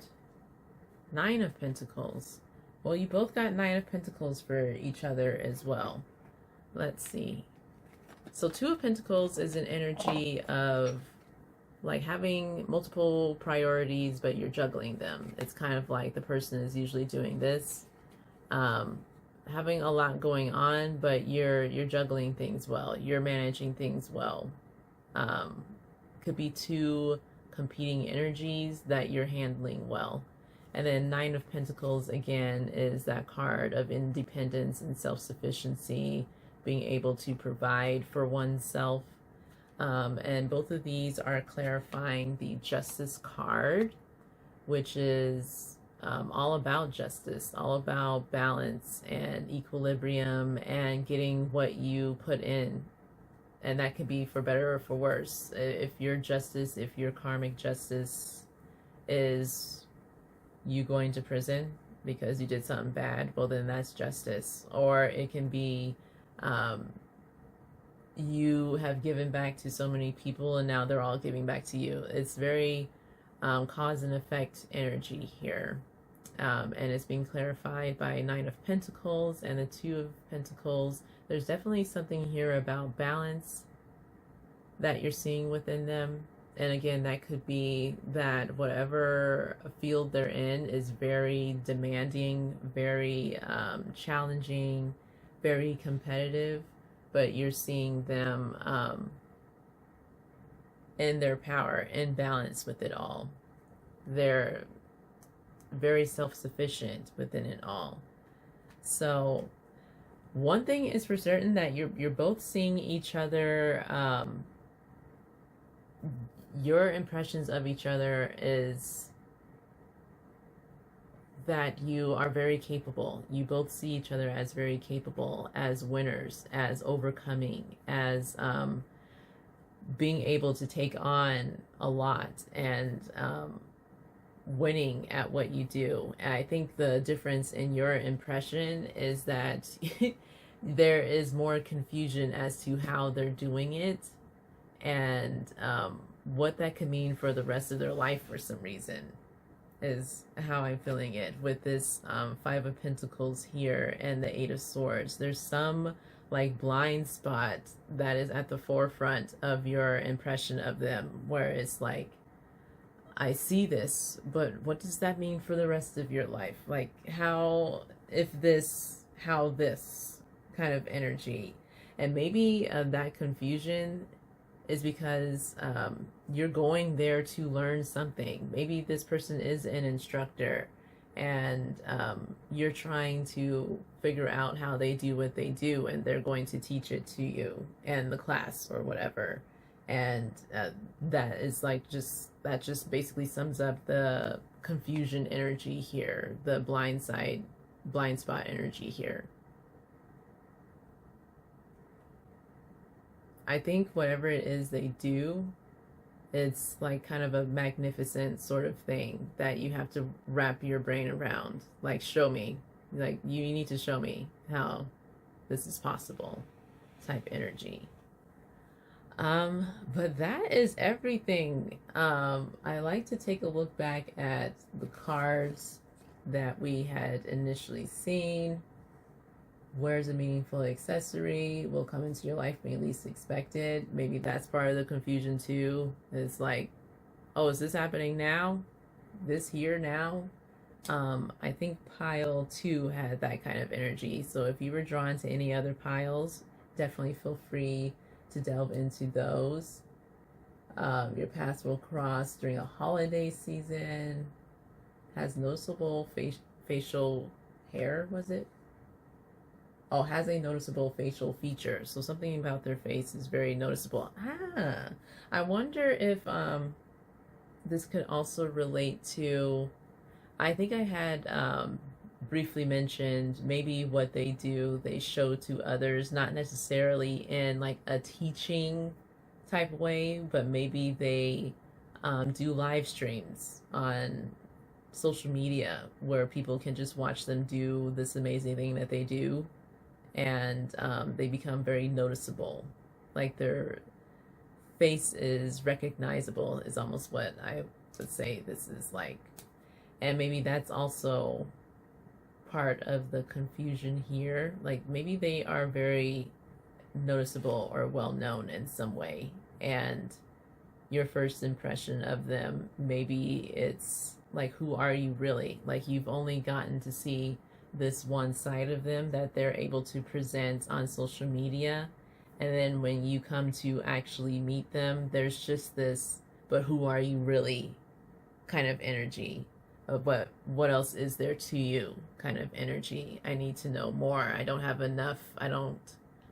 9 of Pentacles. Well, you both got 9 of Pentacles for each other as well. Let's see. So 2 of Pentacles is an energy of like having multiple priorities, but you're juggling them. It's kind of like the person is usually doing this, having a lot going on, but you're juggling things well. You're managing things well. Could be 2 competing energies that you're handling well. And then 9 of Pentacles again is that card of independence and self-sufficiency, being able to provide for oneself. And both of these are clarifying the Justice card, which is all about justice, all about balance and equilibrium and getting what you put in. And that could be for better or for worse. If your justice, if your karmic justice is you going to prison because you did something bad, well then that's justice. Or it can be you have given back to so many people and now they're all giving back to you. It's very cause and effect energy here. And it's being clarified by 9 of Pentacles and the 2 of Pentacles. There's definitely something here about balance that you're seeing within them. And again, that could be that whatever field they're in is very demanding, very challenging, very competitive, but you're seeing them in their power, in balance with it all. They're very self-sufficient within it all. So one thing is for certain, that you're both seeing each other. Your impressions of each other is that you are very capable. You both see each other as very capable, as winners, as overcoming, as being able to take on a lot, and winning at what you do. And I think the difference in your impression is that there is more confusion as to how they're doing it, and what that could mean for the rest of their life for some reason, is how I'm feeling it with this Five of Pentacles here and the Eight of Swords. There's some like blind spot that is at the forefront of your impression of them, where it's like, I see this, but what does that mean for the rest of your life? Like, how this kind of energy. And maybe that confusion is because you're going there to learn something. Maybe this person is an instructor, and you're trying to figure out how they do what they do, and they're going to teach it to you and the class or whatever. And that is like that just basically sums up the confusion energy here, the blind spot energy here. I think whatever it is they do, it's like kind of a magnificent sort of thing that you have to wrap your brain around. Like, show me. Like, you need to show me how this is possible type energy. But that is everything. I like to take a look back at the cards that we had initially seen. Where's a meaningful accessory will come into your life when you least expected. Maybe that's part of the confusion too. It's like, oh, is this happening now? This here now? I think pile 2 had that kind of energy. So if you were drawn to any other piles, definitely feel free to delve into those. Your paths will cross during a holiday season. Has noticeable facial hair, was it? Oh, has a noticeable facial feature. So something about their face is very noticeable. I wonder if this could also relate to, I think I had briefly mentioned maybe what they do, they show to others, not necessarily in like a teaching type way, but maybe they do live streams on social media where people can just watch them do this amazing thing that they do. And they become very noticeable, like their face is recognizable, is almost what I would say this is like. And maybe that's also part of the confusion here. Like, maybe they are very noticeable or well known in some way, and your first impression of them, maybe it's like, who are you really? Like, you've only gotten to see this one side of them that they're able to present on social media, and then when you come to actually meet them, there's just this, but who are you really kind of energy of what else is there to you kind of energy. I need to know more. I don't have enough. I don't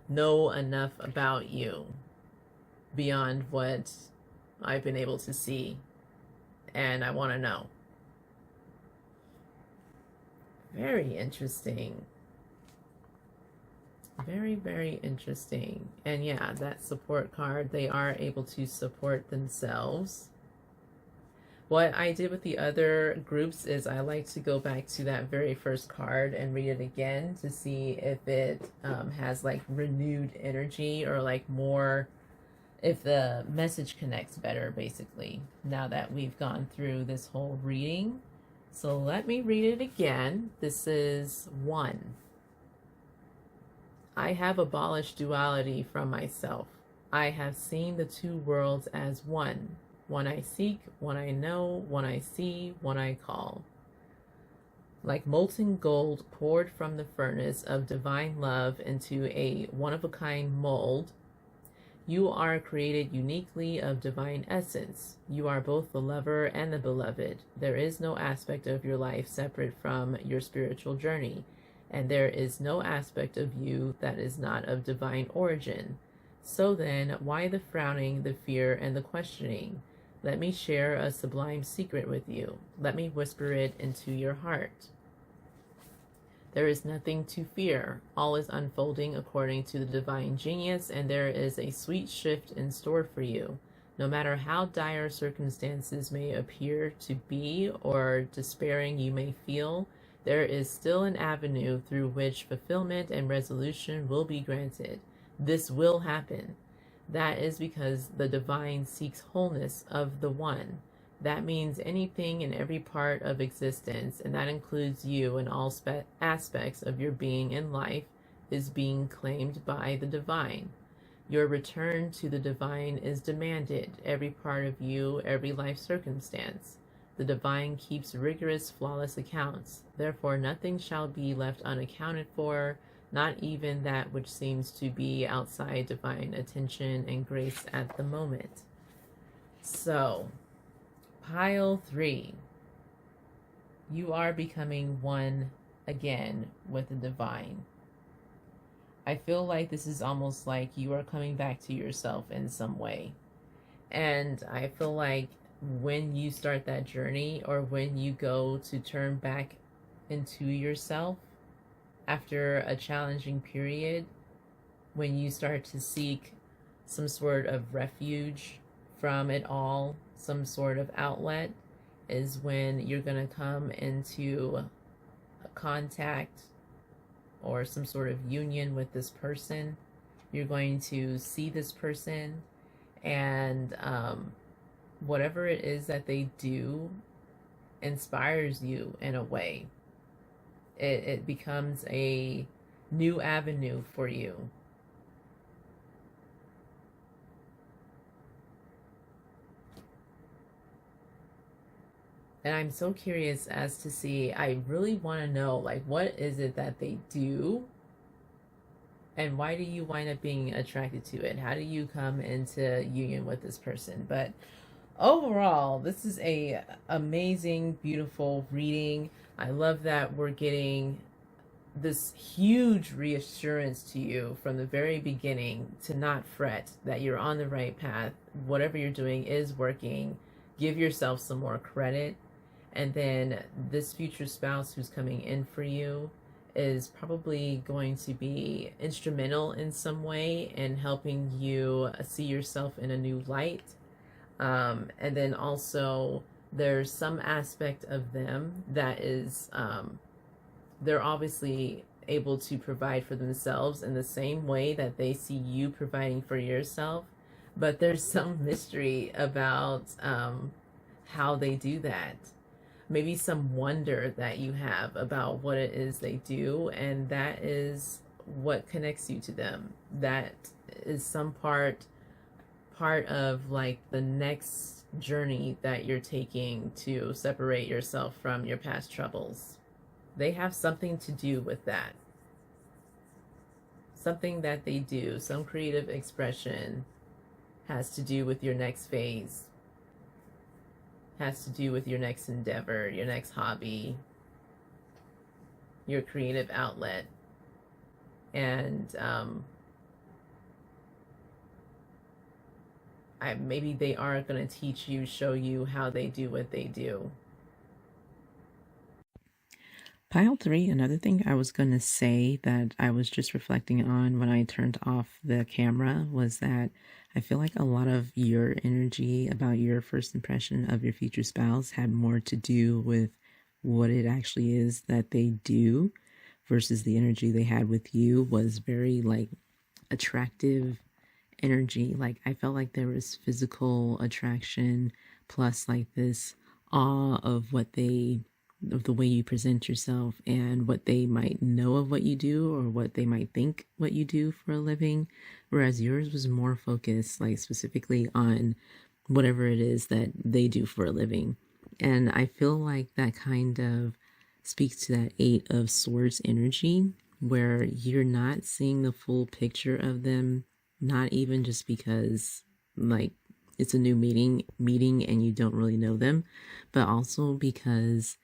know enough about you beyond what I've been able to see, and I want to know. Very interesting. Very, very interesting. And yeah, that support card, they are able to support themselves. What I did with the other groups is I like to go back to that very first card and read it again to see if it has like renewed energy, or like more, if the message connects better, basically, now that we've gone through this whole reading. So let me read it again. This is 1. I have abolished duality from myself. I have seen the two worlds as one. One I seek, one I know, one I see, one I call. Like molten gold poured from the furnace of divine love into a one-of-a-kind mold, You are created uniquely of divine essence. You are both the lover and the beloved. There is no aspect of your life separate from your spiritual journey, and there is no aspect of you that is not of divine origin. So then, why the frowning, the fear, and the questioning? Let me share a sublime secret with you. Let me whisper it into your heart. There is nothing to fear. All is unfolding according to the divine genius, and there is a sweet shift in store for you. No matter how dire circumstances may appear to be or despairing you may feel, there is still an avenue through which fulfillment and resolution will be granted. This will happen. That is because the divine seeks wholeness of the one. That means anything and every part of existence, and that includes you and all aspects of your being in life, is being claimed by the divine. Your return to the divine is demanded, every part of you, every life circumstance. The divine keeps rigorous, flawless accounts. Therefore, nothing shall be left unaccounted for, not even that which seems to be outside divine attention and grace at the moment. So, Pile 3. You are becoming one again with the divine. I feel like this is almost like you are coming back to yourself in some way. And I feel like when you start that journey, or when you go to turn back into yourself after a challenging period, when you start to seek some sort of refuge from it all, some sort of outlet, is when you're going to come into a contact or some sort of union with this person. You're going to see this person, and whatever it is that they do inspires you in a way. It becomes a new avenue for you. And I'm so curious as to see, I really want to know, like, what is it that they do? And why do you wind up being attracted to it? How do you come into union with this person? But overall, this is a amazing, beautiful reading. I love that we're getting this huge reassurance to you from the very beginning to not fret, that you're on the right path. Whatever you're doing is working. Give yourself some more credit. And then this future spouse who's coming in for you is probably going to be instrumental in some way in helping you see yourself in a new light. And then also there's some aspect of them that is, they're obviously able to provide for themselves in the same way that they see you providing for yourself. But there's some mystery about how they do that. Maybe some wonder that you have about what it is they do, and that is what connects you to them. That is some part of like the next journey that you're taking to separate yourself from your past troubles. They have something to do with that. Something that they do, some creative expression, has to do with your next phase. Has to do with your next endeavor, your next hobby, your creative outlet. And maybe they are going to teach you, show you how they do what they do. Pile 3, another thing I was going to say that I was just reflecting on when I turned off the camera was that I feel like a lot of your energy about your first impression of your future spouse had more to do with what it actually is that they do versus the energy they had with you was very like attractive energy. Like I felt like there was physical attraction plus like this awe of the way you present yourself and what they might know of what you do or what they might think what you do for a living, whereas yours was more focused like specifically on whatever it is that they do for a living. And I feel like that kind of speaks to that 8 of Swords energy, where you're not seeing the full picture of them not even just because like it's a new meeting and you don't really know them, but also because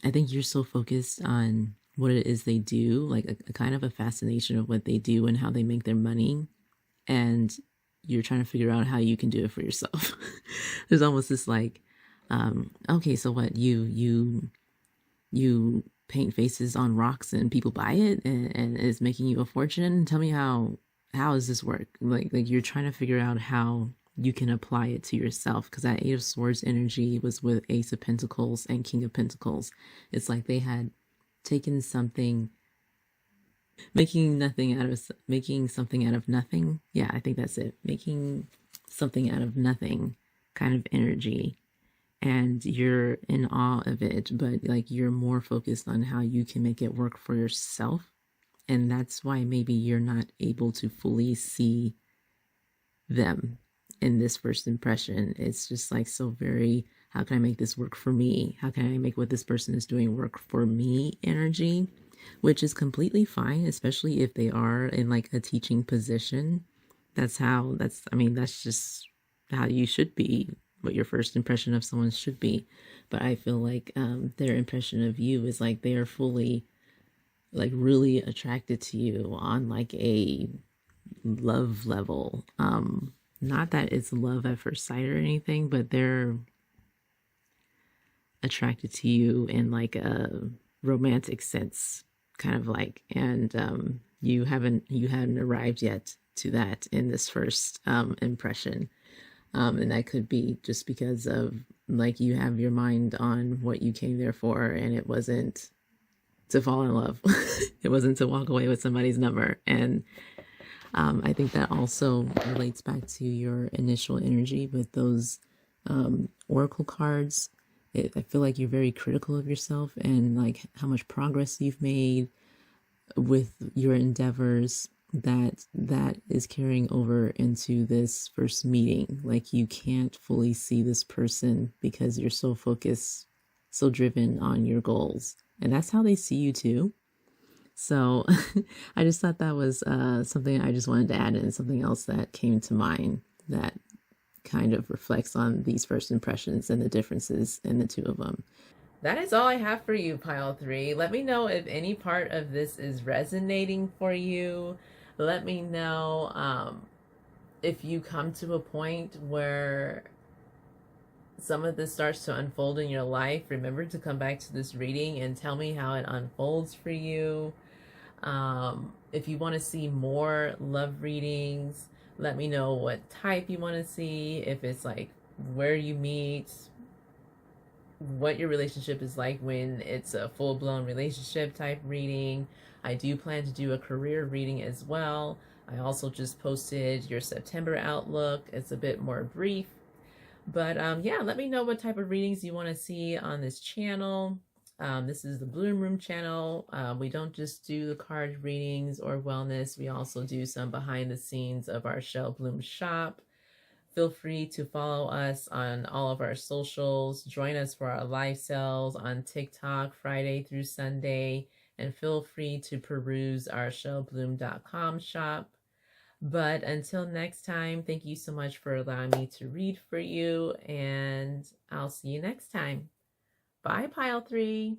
I think you're so focused on what it is they do, like a kind of a fascination of what they do and how they make their money, and you're trying to figure out how you can do it for yourself. There's almost this like, okay, so what, you paint faces on rocks and people buy it, and it's making you a fortune. Tell me how does this work? Like you're trying to figure out how you can apply it to yourself, because that Eight of Swords energy was with Ace of Pentacles and King of Pentacles. It's like they had taken something, making something out of nothing. Yeah, I think that's it. Making something out of nothing kind of energy. And you're in awe of it, but like you're more focused on how you can make it work for yourself. And that's why maybe you're not able to fully see them in this first impression. It's just like so very, how can I make this work for me? How can I make what this person is doing work for me energy? Which is completely fine, especially if they are in like a teaching position. That's just how you should be, what your first impression of someone should be. But I feel like their impression of you is like they are fully, like really attracted to you on like a love level. Not that it's love at first sight or anything, but they're attracted to you in like a romantic sense, kind of like, and you hadn't arrived yet to that in this first impression. And that could be just because of like you have your mind on what you came there for, and it wasn't to fall in love. It wasn't to walk away with somebody's number. And I think that also relates back to your initial energy with those oracle cards. I feel like you're very critical of yourself and like how much progress you've made with your endeavors, that is carrying over into this first meeting. Like you can't fully see this person because you're so focused, so driven on your goals. And that's how they see you too. So I just thought that was something I just wanted to add in, something else that came to mind that kind of reflects on these first impressions and the differences in the two of them. That is all I have for you, Pile 3. Let me know if any part of this is resonating for you. Let me know if you come to a point where some of this starts to unfold in your life. Remember to come back to this reading and tell me how it unfolds for you. If you want to see more love readings, let me know what type you want to see. If it's like where you meet, what your relationship is like when it's a full-blown relationship type reading. I do plan to do a career reading as well. I also just posted your September outlook. It's a bit more brief. But yeah, let me know what type of readings you want to see on this channel. This is the Bloom Room channel. We don't just do the card readings or wellness. We also do some behind the scenes of our Shell Bloom shop. Feel free to follow us on all of our socials. Join us for our live sales on TikTok Friday through Sunday. And feel free to peruse our shellbloom.com shop. But until next time, thank you so much for allowing me to read for you. And I'll see you next time. Bye, Pile 3.